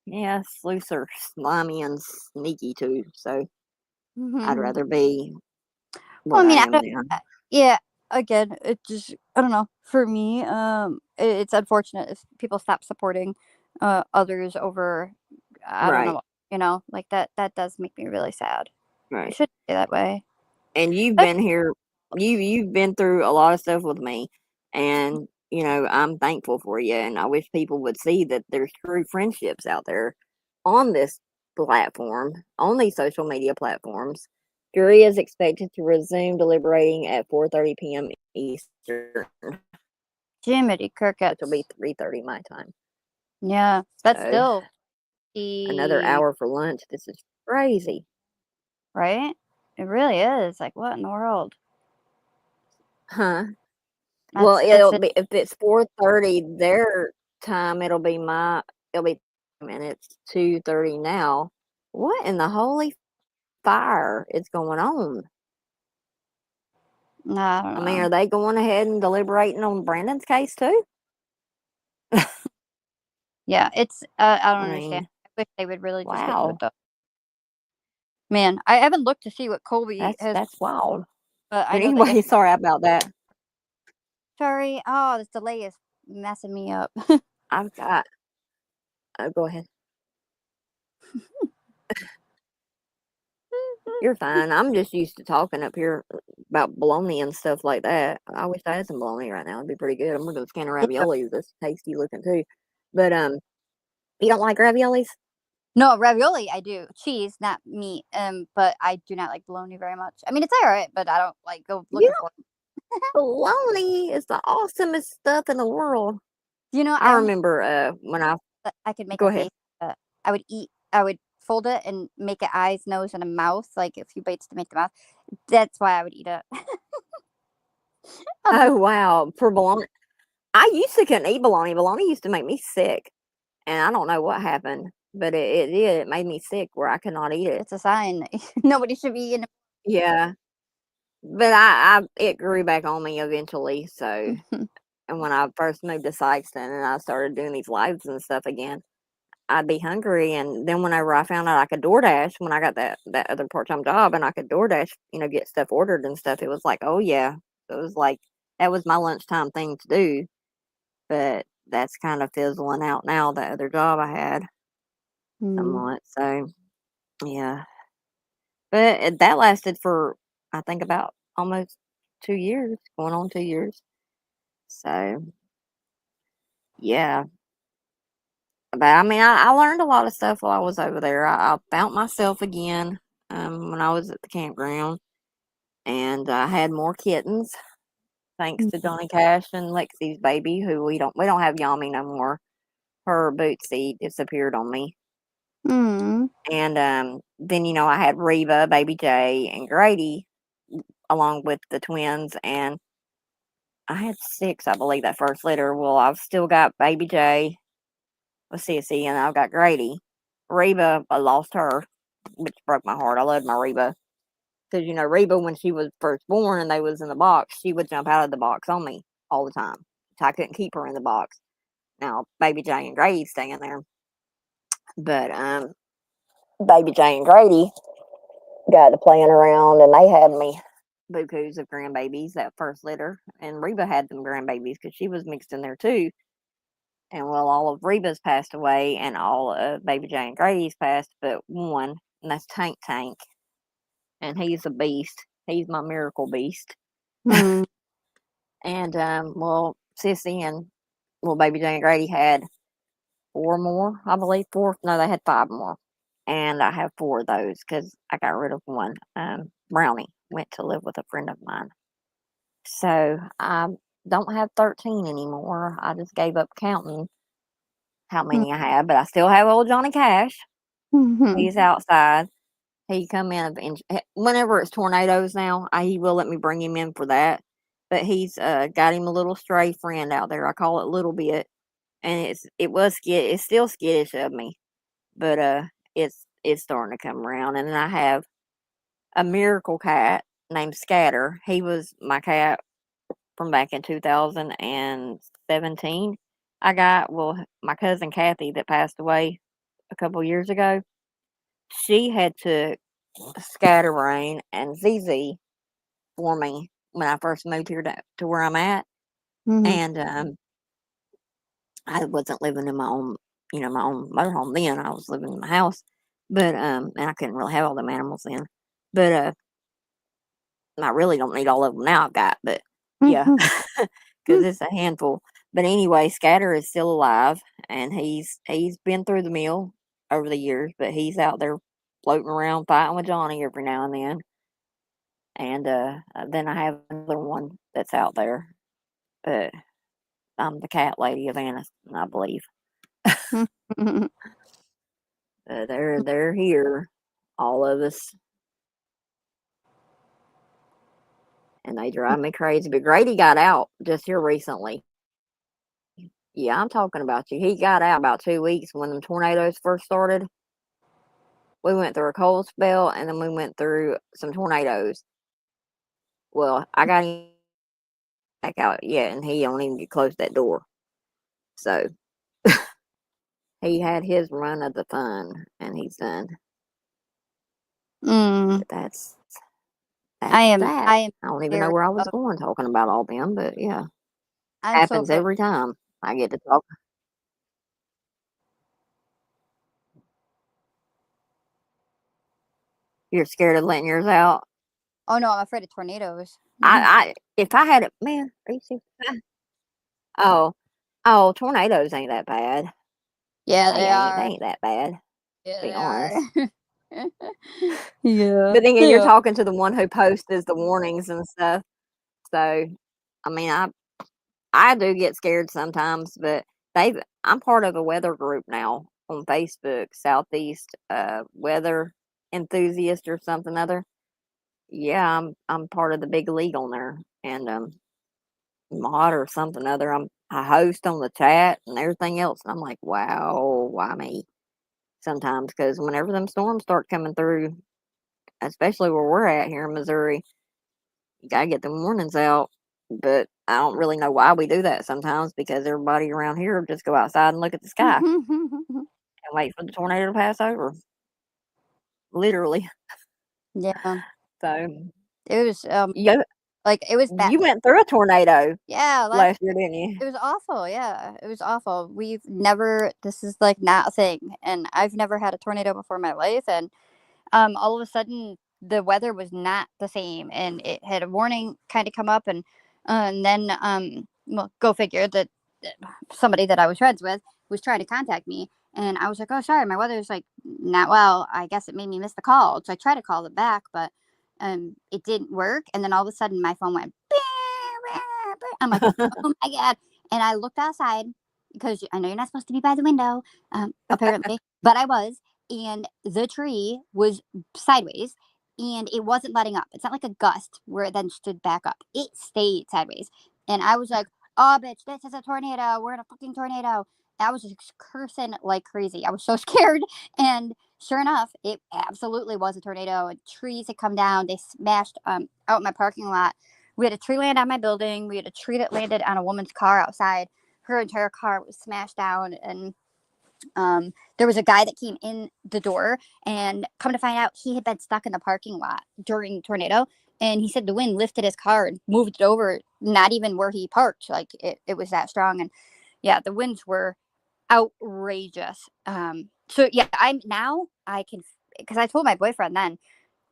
Speaker 1: yeah, sleuths are slimy and sneaky too, so I'd rather be
Speaker 6: Well,
Speaker 1: what
Speaker 6: I mean,
Speaker 1: I
Speaker 6: I
Speaker 1: am
Speaker 6: don't,
Speaker 1: now.
Speaker 6: yeah, again, it just, I don't know. For me, it's unfortunate if people stop supporting others over, I don't
Speaker 1: Right.
Speaker 6: know, like that does make me really sad. It
Speaker 1: Right.
Speaker 6: shouldn't be that way.
Speaker 1: And you've been here, you've been through a lot of stuff with me, and I'm thankful for you, and I wish people would see that there's true friendships out there on this platform, on these social media platforms. Jury is expected to resume deliberating at 4:30 p.m. Eastern,
Speaker 6: Jiminy Crickets.
Speaker 1: which will be 3:30 my time.
Speaker 6: Yeah, but
Speaker 1: So,
Speaker 6: still,
Speaker 1: another hour for lunch. This is crazy,
Speaker 6: right? It really is. Like, what in the world?
Speaker 1: huh? Well, it'll be, if it's 4:30 their time, it'll be 2:30 now. What in the holy fire is going on?
Speaker 6: No, I don't know.
Speaker 1: I mean, are they going ahead and deliberating on Brandon's case too?
Speaker 6: Yeah, it's I don't understand. I wish they would really just get to it though. Man, I haven't looked to see what Colby has.
Speaker 1: That's wild.
Speaker 6: But I know
Speaker 1: anyway, sorry about that.
Speaker 6: Sorry. Oh, this delay is messing me up.
Speaker 1: I've got. Oh, go ahead. You're fine. I'm just used to talking up here about bologna and stuff like that. I wish I had some bologna right now. It'd be pretty good. I'm gonna go scan a ravioli. That's tasty looking too. But you don't like raviolis?
Speaker 6: No, ravioli I do. Cheese, not meat. But I do not like bologna very much. I mean, it's all right, but I don't like go looking for it.
Speaker 1: Bologna is the awesomest stuff in the world.
Speaker 6: I
Speaker 1: remember when
Speaker 6: I could make
Speaker 1: go
Speaker 6: a
Speaker 1: ahead.
Speaker 6: face. I would fold it and make an eyes, nose, and a mouth, like a few bites to make the mouth. That's why I would eat it.
Speaker 1: Oh wow, for bologna. I used to couldn't eat bologna. Bologna used to make me sick, and I don't know what happened, but it did. It made me sick where I could not eat it.
Speaker 6: It's a sign nobody should be eating.
Speaker 1: Yeah, but it grew back on me eventually. So, and when I first moved to Sykeston and I started doing these lives and stuff again, I'd be hungry, and then whenever I found out I could DoorDash, when I got that other part-time job and I could DoorDash, get stuff ordered and stuff, it was like, oh yeah, it was like that was my lunchtime thing to do. But that's kind of fizzling out now. That other job I had somewhat, so yeah. But that lasted for I think about almost 2 years, going on 2 years. So, yeah. But I mean, I learned a lot of stuff while I was over there. I found myself again when I was at the campground, and I had more kittens thanks to Johnny Cash and Lexi's baby, who we don't have Yami no more. Her Bootsy disappeared on me.
Speaker 6: Mm.
Speaker 1: And then, I had Reba, Baby J, and Grady along with the twins. And I had 6, I believe, that first litter. Well, I've still got Baby J with Sissy, and I've got Grady. Reba, I lost her, which broke my heart. I loved my Reba. Because, Reba, when she was first born and they was in the box, she would jump out of the box on me all the time. So I couldn't keep her in the box. Now, Baby J and Grady staying there. But Baby J and Grady got to playing around, and they had me bukus of grandbabies that first litter. And Reba had them grandbabies because she was mixed in there too. And well, all of Reba's passed away, and all of Baby J and Grady's passed, but one, and that's Tank Tank. And he's a beast. He's my miracle beast.
Speaker 6: Mm.
Speaker 1: And well, Sissy and Baby J and Grady had 4 more, I believe. 4. No, they had 5 more. And I have 4 of those because I got rid of one. Brownie went to live with a friend of mine. So I don't have 13 anymore. I just gave up counting how many I have, but I still have old Johnny Cash.
Speaker 6: Mhm.
Speaker 1: He's outside. He come in whenever it's tornadoes now. He will let me bring him in for that. But he's got him a little stray friend out there. I call it Little Bit, and it's still skittish of me, but it's starting to come around. And then I have a miracle cat named Scatter. He was my cat from back in 2017. My cousin Kathy that passed away a couple years ago. She had to Scatterbrain and ZZ for me when I first moved here to where I'm at,
Speaker 6: Mhm.
Speaker 1: and I wasn't living in my own motorhome then. I was living in my house, but and I couldn't really have all them animals then. But I really don't need all of them now. I've got, but yeah, because it's a handful. But anyway, Scatter is still alive, and he's been through the mill over the years, but he's out there floating around fighting with Johnny every now and then. And then I have another one that's out there, but I'm the cat lady of Annis, I believe. They're here, all of us, and they drive me crazy. But Grady got out just here recently. Yeah, I'm talking about you. He got out about 2 weeks when the tornadoes first started. We went through a cold spell, and then we went through some tornadoes. Well, I got him back out yet, and he don't even get close to that door. So he had his run of the fun, and he's done. But that's
Speaker 6: I
Speaker 1: that.
Speaker 6: am
Speaker 1: I don't even know
Speaker 6: scared
Speaker 1: where I was
Speaker 6: of.
Speaker 1: going talking about all them, but yeah,
Speaker 6: I'm so
Speaker 1: happens
Speaker 6: very.
Speaker 1: every time I get to talk. You're scared of letting yours out.
Speaker 6: Oh no, I'm afraid of tornadoes.
Speaker 1: If I had it, man, are you serious? Oh, tornadoes ain't that bad.
Speaker 6: Yeah,
Speaker 1: They
Speaker 6: they
Speaker 1: ain't. They
Speaker 6: are.
Speaker 1: ain't that bad.
Speaker 6: Yeah,
Speaker 1: To be
Speaker 6: they
Speaker 1: honest.
Speaker 6: are. Yeah.
Speaker 1: But then again, you're
Speaker 6: Yeah.
Speaker 1: talking to the one who posts the warnings and stuff. So, I mean, I do get scared sometimes, but I'm part of a weather group now on Facebook, Southeast Weather Enthusiast or something other. Yeah, I'm part of the big league on there, and mod or something other. I host on the chat and everything else, and I'm like, wow, why me? Sometimes because whenever them storms start coming through, especially where we're at here in Missouri, you gotta get the warnings out. But I don't really know why we do that sometimes because everybody around here just go outside and look at the sky and wait for the tornado to pass over. Literally.
Speaker 6: Yeah.
Speaker 1: So
Speaker 6: It was
Speaker 1: you
Speaker 6: it was bad.
Speaker 1: you went through a tornado
Speaker 6: Yeah,
Speaker 1: last year, didn't you?
Speaker 6: it was awful. Yeah, it was awful. This is like not a thing, and I've never had a tornado before in my life, and all of a sudden the weather was not the same, and it had a warning kind of come up, and then well, go figure that somebody that I was friends with was trying to contact me, and I was like, oh, sorry, my weather's like not well. I guess it made me miss the call, so I tried to call it back, but it didn't work, and then all of a sudden my phone went. I'm like, oh my God. And I looked outside because I know you're not supposed to be by the window, apparently, but I was. And the tree was sideways and it wasn't letting up. It's not like a gust where it then stood back up. It stayed sideways. And I was like, oh, bitch, this is a tornado. We're in a fucking tornado. I was just cursing like crazy. I was so scared. And sure enough, it absolutely was a tornado. And trees had come down. They smashed out in my parking lot. We had a tree land on my building. We had a tree that landed on a woman's car outside. Her entire car was smashed down. And there was a guy that came in the door, and come to find out, he had been stuck in the parking lot during the tornado. And he said the wind lifted his car and moved it over, not even where he parked. Like it was that strong. And yeah, the winds were outrageous. So yeah, I can, because I told my boyfriend then,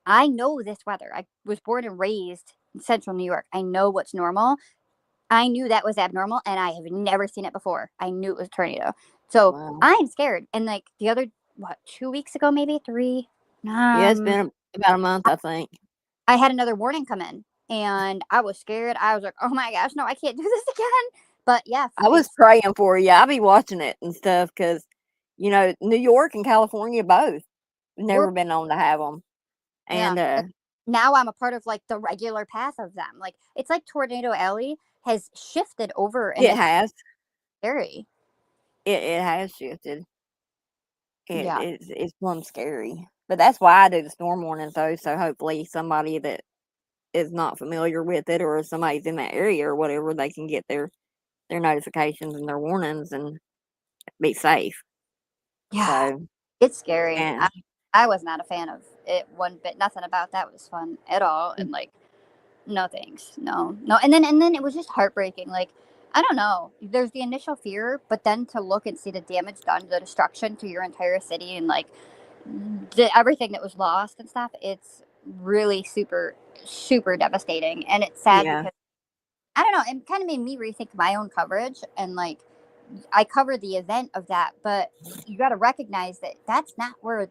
Speaker 6: I know this weather. I was born and raised in central New York. I know what's normal. I knew that was abnormal, and I have never seen it before. I knew it was a tornado. So
Speaker 1: Wow.
Speaker 6: I'm scared. And like the other, 2 weeks ago, maybe 3?
Speaker 1: Yeah, it's been about a month, I think.
Speaker 6: I had another warning come in, and I was scared. I was like, oh my gosh, no, I can't do this again. But yeah,
Speaker 1: I was praying for you. I'll be watching it and stuff because, New York and California both never been known to have them. And
Speaker 6: now I'm a part of like the regular path of them. Like it's like Tornado Alley has shifted over. And
Speaker 1: it has.
Speaker 6: Scary.
Speaker 1: It has shifted.
Speaker 6: Yeah.
Speaker 1: It's plumb scary. But that's why I do the storm warnings, though. So hopefully somebody that is not familiar with it, or somebody's in that area or whatever, they can get their notifications and their warnings and be safe.
Speaker 6: Yeah.
Speaker 1: So,
Speaker 6: it's scary.
Speaker 1: yeah.
Speaker 6: I was not a fan of it one bit. Nothing about that was fun at all. And like, no thanks. No. And then it was just heartbreaking. Like, I don't know. There's the initial fear, but then to look and see the damage done, the destruction to your entire city, and like everything that was lost and stuff, it's really super, super devastating. And it's sad because, I don't know, it kind of made me rethink my own coverage. And like, I covered the event of that, but you got to recognize that that's not where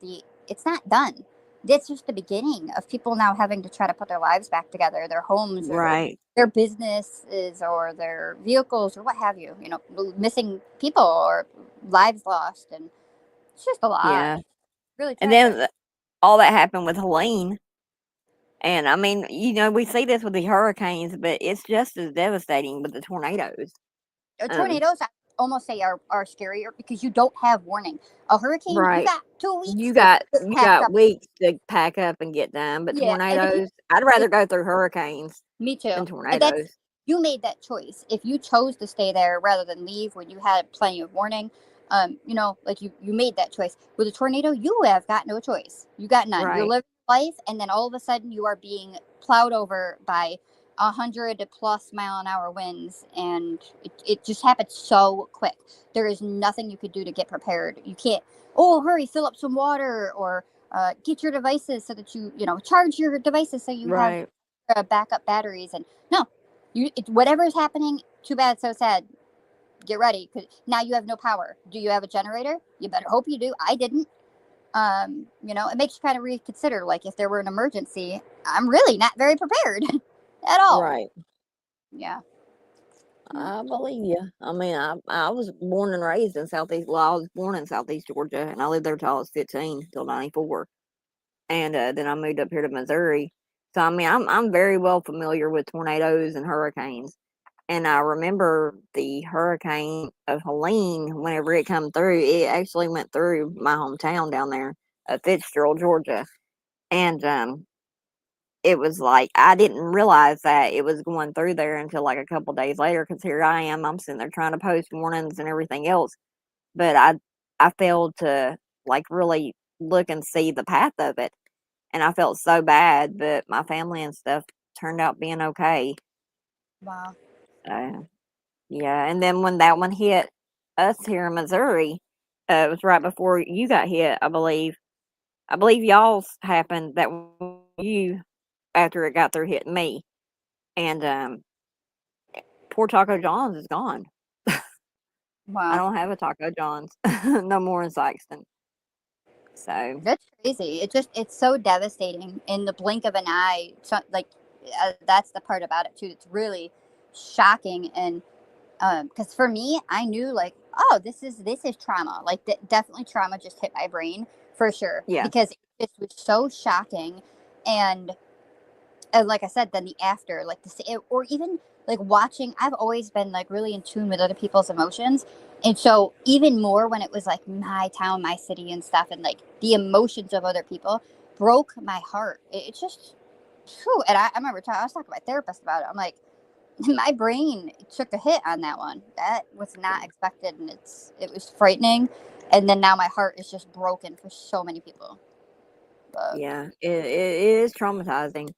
Speaker 6: it's not done. That's just the beginning of people now having to try to put their lives back together, their homes, or
Speaker 1: right,
Speaker 6: their businesses, or their vehicles, or what have you. Missing people or lives lost, and it's just a lot.
Speaker 1: Yeah,
Speaker 6: really.
Speaker 1: And then all that happened with Helene, and I mean, we see this with the hurricanes, but it's just as devastating with the tornadoes.
Speaker 6: Tornadoes, I almost say are scarier because you don't have warning. A hurricane,
Speaker 1: Right.
Speaker 6: you got 2 weeks.
Speaker 1: You got
Speaker 6: up.
Speaker 1: weeks to pack up and get done. But tornadoes, I'd rather go through hurricanes.
Speaker 6: Me too.
Speaker 1: Than tornadoes.
Speaker 6: You made that choice. If you chose to stay there rather than leave when you had plenty of warning, like you made that choice. With a tornado, you have got no choice. You got none.
Speaker 1: Right.
Speaker 6: You're living life, and then all of a sudden you are being plowed over by 100+ mile an hour winds, and it just happened so quick. There is nothing you could do to get prepared. You can't, hurry, fill up some water, or get your devices so that you charge your devices so you have backup batteries. And no, whatever is happening, too bad, so sad. Get ready, because now you have no power. Do you have a generator? You better hope you do. I didn't. It makes you kind of reconsider, like, if there were an emergency, I'm really not very prepared at all.
Speaker 1: Right.
Speaker 6: Yeah.
Speaker 1: I believe you. I mean, I was born and raised in Southeast. Well, I was born in Southeast Georgia, and I lived there till I was 15, till 94, and then I moved up here to Missouri. So I mean, I'm very well familiar with tornadoes and hurricanes, and I remember the hurricane of Helene. Whenever it come through, it actually went through my hometown down there, Fitzgerald, Georgia, and it was like, I didn't realize that it was going through there until like a couple days later, because here I am, I'm sitting there trying to post warnings and everything else, but I failed to like really look and see the path of it, and I felt so bad, but my family and stuff turned out being okay.
Speaker 6: Wow.
Speaker 1: Yeah, and then when that one hit us here in Missouri, it was right before you got hit, I believe y'all's happened that you after it got through hitting me. And poor Taco John's is gone. I
Speaker 6: Wow.
Speaker 1: don't have a Taco John's no more in Sykeston. So
Speaker 6: That's crazy. It's so devastating in the blink of an eye. So, like, that's the part about it too. It's really shocking. And because for me, I knew like, oh, this is trauma. Like, definitely trauma just hit my brain for sure.
Speaker 1: yeah,
Speaker 6: Because it was so shocking. And like I said, then the after, like or even like watching, I've always been like really in tune with other people's emotions. And so even more when it was like my town, my city and stuff, and like the emotions of other people broke my heart. It's just, whew. And I remember I was talking to my therapist about it. I'm like, my brain took a hit on that one. That was not expected. And it was frightening. And then now my heart is just broken for so many people. But
Speaker 1: yeah, it is traumatizing.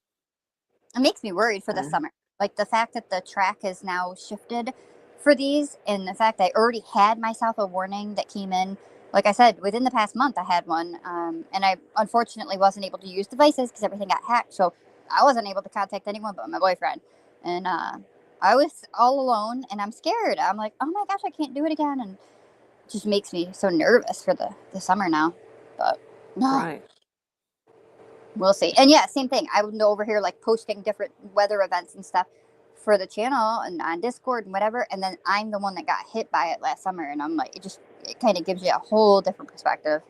Speaker 6: it makes me worried for the summer. Like the fact that the track has now shifted for these, and the fact I already had myself a warning that came in. Like I said, within the past month, I had one, and I unfortunately wasn't able to use devices because everything got hacked. So I wasn't able to contact anyone but my boyfriend, and I was all alone, and I'm scared. I'm like, oh my gosh, I can't do it again, and it just makes me so nervous for the summer now. But no.
Speaker 1: Right.
Speaker 6: We'll see. And yeah, same thing. I would go over here like posting different weather events and stuff for the channel and on Discord and whatever. And then I'm the one that got hit by it last summer. And I'm like, it kind of gives you a whole different perspective.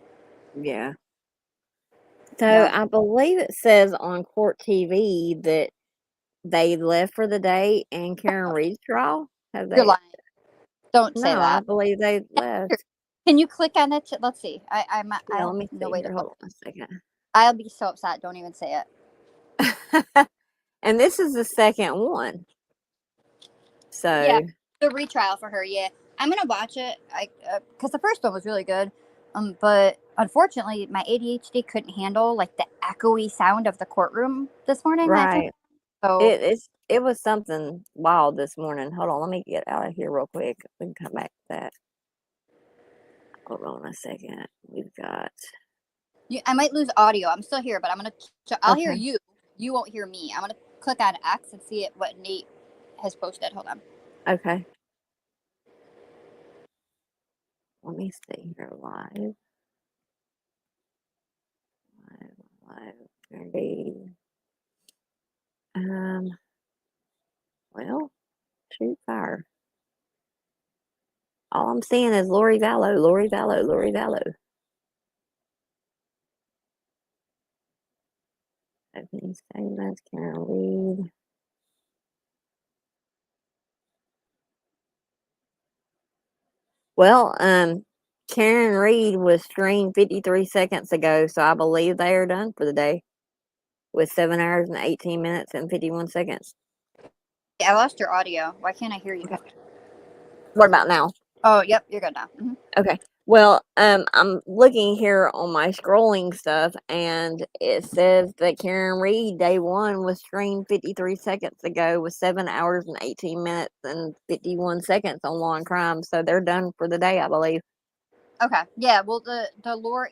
Speaker 1: Yeah. So
Speaker 6: Yeah.
Speaker 1: I believe it says on Court TV that they left for the day in Karen Reed's trial. Have
Speaker 6: You're
Speaker 1: they?
Speaker 6: lying. Don't say
Speaker 1: No, I
Speaker 6: that.
Speaker 1: believe they left.
Speaker 6: Can you click on it? Let's see. I
Speaker 1: Yeah, let me
Speaker 6: have no
Speaker 1: see
Speaker 6: way
Speaker 1: here.
Speaker 6: to
Speaker 1: Hold
Speaker 6: look.
Speaker 1: on a second.
Speaker 6: I'll be so upset. Don't even say it.
Speaker 1: And this is the second one. So
Speaker 6: Yeah, the retrial for her. Yeah, I'm gonna watch it. Because the first one was really good. But unfortunately, my ADHD couldn't handle like the echoey sound of the courtroom this morning.
Speaker 1: right.
Speaker 6: So
Speaker 1: It was something wild this morning. Hold on, let me get out of here real quick. We can come back to that. Hold on a second. We've got
Speaker 6: I might lose audio. I'm still here, but I'm gonna. I'll hear
Speaker 1: okay.
Speaker 6: you. You won't hear me. I'm gonna click on X and see what Nate has posted. Hold on.
Speaker 1: Okay. Let me see here live. Live. Gonna be well, shoot fire. All I'm seeing is Lori Vallow, Lori Vallow, Lori Vallow. Opening statements, Karen Reed. Well, Karen Reed was streamed 53 seconds ago, so I believe they are done for the day with 7 hours and 18 minutes and 51 seconds.
Speaker 6: I lost your audio. Why can't I hear you?
Speaker 1: Okay. What about now?
Speaker 6: Oh, yep, you're good now. Mm-hmm.
Speaker 1: Okay. Well, I'm looking here on my scrolling stuff, and it says that Karen Reed day one was streamed 53 seconds ago with 7 hours and 18 minutes and 51 seconds on Law and Crime. So they're done for the day, I believe.
Speaker 6: Okay. Yeah. Well, the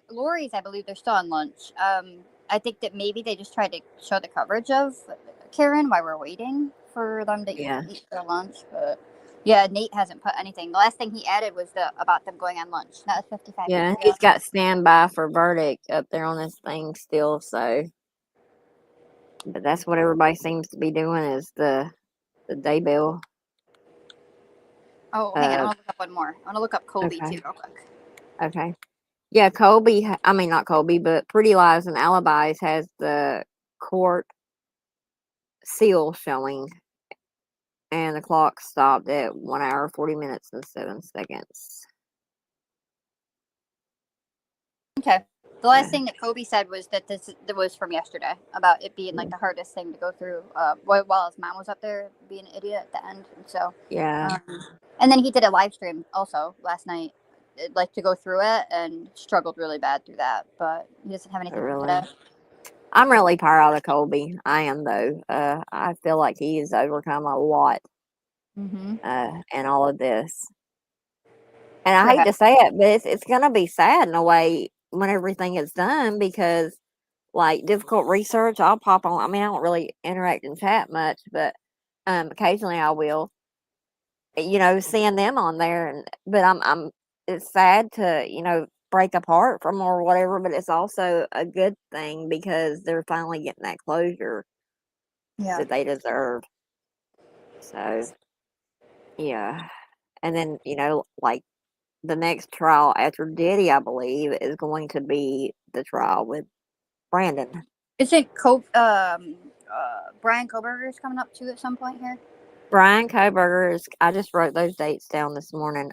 Speaker 6: Lori's, I believe they're still on lunch. I think that maybe they just tried to show the coverage of Karen while we're waiting for them to eat their lunch. But yeah, Nate hasn't put anything. The last thing he added was about them going on lunch. That was 55
Speaker 1: Yeah,
Speaker 6: minutes
Speaker 1: he's
Speaker 6: ago.
Speaker 1: got standby for verdict up there on his thing still. So, but that's what everybody seems to be doing is the Daybell.
Speaker 6: Oh, hang on. I want to look up one more. I want to look up Colby
Speaker 1: Okay.
Speaker 6: too, real quick.
Speaker 1: Okay. Yeah, Colby, I mean, not Colby, but Pretty Lies and Alibis has the court seal showing, and the clock stopped at 1 hour, 40 minutes, and 7 seconds.
Speaker 6: Okay. The last thing that Kobe said was that this was from yesterday about it being like the hardest thing to go through while his mom was up there being an idiot at the end. And so,
Speaker 1: Yeah.
Speaker 6: And then he did a live stream also last night, like to go through it and struggled really bad through that. But he doesn't have anything for today.
Speaker 1: I'm really proud of Colby. I am, though. I feel like he has overcome a lot in all of this. And I hate to say it, but it's going to be sad in a way when everything is done because like difficult research, I'll pop on. I mean, I don't really interact in chat much, but occasionally I will. Seeing them on there, but I'm. It's sad to break apart from or whatever, but it's also a good thing because they're finally getting that closure that they deserve. So yeah, and then like the next trial after Diddy, I believe, is going to be the trial with Brandon.
Speaker 6: Isn't Brian Koberger is coming up too at some point here?
Speaker 1: Brian Koberger is. I just wrote those dates down this morning.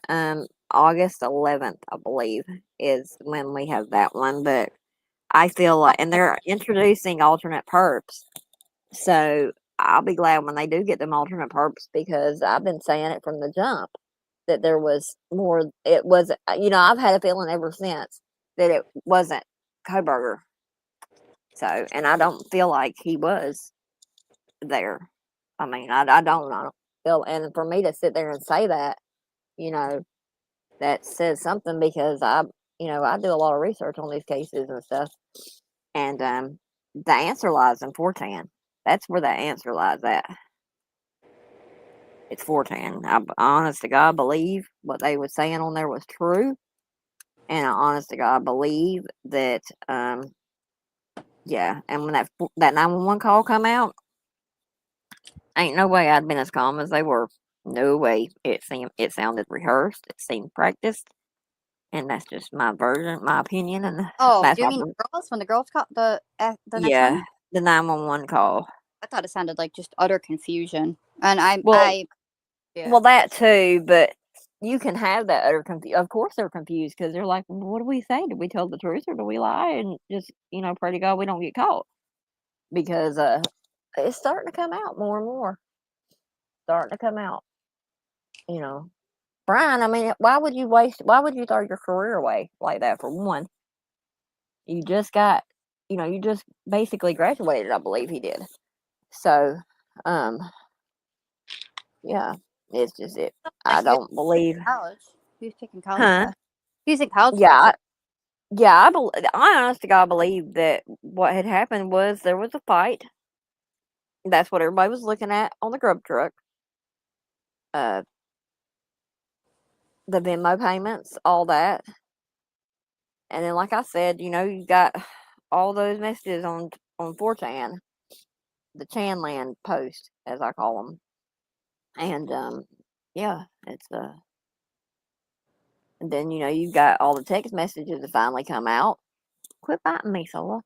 Speaker 1: August 11th, I believe, is when we have that one. But I feel like, and they're introducing alternate perps, so I'll be glad when they do get them alternate perps because I've been saying it from the jump that there was more. It was, I've had a feeling ever since that it wasn't Koberger. So, and I don't feel like he was there. I mean, I don't feel, and for me to sit there and say that, that says something because I do a lot of research on these cases and stuff, and the answer lies in 410. That's where the answer lies at. It's 410. I honest to God believe what they were saying on there was true, and I honest to God believe that yeah. And when that 911 call come out, ain't no way I'd been as calm as they were. No way. It sounded rehearsed. It seemed practiced. And that's just my version, my opinion. And
Speaker 6: Oh,
Speaker 1: that's
Speaker 6: do you mean the girls? When the girls called the next
Speaker 1: yeah,
Speaker 6: one?
Speaker 1: the 911 call.
Speaker 6: I thought it sounded like just utter confusion. And yeah.
Speaker 1: Well, that too, but you can have that utter confusion. Of course, they're confused because they're like, "What do we say? Do we tell the truth or do we lie?" And just pray to God we don't get caught because it's starting to come out more and more. Starting to come out. Brian, I mean, why would you throw your career away like that for one? You just got, you just basically graduated, I believe he did. So, yeah, it's just it. I don't believe.
Speaker 6: College. He was taking college.
Speaker 1: Huh?
Speaker 6: He was in college.
Speaker 1: Yeah, I honest to God believe that what had happened was there was a fight. That's what everybody was looking at on the grub truck. The Venmo payments, all that. And then, like I said, you got all those messages on 4chan, the Chanland post, as I call them. And yeah, it's and then you've got all the text messages that finally come out. Quit biting me, Sola.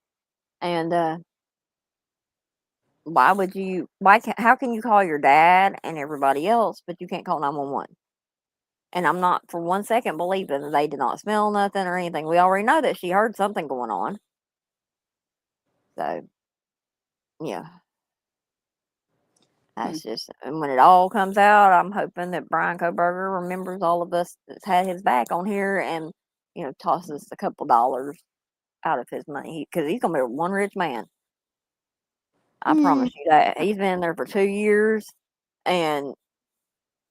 Speaker 1: And how can you call your dad and everybody else, but you can't call 911? And I'm not for 1 second believing that they did not smell nothing or anything. We already know that she heard something going on. So, yeah. That's just, and when it all comes out, I'm hoping that Brian Koberger remembers all of us that's had his back on here and, tosses a couple dollars out of his money because he's going to be one rich man. I promise you that. He's been there for 2 years and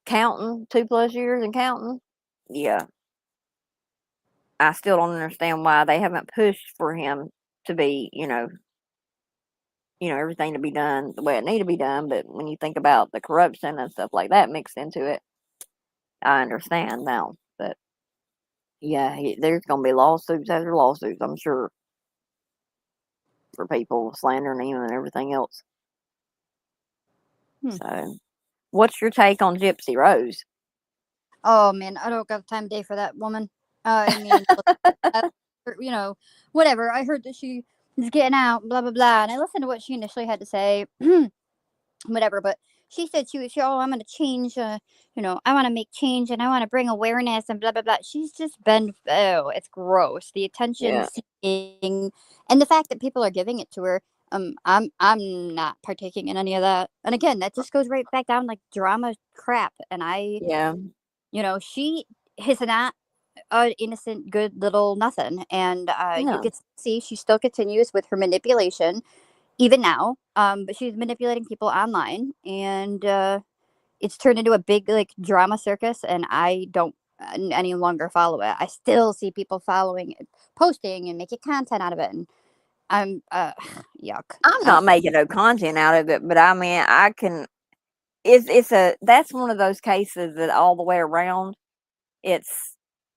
Speaker 1: counting, 2+ years and counting. Yeah. I still don't understand why they haven't pushed for him to be, everything to be done the way it needed to be done. But when you think about the corruption and stuff like that mixed into it, I understand now. But yeah, there's going to be lawsuits after lawsuits, I'm sure, for people slandering him and everything else. So, what's your take on Gypsy Rose?
Speaker 6: Oh man, I don't got time of day for that woman. I mean, whatever. I heard that she is getting out, blah blah blah, and I listened to what she initially had to say, whatever. But she said I'm going to change. I want to make change and I want to bring awareness and blah blah blah. She's just been it's gross. The attention seeking and the fact that people are giving it to her. I'm not partaking in any of that. And again, that just goes right back down like drama crap. And she is not an innocent, good little nothing. And you can see she still continues with her manipulation, even now. But she's manipulating people online, and it's turned into a big like drama circus. And I don't any longer follow it. I still see people following it, posting, and making content out of it. And I'm yuck.
Speaker 1: I'm not making no content out of it, but I mean, I can. That's one of those cases that all the way around, it's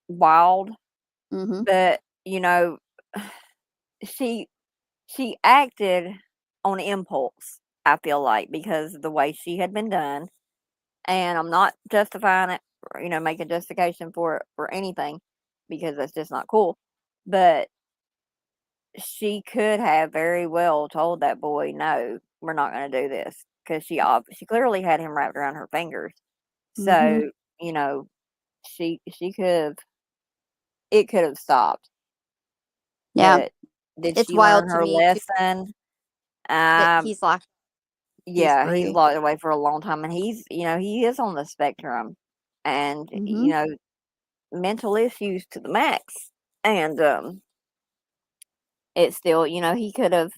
Speaker 1: wild.
Speaker 6: Mm-hmm.
Speaker 1: But she she acted on impulse. I feel like because of the way she had been done, and I'm not justifying it, or, making justification for it or anything, because that's just not cool. But she could have very well told that boy, "No, we're not going to do this," because she clearly had him wrapped around her fingers.
Speaker 6: Mm-hmm.
Speaker 1: So she could have it could have stopped.
Speaker 6: Yeah,
Speaker 1: But did
Speaker 6: it's
Speaker 1: she learn
Speaker 6: wild to
Speaker 1: her
Speaker 6: me too
Speaker 1: lesson?
Speaker 6: that
Speaker 1: Um,
Speaker 6: he's locked. He's
Speaker 1: yeah, he's
Speaker 6: free.
Speaker 1: locked away for a long time, and he is on the spectrum, and
Speaker 6: Mm-hmm.
Speaker 1: mental issues to the max, and it's still, he could have.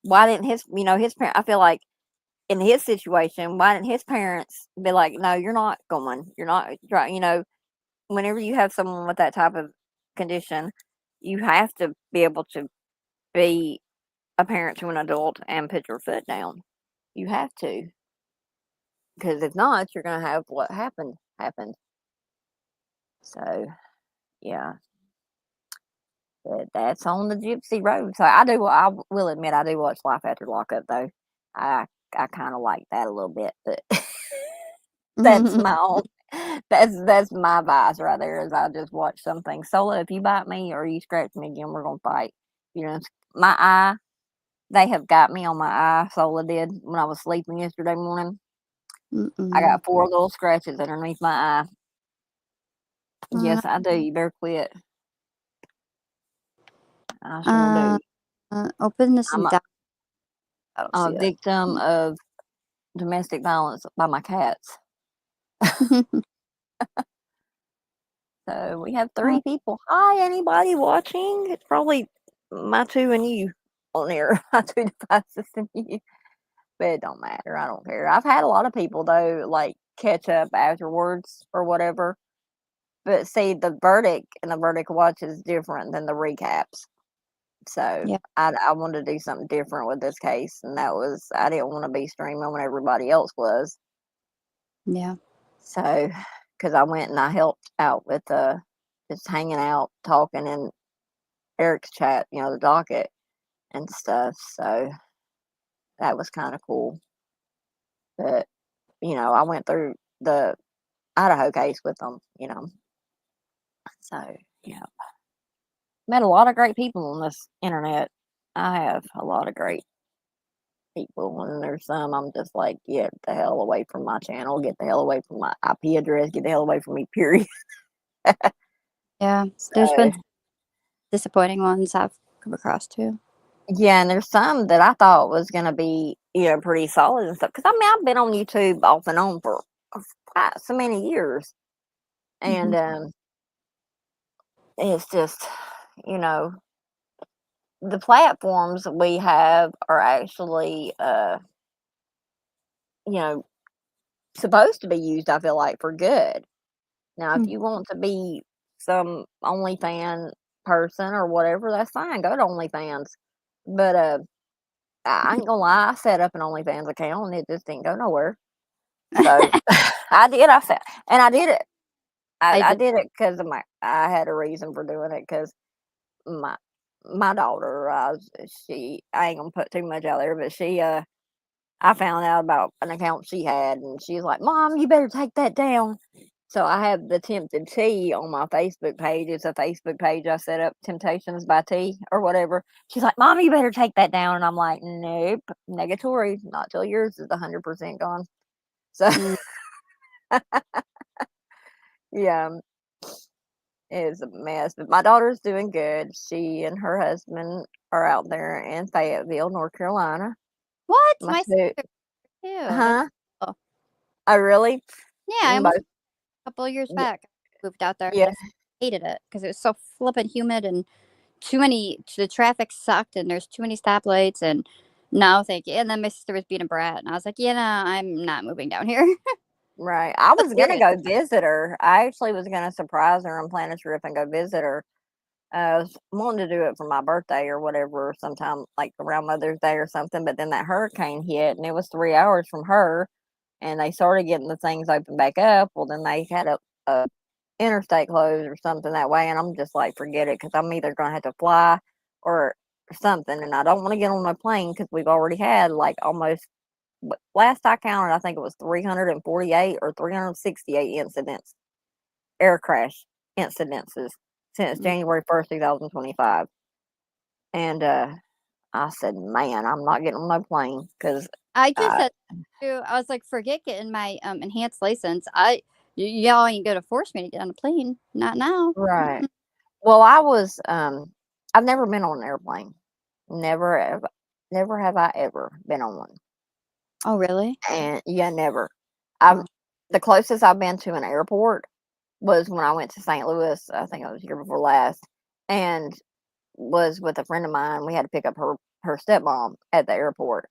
Speaker 1: Why didn't his parent? I feel like in his situation, why didn't his parents be like, "No, you're not going. You're not trying." Whenever you have someone with that type of condition, you have to be able to be a parent to an adult and put your foot down. You have to, because if not, you're going to have what happened. So, yeah, but that's on the gypsy road. So I will admit, I do watch Life After Lockup though. I I kind of like that a little bit, but that's my own. That's my vice right there. Is I just watch something. Solo, if you bite me or you scratch me again, we're gonna fight. My eye. They have got me on my eye. Sola did when I was sleeping yesterday morning. I
Speaker 6: Mm-mm.
Speaker 1: got 4 little scratches underneath my eye.
Speaker 6: Uh,
Speaker 1: Yes, I do. You better quit. I sure
Speaker 6: uh,
Speaker 1: do.
Speaker 6: open this
Speaker 1: I'm
Speaker 6: and
Speaker 1: a,
Speaker 6: down. I don't
Speaker 1: I'm
Speaker 6: see
Speaker 1: a
Speaker 6: it.
Speaker 1: victim of domestic violence by my cats. So we have 3 people. Hi, anybody watching? It's probably my 2 and you on there. My 2 devices and you. But it don't matter. I don't care. I've had a lot of people though, like catch up afterwards or whatever. But see, the verdict and the verdict watch is different than the recaps. So
Speaker 6: Yeah.
Speaker 1: I wanted to do something different with this case, and that was I didn't want to be streaming when everybody else was.
Speaker 6: Yeah.
Speaker 1: So, because I went and I helped out with just hanging out, talking in Eric's chat, the docket and stuff. So that was kind of cool. But I went through the Idaho case with them. So yeah, met a lot of great people on this internet. I have a lot of great people, and there's some I'm just like, get the hell away from my channel, get the hell away from my IP address, get the hell away from me, period.
Speaker 6: Yeah. There's
Speaker 1: So
Speaker 6: been disappointing ones I've come across too.
Speaker 1: yeah, and there's some that I thought was gonna be, pretty solid and stuff. Because I mean, I've been on YouTube off and on for quite so many years, and it's just, you know, the platforms we have are actually, you know, supposed to be used. I feel like for good. Now, if
Speaker 6: Mm.
Speaker 1: you want to be some OnlyFans person or whatever, that's fine. Go to OnlyFans, but I ain't gonna lie. I set up an OnlyFans account and it just didn't go nowhere. So I did. And I did it. I
Speaker 6: I
Speaker 1: did it because of I had a reason for doing it because my my daughter, I ain't gonna put too much out there, but I found out about an account she had, and she's like, "Mom, you better take that down." So I have the Tempted Tea on my Facebook page. It's a Facebook page I set up, Temptations by Tea or whatever. She's like, "Mom, you better take that down," and I'm like, "Nope, negatory. Not till yours is 100% gone." So
Speaker 6: Mm.
Speaker 1: yeah, it's a mess. But my daughter's doing good. She and her husband are out there in Fayetteville, North Carolina.
Speaker 6: What?
Speaker 1: My
Speaker 6: My
Speaker 1: two,
Speaker 6: sister too. That's
Speaker 1: huh?
Speaker 6: cool.
Speaker 1: I really,
Speaker 6: Yeah, I
Speaker 1: mm,
Speaker 6: almost
Speaker 1: both,
Speaker 6: a couple of years
Speaker 1: yeah,
Speaker 6: back moved out there,
Speaker 1: yeah,
Speaker 6: but I hated it because it was so flippin' humid and the traffic sucked and there's too many stoplights and no, thank you. And then my sister was being a brat and I was like, yeah, no, I'm not moving down here.
Speaker 1: right. I was gonna
Speaker 6: Serious.
Speaker 1: go visit her. I actually was gonna surprise her and plan a trip and go visit her. I was wanting to do it for my birthday or whatever, sometime like around Mother's Day or something. But then that hurricane hit, and it was 3 hours from her, and they started getting the things open back up. Well, then they had a interstate closed or something that way, and I'm just like, forget it, because I'm either gonna have to fly or something, and I don't want to get on a plane because we've already had like almost. But last I counted, I think it was 348 or 368 incidents, air crash incidences since January 1st, 2025. And I said, man, I'm not getting on no plane because
Speaker 6: I just said too, I was like, forget getting my enhanced license. Y'all ain't gonna force me to get on a plane. Not now.
Speaker 1: right. Well, I was I've never been on an airplane. Never have I ever been on one.
Speaker 6: Oh, really?
Speaker 1: And yeah, never. I've The closest I've been to an airport was when I went to St. Louis. I think it was the year before last, and was with a friend of mine. We had to pick up her stepmom at the airport,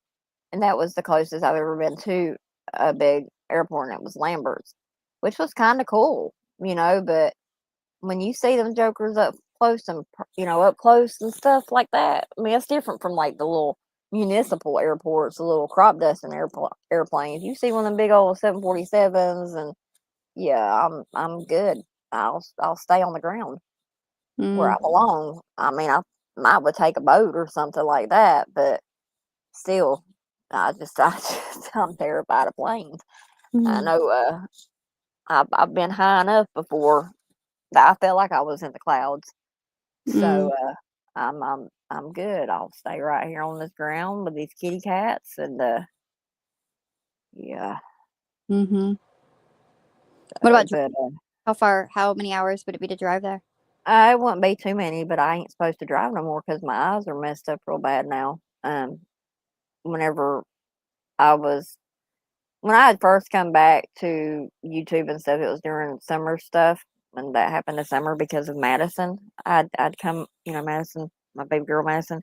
Speaker 1: and that was the closest I've ever been to a big airport, and it was Lambert's, which was kind of cool, But when you see them jokers up close and up close and stuff like that, I mean, it's different from like the little municipal airports, the little crop dusting airplanes. You see one of them big old 747s, and yeah, I'm good. I'll stay on the ground where I belong. I mean, I might would take a boat or something like that, but still, I'm terrified of planes. I know. I've been high enough before that I felt like I was in the clouds. So I'm good. I'll stay right here on this ground with these kitty cats, and yeah.
Speaker 6: Mm-hmm. What about
Speaker 1: But
Speaker 6: how many hours would it be to drive there?
Speaker 1: it wouldn't be too many, but I ain't supposed to drive no more because my eyes are messed up real bad now. Whenever I was when I had first come back to YouTube and stuff, it was during summer stuff, and that happened this summer because of Madison. I'd come, Madison, my baby girl Madison.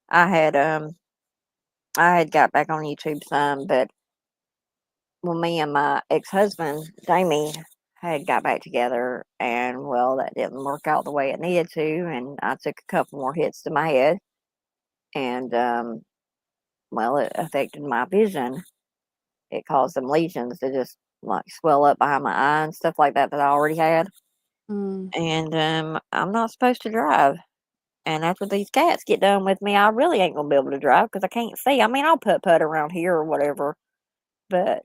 Speaker 1: I had got back on YouTube some, but when me and my ex-husband Jamie had got back together, and well, that didn't work out the way it needed to, and I took a couple more hits to my head, and well, it affected my vision. It caused some lesions to just like swell up behind my eye and stuff like that I already had. And I'm not supposed to drive. And after these cats get done with me, I really ain't gonna be able to drive because I can't see. I mean, I'll putt around here or whatever, but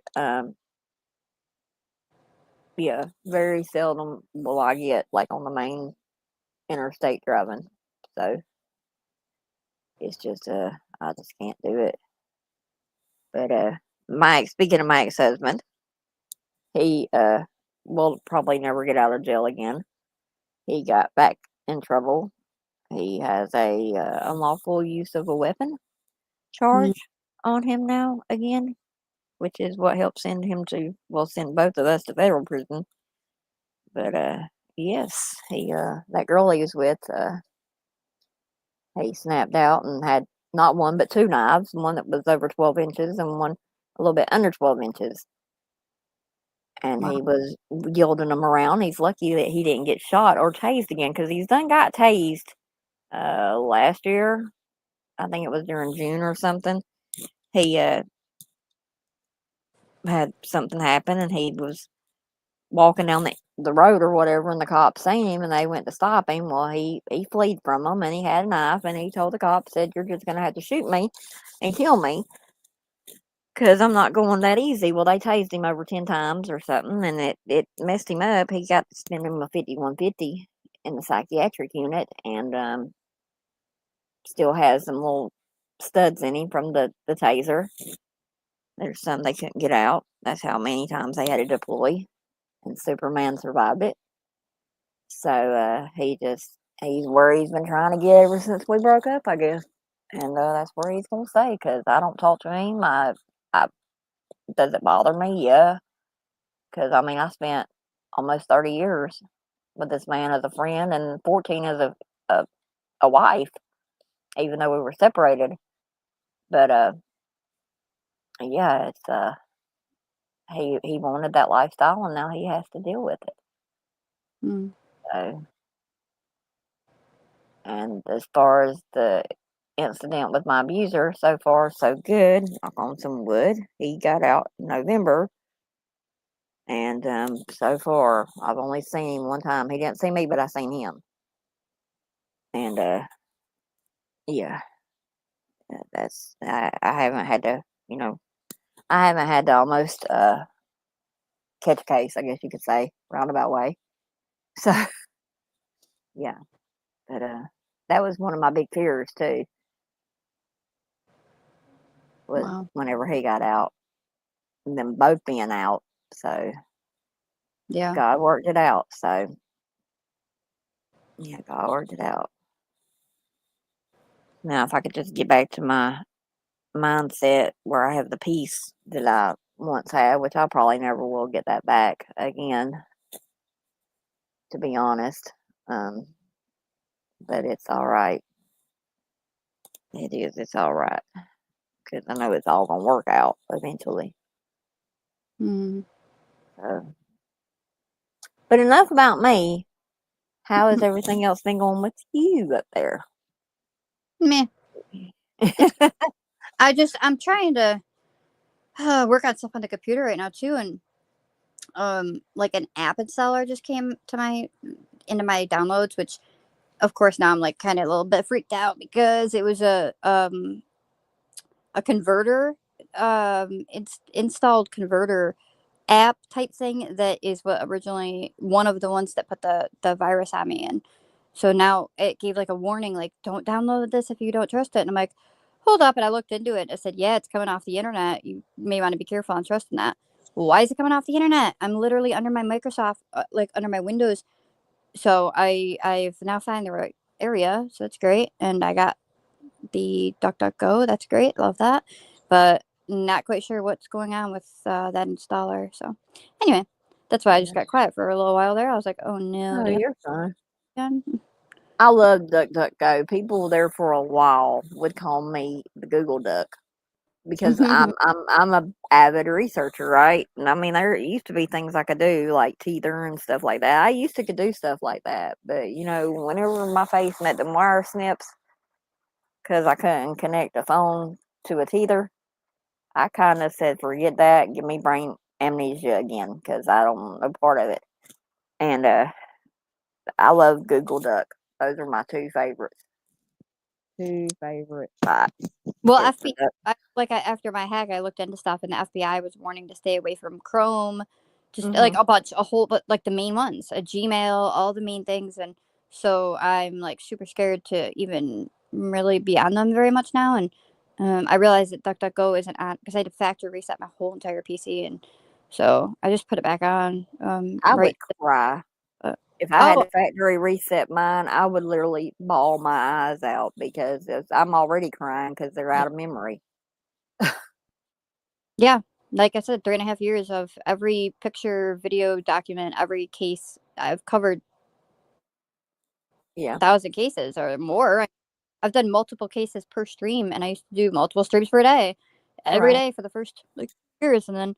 Speaker 1: yeah, very seldom will I get like on the main interstate driving. So it's just I just can't do it. But speaking of my ex-husband, he will probably never get out of jail again. He got back in trouble. He has a unlawful use of a weapon charge on him now again, which is what helped send send both of us to federal prison. But yes, he that girl he was with, he snapped out and had not one but two knives, one that was over 12 inches and one a little bit under 12 inches. And he was yielding them around. He's lucky that he didn't get shot or tased again because he's done got tased last year. I think it was during June or something. He had something happen, and he was walking down the road or whatever, and the cops seen him, and they went to stop him. Well, he fled from them, and he had a knife, and he told the cops, said, "You're just gonna have to shoot me and kill me, because I'm not going that easy." Well, they tased him over 10 times or something, and it messed him up. He got to spend him a 5150 in the psychiatric unit, and still has some little studs in him from the taser. There's some they couldn't get out. That's how many times they had to deploy, and Superman survived it. So he's where he's been trying to get ever since we broke up, I guess. And that's where he's gonna stay because I don't talk to him. Does it bother me? Yeah, because I mean I spent almost 30 years with this man as a friend and 14 as a wife, even though we were separated. But yeah, it's he wanted that lifestyle, and now he has to deal with it. So And as far as the incident with my abuser, so far so good. Knock on some wood. He got out in November, and so far I've only seen him one time. He didn't see me, but I seen him. And yeah, that's I haven't had to, I haven't had to almost catch a case, I guess you could say, roundabout way. So yeah, but that was one of my big fears too. Was
Speaker 6: Wow.
Speaker 1: whenever he got out, and them both being out. So
Speaker 6: Yeah.
Speaker 1: God worked it out. So yeah, God worked it out. Now, if I could just get back to my mindset where I have the peace that I once had, which I probably never will get that back again, to be honest. But it's all right. It is. It's all right. Because I know it's all going to work out eventually.
Speaker 6: Mm.
Speaker 1: So. But enough about me. How has everything else been going with you up there?
Speaker 6: Meh. I'm trying to work on stuff on the computer right now too, and like an app installer just came to into my downloads, which of course now I'm like kind of a little bit freaked out because it was a converter, it's installed converter app type thing that is what originally one of the ones that put the virus on me in. So now it gave like a warning, like, don't download this if you don't trust it. And I'm like, hold up. And I looked into it. I said, yeah, it's coming off the internet. You may want to be careful on trusting that. Well, why is it coming off the internet? I'm literally under my Microsoft, like under my Windows. So I've now found the right area. So that's great. And I got the DuckDuckGo. That's great. Love that. But not quite sure what's going on with that installer. So anyway, that's why I just got quiet for a little while there. I was like, oh no.
Speaker 1: Oh, you're fine.
Speaker 6: Again?
Speaker 1: I love DuckDuckGo. People there for a while would call me the Google Duck because I'm a avid researcher, right? And I mean, there used to be things I could do like tether and stuff like that. I used to could do stuff like that, but whenever my face met the wire snips, because I couldn't connect a phone to a tether, I kind of said, forget that. Give me brain amnesia again because I don't want no part of it. And I love Google Duck. Those are my two favorites. Two favorite spots.
Speaker 6: Well,
Speaker 1: Is the
Speaker 6: FBI, after my hack, I looked into stuff, and the FBI was warning to stay away from Chrome, just like a whole, but like the main ones, Gmail, all the main things, and so I'm like super scared to even really be on them very much now. And I realized that DuckDuckGo isn't on because I had to factory reset my whole entire PC, and so I just put it back on.
Speaker 1: I
Speaker 6: Right.
Speaker 1: would cry. If I had to factory reset mine, I would literally bawl my eyes out because I'm already crying because they're out of memory.
Speaker 6: Yeah, like I said, 3.5 years of every picture, video, document, every case I've covered.
Speaker 1: Yeah.
Speaker 6: 1,000 cases or more. I've done multiple cases per stream, and I used to do multiple streams per day, every day for the first years, and then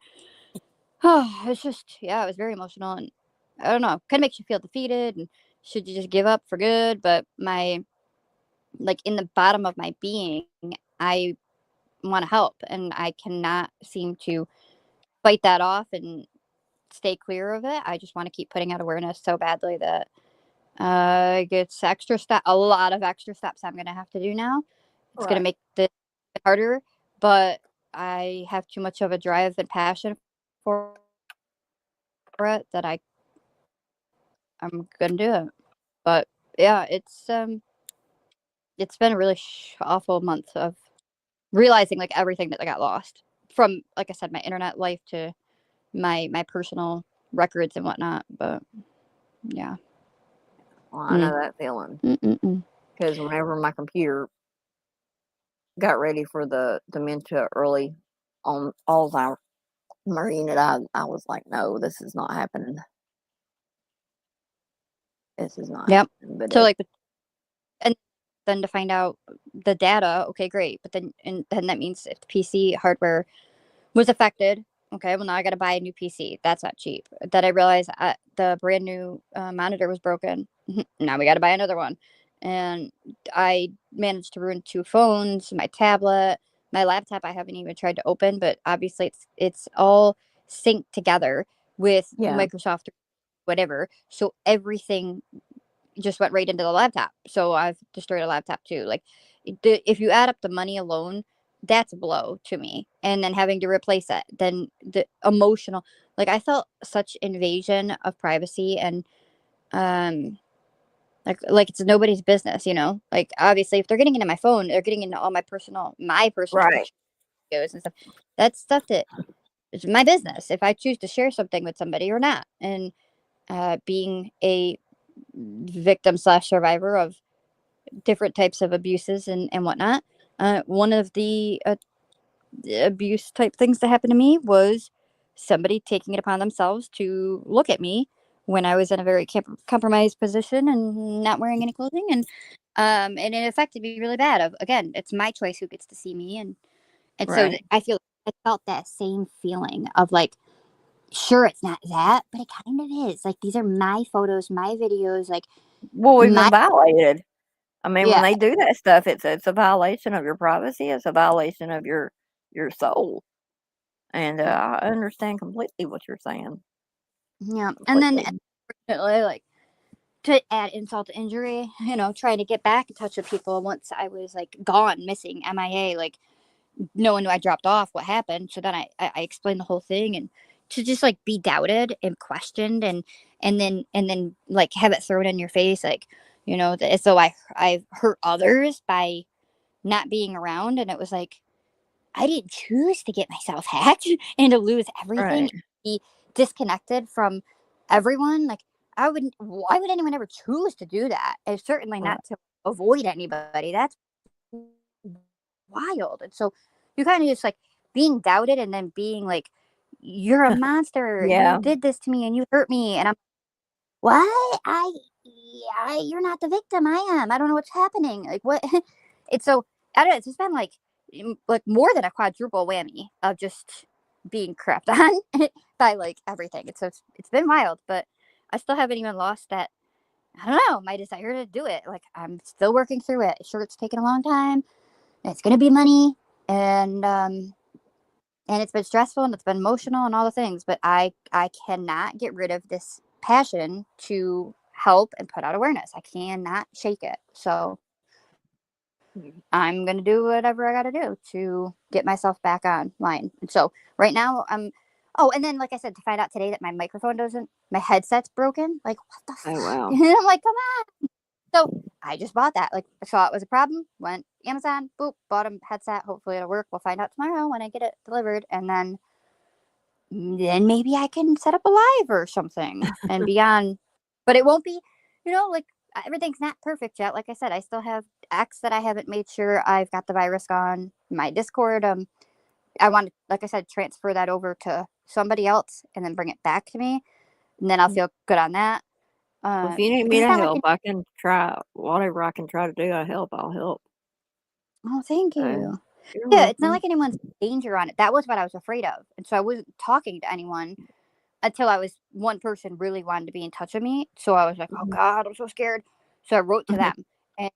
Speaker 6: it's just it was very emotional, and I don't know, kind of makes you feel defeated, and should you just give up for good? But in the bottom of my being, I want to help, and I cannot seem to fight that off and stay clear of it. I just want to keep putting out awareness so badly that it's a lot of extra steps I'm gonna have to do now. It's gonna make this harder, but I have too much of a drive and passion for it that I'm gonna do it. But yeah, it's been a really awful month of realizing like everything that I got lost from, like I said, my internet life to my personal records and whatnot. But yeah.
Speaker 1: Well, I know that feeling. Because whenever my computer got ready for the dementia early on Alzheimer's unit, I was like, no, this is not happening. This is not happening. But
Speaker 6: So and then to find out the data, okay, great. But then that means if the PC hardware was affected, okay, well now I got to buy a new PC. That's not cheap. Then I realized the brand new monitor was broken. Now we got to buy another one. and I managed to ruin 2 phones, my tablet, my laptop. I haven't even tried to open, but obviously it's all synced together with
Speaker 1: Yeah.
Speaker 6: Microsoft, whatever. So everything just went right into the laptop. So I've destroyed a laptop too. Like, if you add up the money alone, that's a blow to me. And then having to replace it, then the emotional, like, I felt such invasion of privacy, and like it's nobody's business, you know. Like, obviously, if they're getting into my phone, they're getting into all my personal
Speaker 1: Right.
Speaker 6: pictures, videos and stuff. That's stuff that it's my business if I choose to share something with somebody or not. And being a victim slash survivor of different types of abuses and whatnot. One of the abuse type things that happened to me was somebody taking it upon themselves to look at me when I was in a very compromised position and not wearing any clothing, and it affected me really bad. Again, it's my choice who gets to see me, and so
Speaker 1: Right.
Speaker 6: I felt that same feeling of like, sure, it's not that, but it kind of is. Like, these are my photos, my videos, like
Speaker 1: Well, we've
Speaker 6: my
Speaker 1: been violated. I mean, when
Speaker 6: yeah.
Speaker 1: they do that stuff, it's a violation of your privacy. It's a violation of your soul. And I understand completely what you're saying.
Speaker 6: Yeah, and then
Speaker 1: Completely.
Speaker 6: unfortunately, like, to add insult to injury, you know, trying to get back in touch with people once I was like gone, missing, MIA, like no one knew I dropped off, what happened. So then I explained the whole thing, and to just like be doubted and questioned, and then like have it thrown in your face, like, you know, as though I've hurt others by not being around, and it was like, I didn't choose to get myself hacked and to lose everything,
Speaker 1: Right.
Speaker 6: be disconnected from everyone. Like, why would anyone ever choose to do that? And certainly
Speaker 1: Right.
Speaker 6: not to avoid anybody. That's wild. And so you kind of just like being doubted and then being like, you're a monster.
Speaker 1: Yeah.
Speaker 6: You did this to me and you hurt me. And I'm, what? You're not the victim. I am. I don't know what's happening. Like, what? It's so, I don't know. It's just been like more than a quadruple whammy of just being crapped on by like everything. It's been wild, but I still haven't even lost that. I don't know, my desire to do it. Like, I'm still working through it. Sure, it's taken a long time. It's gonna be money, and it's been stressful and it's been emotional and all the things. But I cannot get rid of this passion to help and put out awareness. I cannot shake it. So I'm going to do whatever I got to do to get myself back online. And so right now oh, and then like I said, to find out today that my headset's broken. Like, what the fuck?
Speaker 1: Oh, wow.
Speaker 6: And I'm like, come on. So I just bought that. Like, I saw it was a problem, went Amazon, boop, bought a headset. Hopefully it'll work. We'll find out tomorrow when I get it delivered. And then maybe I can set up a live or something and be on, but it won't be, you know, like, everything's not perfect yet. Like I said, I still have X that I haven't made sure I've got the virus on my Discord. I want to, like I said, transfer that over to somebody else and then bring it back to me. And then I'll feel good on that.
Speaker 1: Well, if you need me
Speaker 6: Because it's
Speaker 1: to
Speaker 6: not like,
Speaker 1: help, I can try whatever I can try to do. I'll help.
Speaker 6: oh, thank
Speaker 1: So,
Speaker 6: you.
Speaker 1: you're
Speaker 6: Yeah, it's not
Speaker 1: welcome.
Speaker 6: like anyone's in danger on it. That was what I was afraid of. And so I wasn't talking to anyone until one person really wanted to be in touch with me. So I was like, oh God, I'm so scared. So I wrote to them, and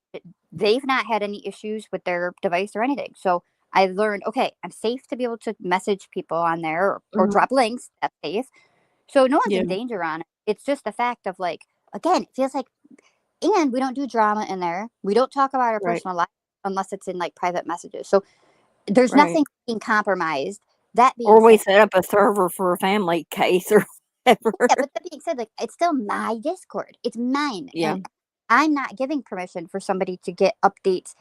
Speaker 6: they've not had any issues with their device or anything. So I learned, okay, I'm safe to be able to message people on there or drop links. That's safe. So no one's
Speaker 1: Yeah.
Speaker 6: in danger on it. It's just the fact of like, again, it feels like, and we don't do drama in there. We don't talk about our
Speaker 1: Right.
Speaker 6: personal life unless it's in like private messages. So there's
Speaker 1: Right.
Speaker 6: nothing being compromised. That being
Speaker 1: Or we
Speaker 6: said,
Speaker 1: set up a server for a family case or whatever.
Speaker 6: yeah, but that being said, like, it's still my Discord. It's mine.
Speaker 1: Yeah.
Speaker 6: And I'm not giving permission for somebody to get updates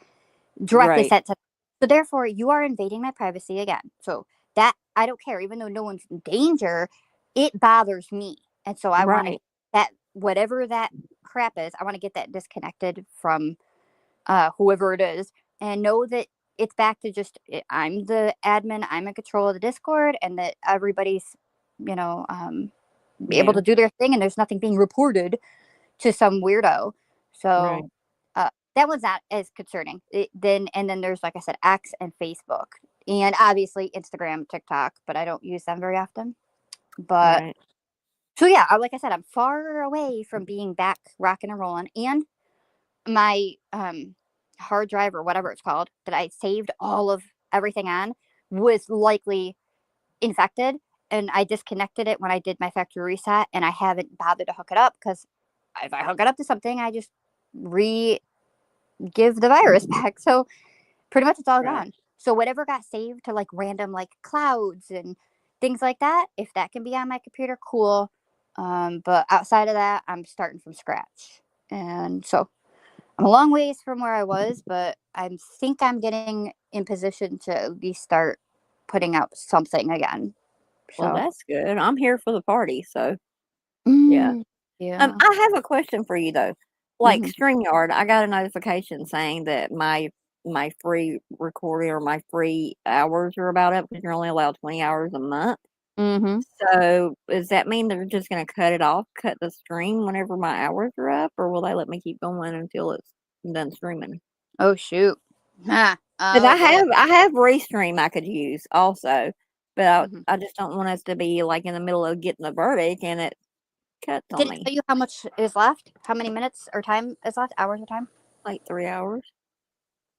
Speaker 6: directly
Speaker 1: Right.
Speaker 6: sent to. So therefore, you are invading my privacy again. So that, I don't care, even though no one's in danger, it bothers me. And so I want to
Speaker 1: Right.
Speaker 6: that whatever that crap is, I want to get that disconnected from whoever it is, and know that it's back to just I'm the admin, I'm in control of the Discord, and that everybody's, you know, be able
Speaker 1: Yeah.
Speaker 6: to do their thing, and there's nothing being reported to some weirdo.
Speaker 1: Right.
Speaker 6: So that one's not as concerning. And then there's, like I said, X and Facebook, and obviously Instagram, TikTok, but I don't use them very often. But
Speaker 1: Right.
Speaker 6: so yeah, like I said, I'm far away from being back rocking and rolling, and my hard drive or whatever it's called that I saved all of everything on was likely infected, and I disconnected it when I did my factory reset, and I haven't bothered to hook it up because if I hook it up to something, I just give the virus back. So pretty much it's all gone. So whatever got saved to like random like clouds and things like that, if that can be on my computer, cool. But outside of that, I'm starting from scratch. And so I'm a long ways from where I was, but I think I'm getting in position to at least start putting out something again. So
Speaker 1: Well, that's good. I'm here for the party, so yeah.
Speaker 6: yeah.
Speaker 1: I have a question for you though. Like
Speaker 6: Mhm.
Speaker 1: StreamYard, I got a notification saying that my free recording or my free hours are about up because you're only allowed 20 hours a month.
Speaker 6: Mm-hmm.
Speaker 1: So does that mean they're just going to cut the stream whenever my hours are up, or will they let me keep going until it's done streaming?
Speaker 6: Oh shoot. Ah.
Speaker 1: Because
Speaker 6: Oh boy.
Speaker 1: I have Restream I could use also, but
Speaker 6: Mhm.
Speaker 1: I just don't want us to be like in the middle of getting the verdict and it cuts on
Speaker 6: Did it
Speaker 1: me.
Speaker 6: tell you how much is left? How many minutes or time is left? Hours or time?
Speaker 1: Like 3 hours.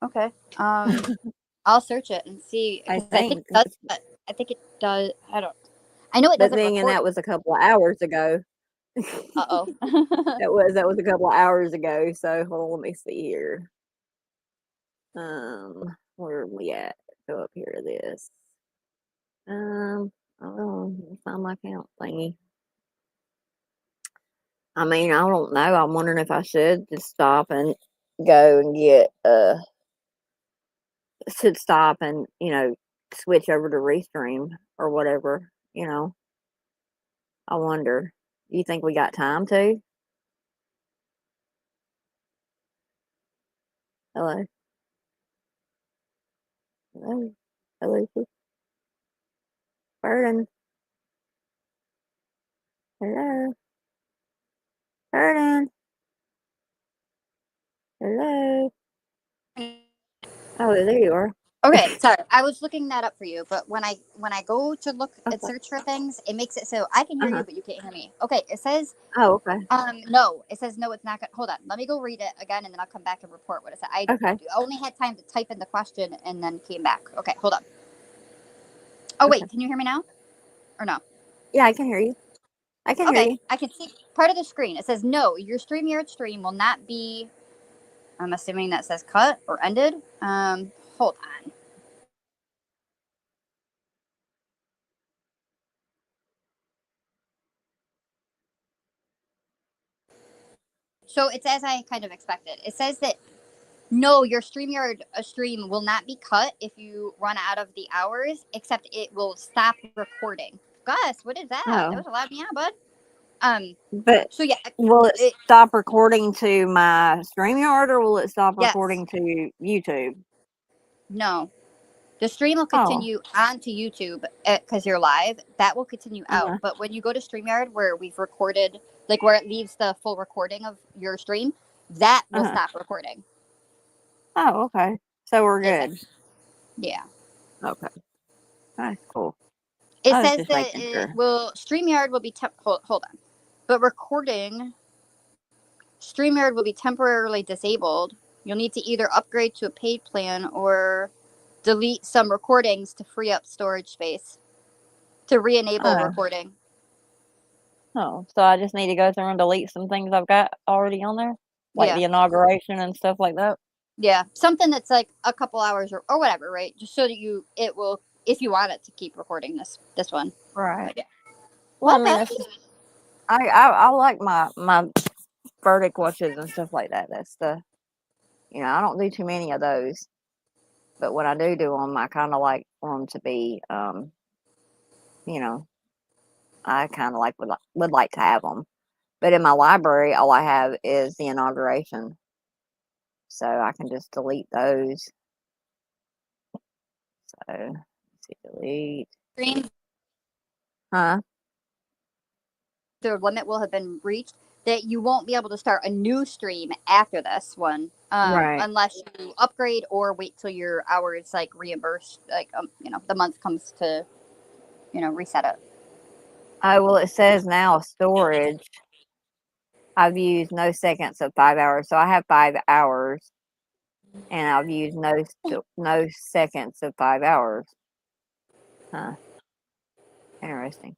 Speaker 6: Okay. I'll search it and see
Speaker 1: I
Speaker 6: because I think
Speaker 1: think.
Speaker 6: it does. I think it does. I don't. I know it
Speaker 1: But
Speaker 6: doesn't
Speaker 1: then and
Speaker 6: record.
Speaker 1: that was a couple of hours ago.
Speaker 6: Uh-oh.
Speaker 1: That was a couple of hours ago. So hold on, let me see here. Where are we at? Go up here to this. I don't know. Let me find my count thingy. I mean, I don't know. I'm wondering if I should just stop and go and get should stop and switch over to Restream or whatever. I wonder. Do you think we got time to? Hello, hello, hello, Burden, hello, Burden, hello. Oh, there you are.
Speaker 6: Okay, sorry. I was looking that up for you, but when I go to look and
Speaker 1: Okay.
Speaker 6: search for things, it makes it so I can hear you, but you can't hear me. Okay, it says
Speaker 1: Oh, okay.
Speaker 6: no. It says no. It's not. Hold on. Let me go read it again, and then I'll come back and report what it said. I
Speaker 1: Okay.
Speaker 6: only had time to type in the question and then came back. Okay, hold on. Oh wait, can you hear me now, or no?
Speaker 1: Yeah, I can hear you. I can hear
Speaker 6: Okay,
Speaker 1: you.
Speaker 6: I can see part of the screen. It says no. Your StreamYard stream will not be. I'm assuming that says cut or ended. Hold on. So it's as I kind of expected. It says that no, your StreamYard stream will not be cut if you run out of the hours, except it will stop recording. Gus, what is that? That
Speaker 1: Oh,
Speaker 6: was a loud meow, bud.
Speaker 1: but
Speaker 6: So yeah,
Speaker 1: will it stop recording to my StreamYard or will it stop
Speaker 6: yes,
Speaker 1: recording to YouTube?
Speaker 6: no. The stream will
Speaker 1: Oh,
Speaker 6: continue onto YouTube because you're live. That will continue out.
Speaker 1: uh-huh,
Speaker 6: But when you go to StreamYard, where we've recorded, like where it leaves the full recording of your stream, that will
Speaker 1: uh-huh.
Speaker 6: stop recording.
Speaker 1: Oh, okay. So we're
Speaker 6: Is it?
Speaker 1: good.
Speaker 6: Yeah.
Speaker 1: Okay. That's cool.
Speaker 6: It
Speaker 1: I was
Speaker 6: says
Speaker 1: just
Speaker 6: that
Speaker 1: making
Speaker 6: it
Speaker 1: sure.
Speaker 6: will StreamYard will be hold on, but recording StreamYard will be temporarily disabled. You'll need to either upgrade to a paid plan or delete some recordings to free up storage space to re-enable
Speaker 1: Oh,
Speaker 6: recording.
Speaker 1: so I just need to go through and delete some things I've got already on there, like
Speaker 6: Yeah.
Speaker 1: the inauguration and stuff like that.
Speaker 6: Yeah, something that's like a couple hours or whatever, right? Just so that it will, if you want it to keep recording this one.
Speaker 1: Right.
Speaker 6: But yeah.
Speaker 1: Well, I
Speaker 6: Well,
Speaker 1: mean,
Speaker 6: Beth,
Speaker 1: it's just, I like my verdict watches and stuff like that. That's I don't do too many of those, but when I do them, I kind of like for them to be, you know, I kind of would like to have them. But in my library, all I have is the inauguration, so I can just delete those. So let's see, delete.
Speaker 6: stream
Speaker 1: Huh?
Speaker 6: the limit will have been reached. That you won't be able to start a new stream after this one,
Speaker 1: Right.
Speaker 6: unless you upgrade or wait till your hours like reimbursed, like the month comes to reset it.
Speaker 1: Oh well, it says now storage. I've used no seconds of 5 hours. So I have 5 hours, and I've used no seconds of 5 hours. Huh. Interesting.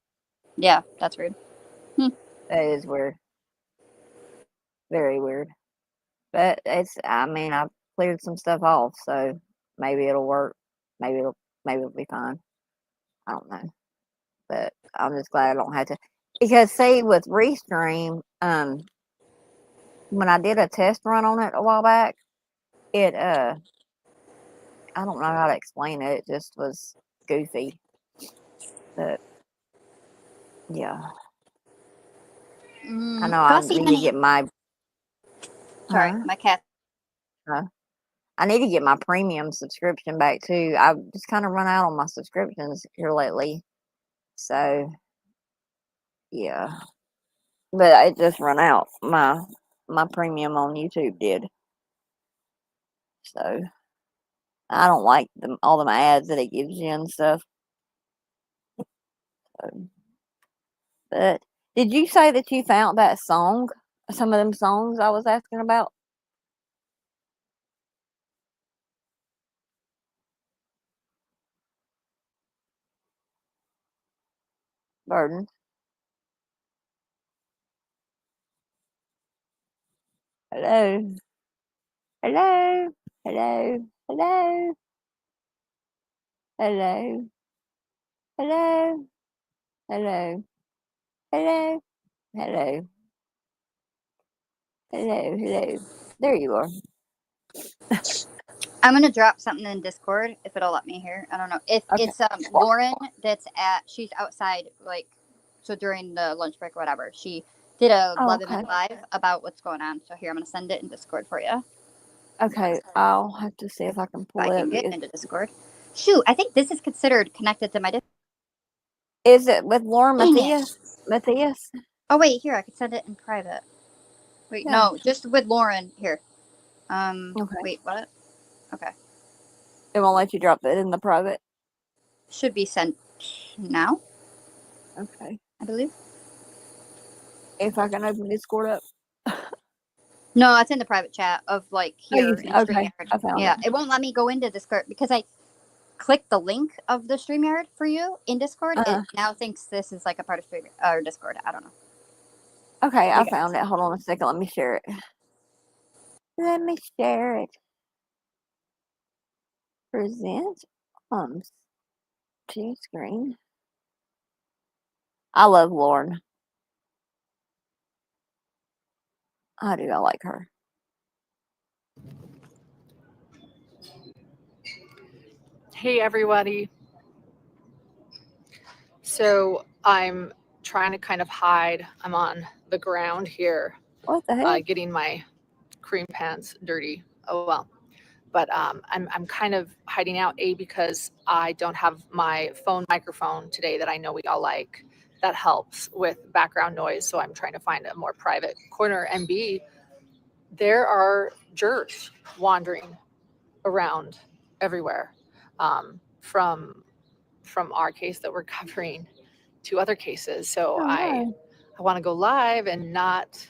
Speaker 6: Yeah, that's weird.
Speaker 1: That is weird. Very weird. But I mean, I've cleared some stuff off, so maybe it'll work. Maybe it'll be fine. I don't know. But I'm just glad I don't have to. Because see, with Restream, when I did a test run on it a while back, it I don't know how to explain it. It just was goofy. But yeah, I know I
Speaker 6: Gussie,
Speaker 1: need to get my
Speaker 6: sorry,
Speaker 1: huh?
Speaker 6: my cat.
Speaker 1: I need to get my premium subscription back too. I've just kind of run out on my subscriptions here lately. So yeah. But it just run out. My premium on YouTube did. So I don't like all them ads that it gives you and stuff. So, but did you say that you found that song? Some of them songs I was asking about? Burden. Hello. Hello. Hello. Hello. Hello. Hello. Hello. Hello. Hello. Hello. Hello. There you are.
Speaker 6: I'm gonna drop something in Discord if it'll let me hear. I don't know if
Speaker 1: Okay.
Speaker 6: it's Lauren she's outside, like, so during the lunch break or whatever. She did a
Speaker 1: Oh,
Speaker 6: 11-minute live about what's going on. So here, I'm gonna send it in Discord for you.
Speaker 1: Okay. I'll have to see if I can
Speaker 6: If
Speaker 1: pull
Speaker 6: I
Speaker 1: it
Speaker 6: can
Speaker 1: up.
Speaker 6: get into Discord. Shoot, I think this is considered connected to my Discord.
Speaker 1: Is it with Lauren
Speaker 6: Dang it.
Speaker 1: Matthias? Matthias?
Speaker 6: Oh wait, here I could send it in private. Wait,
Speaker 1: Yeah.
Speaker 6: no, just with Lauren here.
Speaker 1: Okay.
Speaker 6: Wait, what? Okay,
Speaker 1: It won't let you drop it in the private.
Speaker 6: should be sent now,
Speaker 1: Okay.
Speaker 6: I believe.
Speaker 1: If I can open Discord up.
Speaker 6: No, it's in the private chat of like
Speaker 1: Oh,
Speaker 6: here in
Speaker 1: okay.
Speaker 6: StreamYard.
Speaker 1: I found
Speaker 6: Yeah,
Speaker 1: it.
Speaker 6: it won't let me go into Discord because I clicked the link of the StreamYard for you in Discord. It now thinks this is like a part of StreamYard or Discord. I don't know.
Speaker 1: Okay,
Speaker 6: You
Speaker 1: I
Speaker 6: guys.
Speaker 1: found it. Hold on a second. Let me share it. Let me share it. Present on screen. I love Lauren. I do. I like her.
Speaker 12: Hey, everybody. So I'm trying to kind of hide. I'm on the ground here,
Speaker 1: What the heck?
Speaker 12: getting my cream pants dirty. Oh well. But I'm kind of hiding out, A, because I don't have my phone microphone today that I know we all like. That helps with background noise. So I'm trying to find a more private corner. And B, there are jurors wandering around everywhere, from our case that we're covering to other cases. So
Speaker 1: Oh,
Speaker 12: I
Speaker 1: no.
Speaker 12: want to go live and not,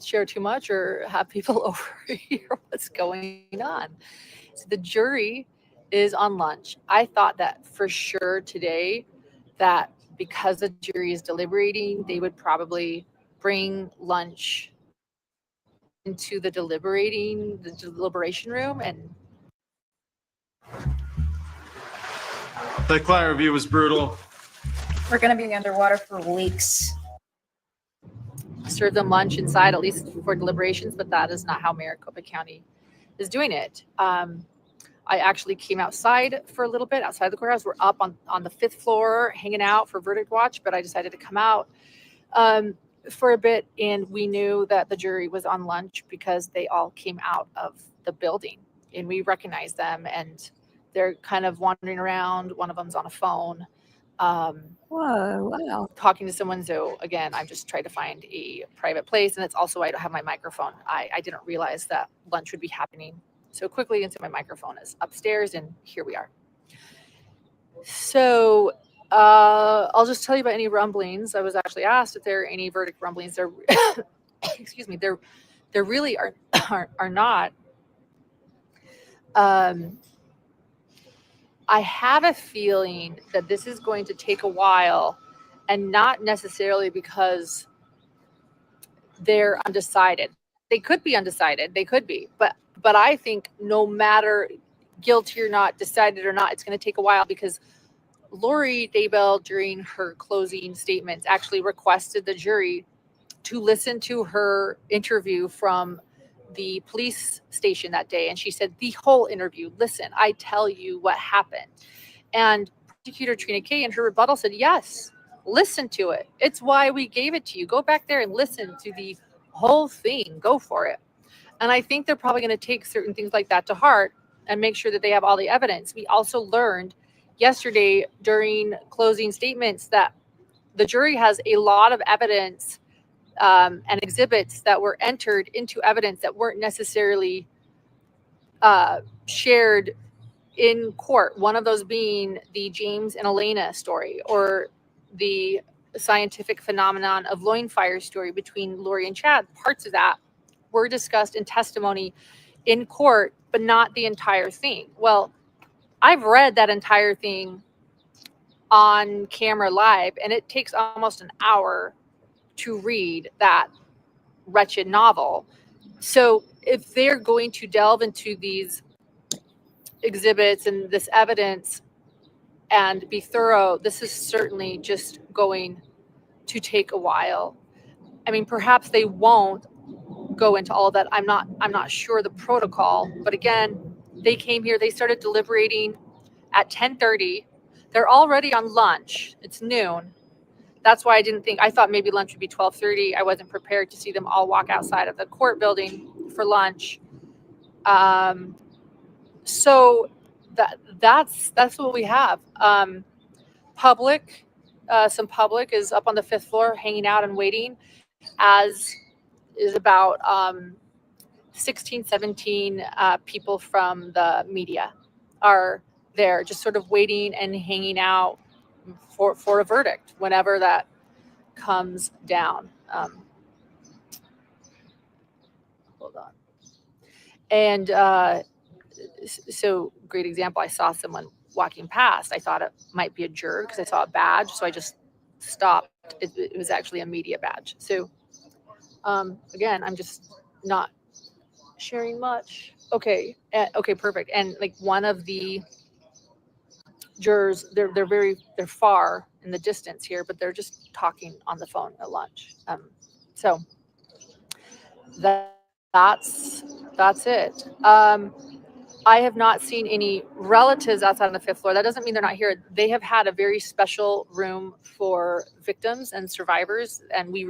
Speaker 12: share too much or have people overhear what's going on. So the jury is on lunch. I thought that for sure today, that because the jury is deliberating, they would probably bring lunch into the deliberation room. And
Speaker 13: The client review was brutal.
Speaker 14: We're going to be underwater for weeks.
Speaker 12: serve them lunch inside, at least for deliberations, but that is not how Maricopa County is doing it. I actually came outside for a little bit outside the courthouse. We're up on the 5th floor hanging out for verdict watch, but I decided to come out for a bit, and we knew that the jury was on lunch because they all came out of the building, and we recognized them, and they're kind of wandering around. One of them's on a phone.
Speaker 1: Whoa, wow.
Speaker 12: Talking to someone. So again, I've just tried to find a private place, and it's also, I don't have my microphone. I didn't realize that lunch would be happening so quickly, and so my microphone is upstairs, and here we are. So I'll just tell you about any rumblings. I was actually asked if there are any verdict rumblings. There, excuse me. There really are not. I have a feeling that this is going to take a while, and not necessarily because they're undecided. They could be undecided. They could be, but I think no matter guilty or not, decided or not, it's going to take a while because Lori Daybell, during her closing statements, actually requested the jury to listen to her interview from the police station that day. And she said, the whole interview, listen, I tell you what happened. And prosecutor Trina Kay in her rebuttal said, yes, listen to it. It's why we gave it to you. Go back there and listen to the whole thing. Go for it. And I think they're probably going to take certain things like that to heart and make sure that they have all the evidence. We also learned yesterday during closing statements that the jury has a lot of evidence and exhibits that were entered into evidence that weren't necessarily shared in court. One of those being the James and Elena story, or the scientific phenomenon of loin fire story between Lori and Chad. Parts of that were discussed in testimony in court, but not the entire thing. Well, I've read that entire thing on camera live, and it takes almost an hour to read that wretched novel. So if they're going to delve into these exhibits and this evidence and be thorough, this is certainly just going to take a while. I mean, perhaps they won't go into all of that. I'm not sure the protocol, but again, they came here, they started deliberating at 10:30. They're already on lunch. It's noon. That's why I thought maybe lunch would be 12:30. I wasn't prepared to see them all walk outside of the court building for lunch. So that's what we have. Some public is up on the 5th floor hanging out and waiting, as is about 16, 17 people from the media are there just sort of waiting and hanging out for a verdict whenever that comes down. Hold on. And so great example, I saw someone walking past. I thought it might be a juror because I saw a badge, so I just stopped. It was actually a media badge. So again, I'm just not sharing much. Okay, okay, perfect. And like one of the jurors, they're far in the distance here, but they're just talking on the phone at lunch. So that's it. I have not seen any relatives outside on the 5th floor. That doesn't mean they're not here. They have had a very special room for victims and survivors, and we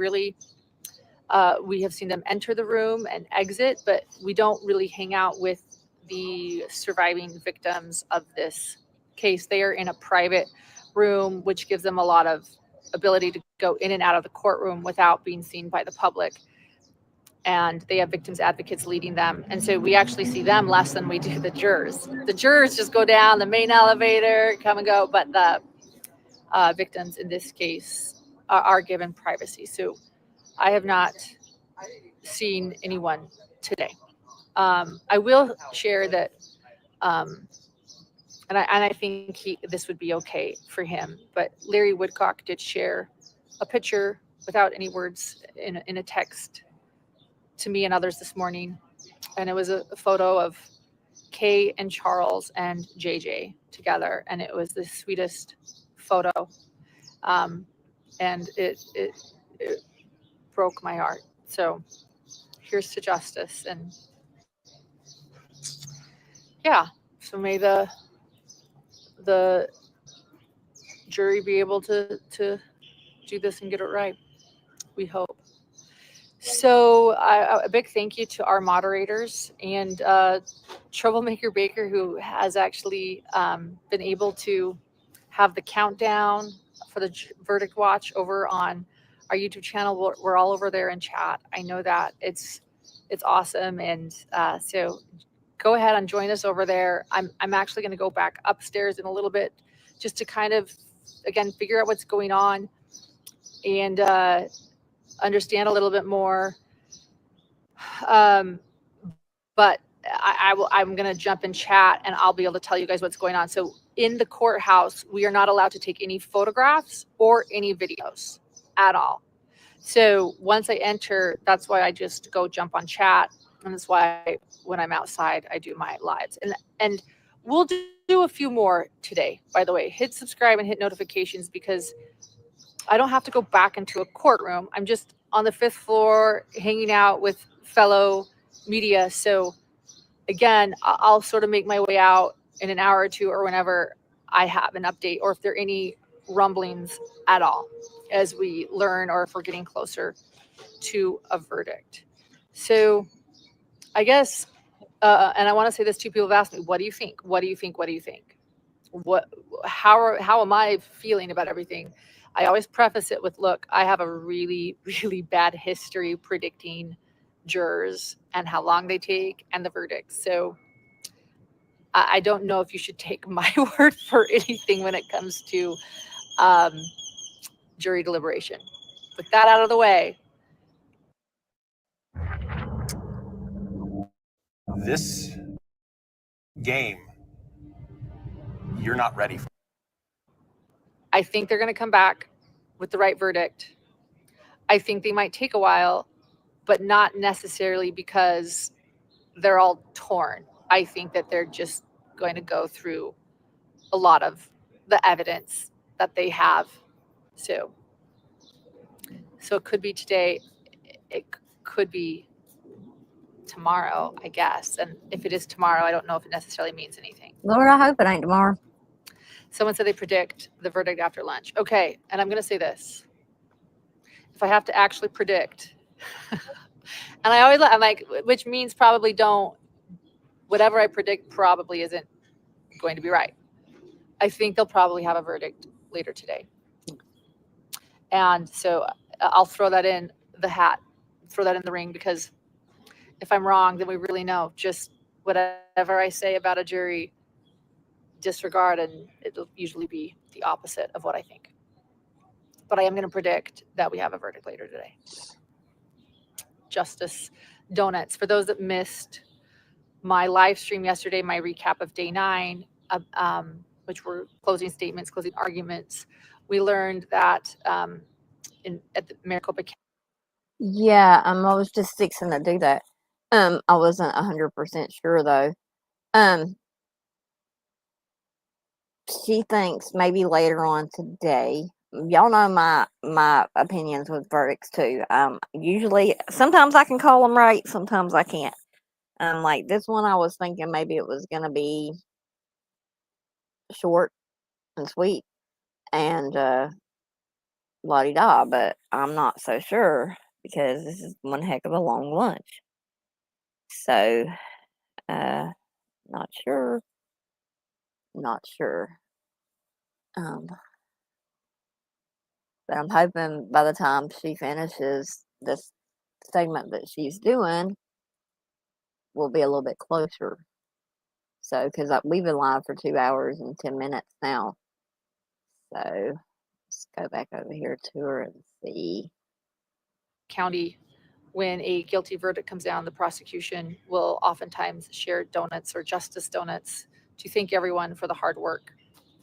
Speaker 12: have seen them enter the room and exit, but we don't really hang out with the surviving victims of this case. They are in a private room, which gives them a lot of ability to go in and out of the courtroom without being seen by the public. And they have victims advocates leading them. And so we actually see them less than we do the jurors. The jurors just go down the main elevator, come and go, but the victims in this case are given privacy. So I have not seen anyone today. I will share that, and I think this would be okay for him, but Larry Woodcock did share a picture without any words in a text to me and others this morning. And it was a photo of Kay and Charles and JJ together. And it was the sweetest photo. And it broke my heart. So here's to justice. And yeah, so may the jury be able to do this and get it right. We hope. So a big thank you to our moderators and Troublemaker Baker, who has actually been able to have the countdown for the verdict watch over on our YouTube channel. We're all over there in chat. I know that it's awesome. And so go ahead and join us over there. I'm actually going to go back upstairs in a little bit just to kind of again, figure out what's going on and understand a little bit more. But I'm going to jump in chat and I'll be able to tell you guys what's going on. So in the courthouse, we are not allowed to take any photographs or any videos at all. So once I enter, that's why I just go jump on chat. And that's why when I'm outside, I do my lives. And we'll do a few more today, by the way. Hit subscribe and hit notifications because I don't have to go back into a courtroom. I'm just on the 5th floor hanging out with fellow media. So again, I'll sort of make my way out in an hour or two or whenever I have an update or if there are any rumblings at all as we learn or if we're getting closer to a verdict. So I guess, and I want to say this too, people have asked me, what do you think? What do you think? What do you think? How am I feeling about everything? I always preface it with, look, I have a really, really bad history predicting jurors and how long they take and the verdicts. So I don't know if you should take my word for anything when it comes to jury deliberation. With that out of the way.
Speaker 15: This game, you're not ready for.
Speaker 12: I think they're going to come back with the right verdict. I think they might take a while, but not necessarily because they're all torn. I think that they're just going to go through a lot of the evidence that they have. So it could be today. It could be tomorrow, I guess. And if it is tomorrow, I don't know if it necessarily means anything.
Speaker 1: Lord, I hope it ain't tomorrow.
Speaker 12: Someone said they predict the verdict after lunch. Okay, and I'm going to say this. If I have to actually predict, and I'm like, which means probably don't, whatever I predict probably isn't going to be right. I think they'll probably have a verdict later today. And so I'll throw that in the hat, throw that in the ring, because if I'm wrong, then we really know. Just whatever I say about a jury, disregard, and it'll usually be the opposite of what I think. But I am going to predict that we have a verdict later today. Justice Donuts. For those that missed my live stream yesterday, my recap of day 9, which were closing statements, closing arguments, we learned that at the Maricopa County.
Speaker 1: Yeah, I was just fixing to do that. I wasn't 100% sure though. She thinks maybe later on today. Y'all know my opinions with verdicts too. Usually, sometimes I can call them right, sometimes I can't. Like this one, I was thinking maybe it was gonna be short and sweet and la-di-da, but I'm not so sure because this is one heck of a long lunch. So, not sure. But I'm hoping by the time she finishes this segment that she's doing, we'll be a little bit closer. So, because we've been live for 2 hours and 10 minutes now. So, let's go back over here to her and see.
Speaker 12: County, when a guilty verdict comes down, the prosecution will oftentimes share donuts or justice donuts to thank everyone for the hard work.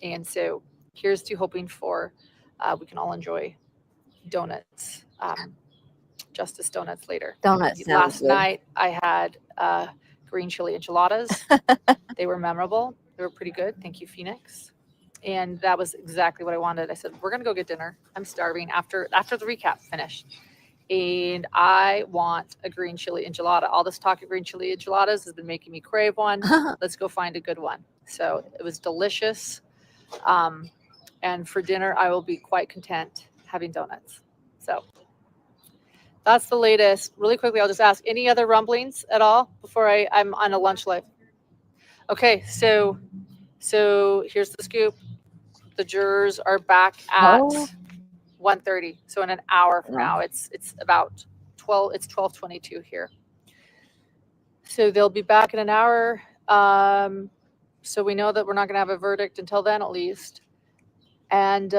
Speaker 12: And so here's to hoping for we can all enjoy donuts, justice donuts later.
Speaker 1: Donuts.
Speaker 12: Last night I had green chili enchiladas. They were memorable. They were pretty good. Thank you, Phoenix. And that was exactly what I wanted. I said, we're going to go get dinner. I'm starving after the recap finished. And I want a green chili enchilada. All this talk of green chili enchiladas has been making me crave one. Let's go find a good one. So it was delicious. And for dinner, I will be quite content having donuts. So that's the latest. Really quickly, I'll just ask, any other rumblings at all before I'm on a lunch live? Okay, so here's the scoop. The jurors are back at 1:30. So in an hour from now, it's about 12. It's 12:22 here. So they'll be back in an hour. So we know that we're not going to have a verdict until then, at least. And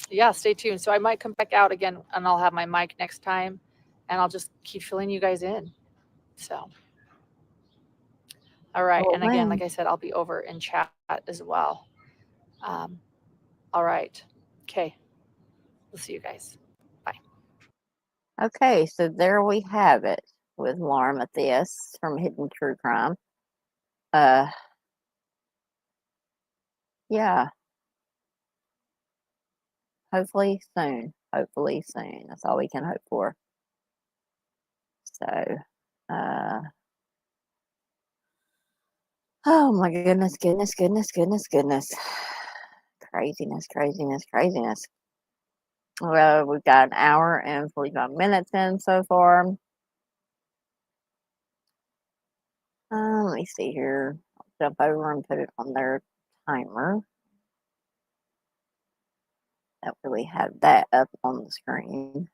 Speaker 12: yeah, stay tuned. So I might come back out again, and I'll have my mic next time, and I'll just keep filling you guys in. So, all right.
Speaker 1: Well,
Speaker 12: And again, like
Speaker 1: man.
Speaker 12: I said, I'll be over in chat as well. All right. Okay. We'll see you guys. Bye.
Speaker 1: Okay, so there we have it with Laura Matthias from Hidden True Crime. Yeah. Hopefully soon. Hopefully soon. That's all we can hope for. So, oh my goodness, goodness, goodness, goodness, goodness. Craziness, craziness, craziness. Well, we've got an hour and 45 minutes in so far. Let me see here. I'll jump over and put it on their timer. That way we have that up on the screen.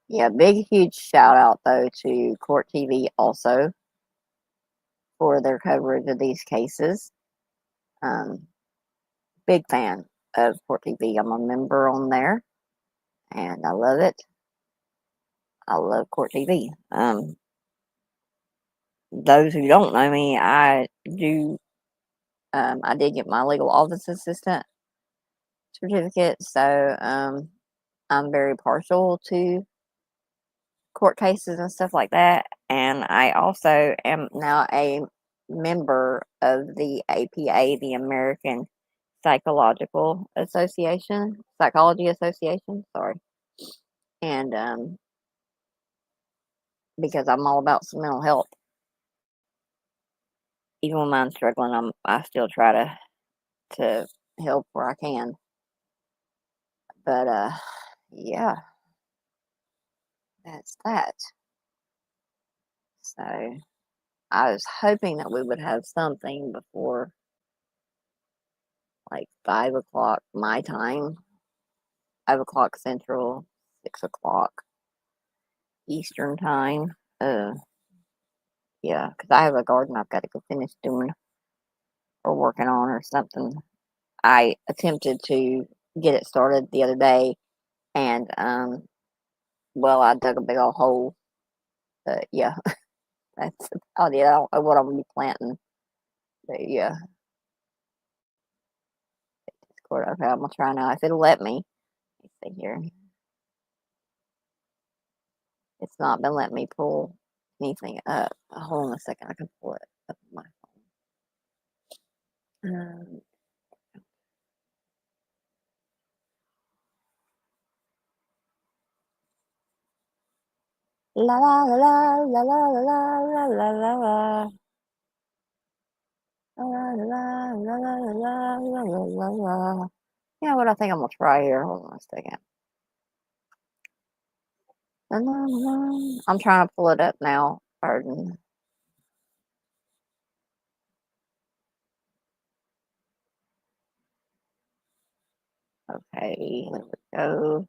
Speaker 1: Yeah, big, huge shout out though to Court TV also for their coverage of these cases. Big fan of Court TV. I'm a member on there and I love it. I love Court TV. Those who don't know me, I did get my legal office assistant certificate, so I'm very partial to court cases and stuff like that. And I also am now a member of the APA, the American Psychology Association, sorry. And because I'm all about some mental health. Even when I'm struggling, I still try to help where I can. But yeah, that's that. So I was hoping that we would have something before like 5 o'clock my time, 5 o'clock Central, 6 o'clock Eastern time. Yeah, because I have a garden I've got to go finish doing or working on or something. I attempted to get it started the other day, and well, I dug a big old hole. But yeah, that's about it. I don't know what I'm gonna be planting. But yeah. Okay, I'm gonna try now if it'll let me. Let's see here. It's not been letting me pull anything up. Hold on a second, I can pull it up on my phone. La la la la la la la la la la la. La la la la la la la la la la. You know what I think I'm gonna try here? Hold on a second. I'm trying to pull it up now. Pardon. Okay, there we go.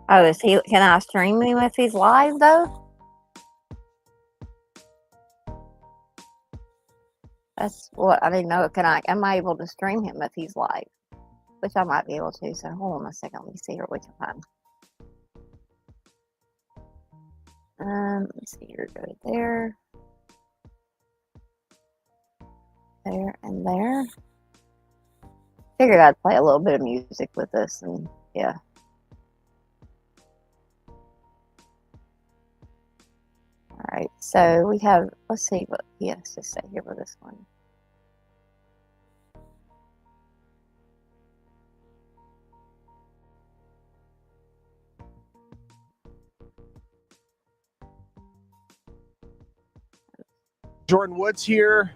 Speaker 1: Oh, is he? Can I stream him if he's live though? That's what I didn't know. Am I able to stream him if he's live? Which I might be able to. So hold on a second. Let me see here. We can find. Let's see here. Go there, there, and there. Figured I'd play a little bit of music with this, and yeah. All right. So we have. Let's see what he has to say here for this one.
Speaker 15: Jordan Woods here.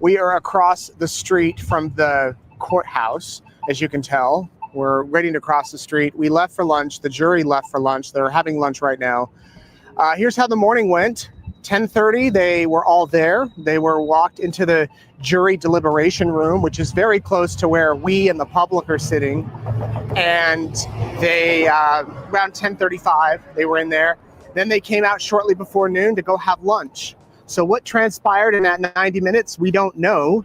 Speaker 15: We are across the street from the courthouse, as you can tell. We're ready to cross the street. We left for lunch. The jury left for lunch. They're having lunch right now. Here's how the morning went. 10:30, they were all there. They were walked into the jury deliberation room, which is very close to where we and the public are sitting. And they, around 10:35, they were in there. Then they came out shortly before noon to go have lunch. So what transpired in that 90 minutes, we don't know.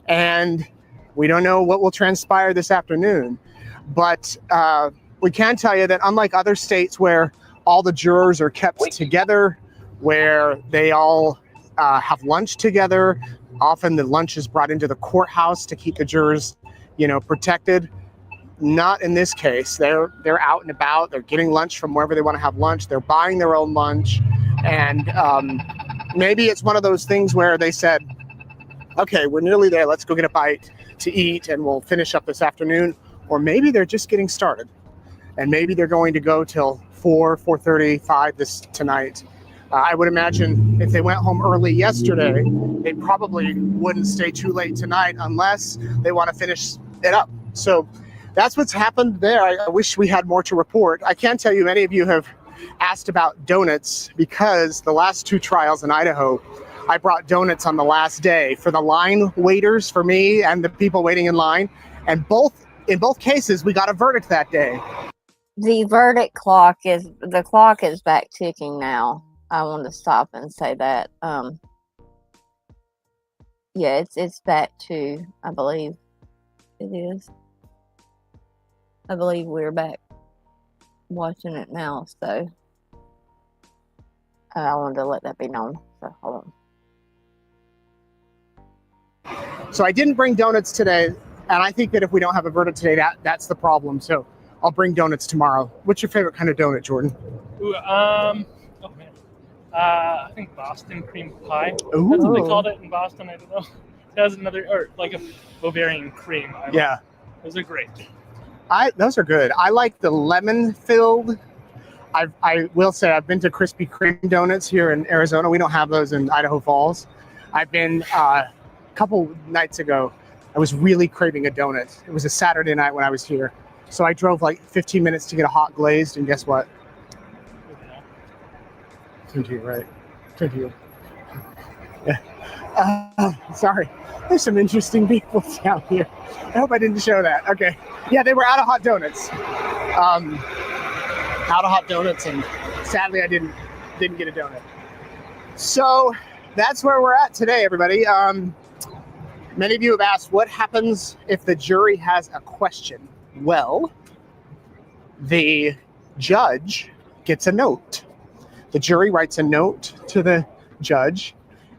Speaker 15: And we don't know what will transpire this afternoon. But we can tell you that unlike other states where all the jurors are kept together, where they all have lunch together, often the lunch is brought into the courthouse to keep the jurors, protected. Not in this case. They're out and about. They're getting lunch from wherever they want to have lunch. They're buying their own lunch. And maybe it's one of those things where they said, okay, we're nearly there. Let's go get a bite to eat and we'll finish up this afternoon. Or maybe they're just getting started. And maybe they're going to go till 4:30, 5 tonight. I would imagine if they went home early yesterday, they probably wouldn't stay too late tonight unless they want to finish it up. So that's what's happened there. I wish we had more to report. I can tell you many of you have asked about donuts because the last 2 trials in Idaho, I brought donuts on the last day for the line waiters, for me and the people waiting in line. And in both cases, we got a verdict that day.
Speaker 1: The verdict clock is back ticking now. I want to stop and say that. Yeah, it's back to, I believe it is. I believe we're back watching it now, so I wanted to let that be known. So hold on.
Speaker 15: So I didn't bring donuts today, and I think that if we don't have a verdict today, that's the problem. So I'll bring donuts tomorrow. What's your favorite kind of donut, Jordan?
Speaker 16: Ooh, oh man, I think Boston cream pie.
Speaker 15: Ooh.
Speaker 16: That's what they called it in Boston. I don't know. That was another, or like a Bavarian cream.
Speaker 15: Yeah,
Speaker 16: those are great.
Speaker 15: Those are good. I like the lemon filled. I will say I've been to Krispy Kreme donuts here in Arizona. We don't have those in Idaho Falls. I've been a couple nights ago. I was really craving a donut. It was a Saturday night when I was here. So I drove like 15 minutes to get a hot glazed, and guess what? Turn to you, right? Turn to you. Yeah. Sorry. There's some interesting people down here. I hope I didn't show that. Okay. Yeah, they were out of hot donuts. Out of hot donuts, and sadly I didn't get a donut. So that's where we're at today, everybody. Many of you have asked what happens if the jury has a question. Well, the judge gets a note. The jury writes a note to the judge,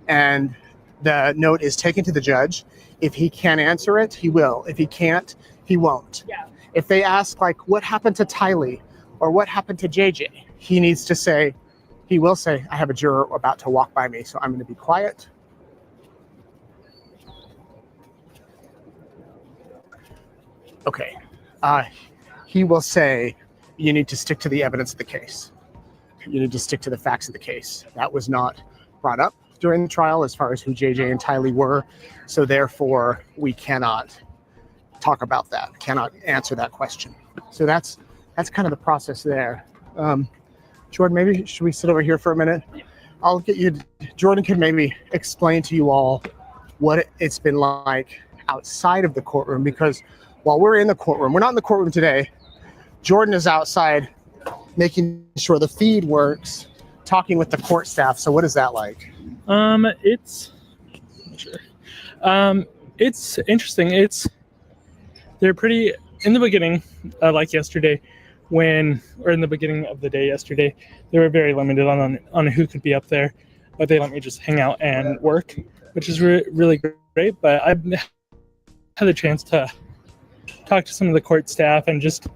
Speaker 15: and the note is taken to the judge. If he can answer it, he will. If he can't, he won't. Yeah. If they ask, like, what happened to Tylee or what happened to JJ, he will say, I have a juror about to walk by me, so I'm going to be quiet. Okay. He will say, you need to stick to the evidence of the case. You need to stick to the facts of the case. That was not brought up during the trial as far as who JJ and Tylee were. So therefore, we cannot talk about that, cannot answer that question. So that's kind of the process there. Jordan, maybe should we sit over here for a minute? I'll get you, Jordan can maybe explain to you all what it's been like outside of the courtroom, because while we're in the courtroom, we're not in the courtroom today. Jordan is outside making sure the feed works, talking with the court staff. So what is that like?
Speaker 16: It's interesting. They're pretty, in the beginning, like yesterday, in the beginning of the day yesterday, they were very limited on who could be up there, but they let me just hang out and work, which is really great. But I've had the chance to talk to some of the court staff and just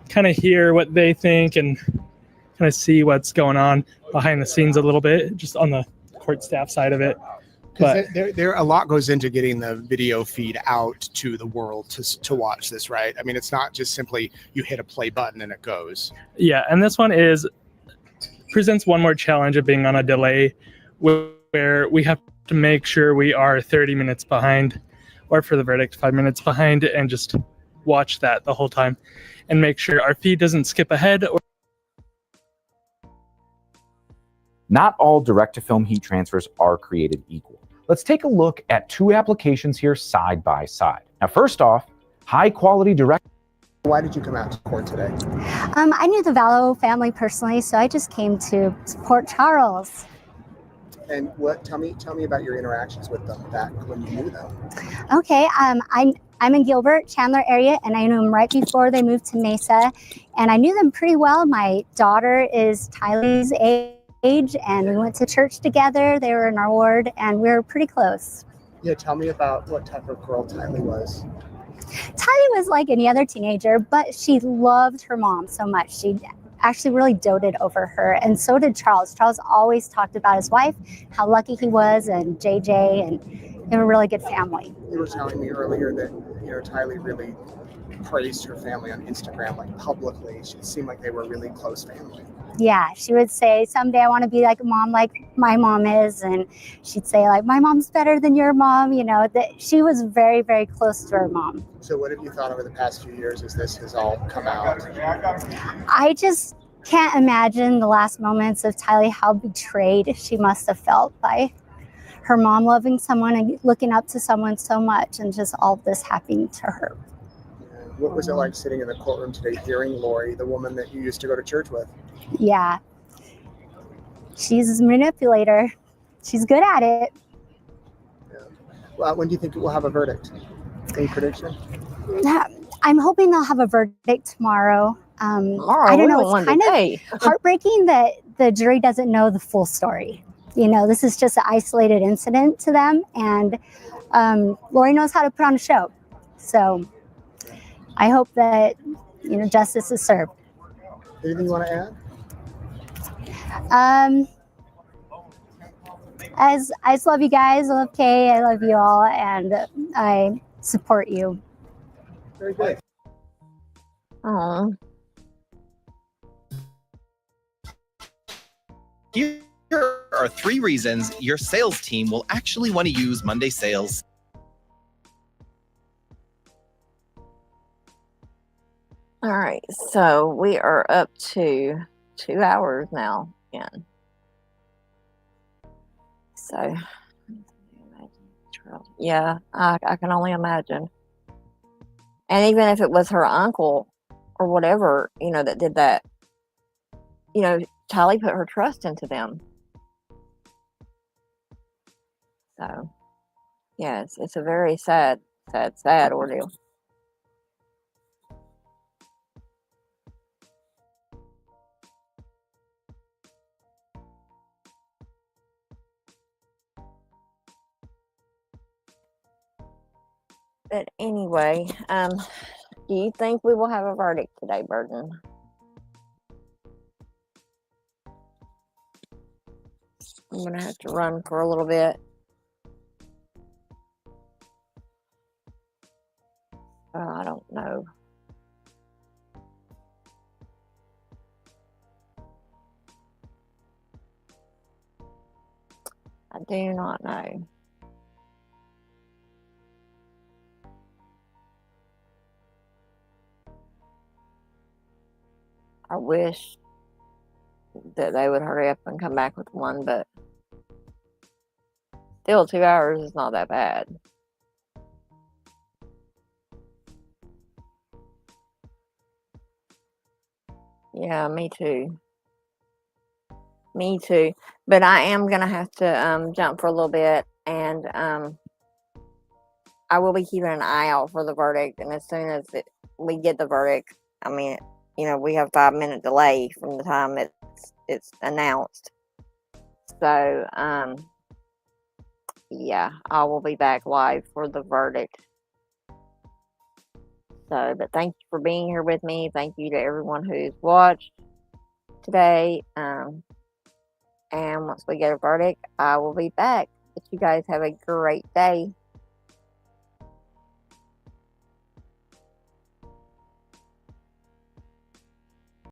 Speaker 16: kind of hear what they think and kind of see what's going on behind the scenes a little bit, just on the court staff side of it.
Speaker 15: But there a lot goes into getting the video feed out to the world to watch this, right? I mean, it's not just simply you hit a play button and it goes.
Speaker 16: Yeah, and this one presents one more challenge of being on a delay, where we have to make sure we are 30 minutes behind, or for the verdict 5 minutes behind, and just watch that the whole time and make sure our feed doesn't skip ahead
Speaker 8: Not all direct-to-film heat transfers are created equal. Let's take a look at two applications here side by side. Now, first off, high-quality direct.
Speaker 15: Why did you come out to court today?
Speaker 17: I knew the VALLOW family personally, so I just came to support Charles.
Speaker 15: And tell me about your interactions with them back when you knew them.
Speaker 17: Okay, I'm in Gilbert, Chandler area, and I knew them right before they moved to Mesa, and I knew them pretty well. My daughter is Tylee's age, and we went to church together. They were in our ward, and we were pretty close.
Speaker 15: Yeah, tell me about what type of girl Tylee was.
Speaker 17: Tylee was like any other teenager, but she loved her mom so much. She actually really doted over her, and so did Charles. Charles always talked about his wife, how lucky he was, and JJ, and they were a really good family.
Speaker 15: You were telling me earlier that Tylee really praised her family on Instagram, like publicly. It seemed like they were a really close family.
Speaker 17: Yeah, she would say, someday I want to be like a mom like my mom is, and she'd say like, my mom's better than your mom. That she was very, very close to her mom.
Speaker 15: So what have you thought over the past few years as this has all come out?
Speaker 17: I just can't imagine the last moments of Tylee, how betrayed she must have felt by her mom loving someone and looking up to someone so much, and just all this happening to her.
Speaker 15: What was it like sitting in the courtroom today hearing Lori, the woman that you used to go to church with?
Speaker 17: Yeah, she's a manipulator. She's good at it.
Speaker 15: Yeah. Well, when do you think we'll have a verdict? Any prediction?
Speaker 17: I'm hoping they'll have a verdict tomorrow.
Speaker 1: Tomorrow?
Speaker 17: I don't know.
Speaker 1: We don't
Speaker 17: It's
Speaker 1: want
Speaker 17: kind of heartbreaking that the jury doesn't know the full story. This is just an isolated incident to them, and Lori knows how to put on a show. So I hope that justice is served.
Speaker 15: Anything you want to add?
Speaker 17: I just love you guys. I love Kay. I love you all, and I support you.
Speaker 15: Very good.
Speaker 1: Oh.
Speaker 18: Here are 3 reasons your sales team will actually want to use Monday Sales.
Speaker 1: All right, so we are up to 2 hours now again. So, yeah, I can only imagine. And even if it was her uncle or whatever, that did that, Tylee put her trust into them. So, yes, it's a very sad ordeal. But anyway, do you think we will have a verdict today, Burden? I'm gonna have to run for a little bit. I don't know. I do not know. I wish that they would hurry up and come back with one, but still 2 hours is not that bad. Yeah, me too. Me too. But I am going to have to jump for a little bit, and I will be keeping an eye out for the verdict. And as soon as we get the verdict, I mean, we have 5-minute delay from the time it's announced. So, yeah, I will be back live for the verdict. So, but thank you for being here with me. Thank you to everyone who's watched today. And once we get a verdict, I will be back. But you guys have a great day.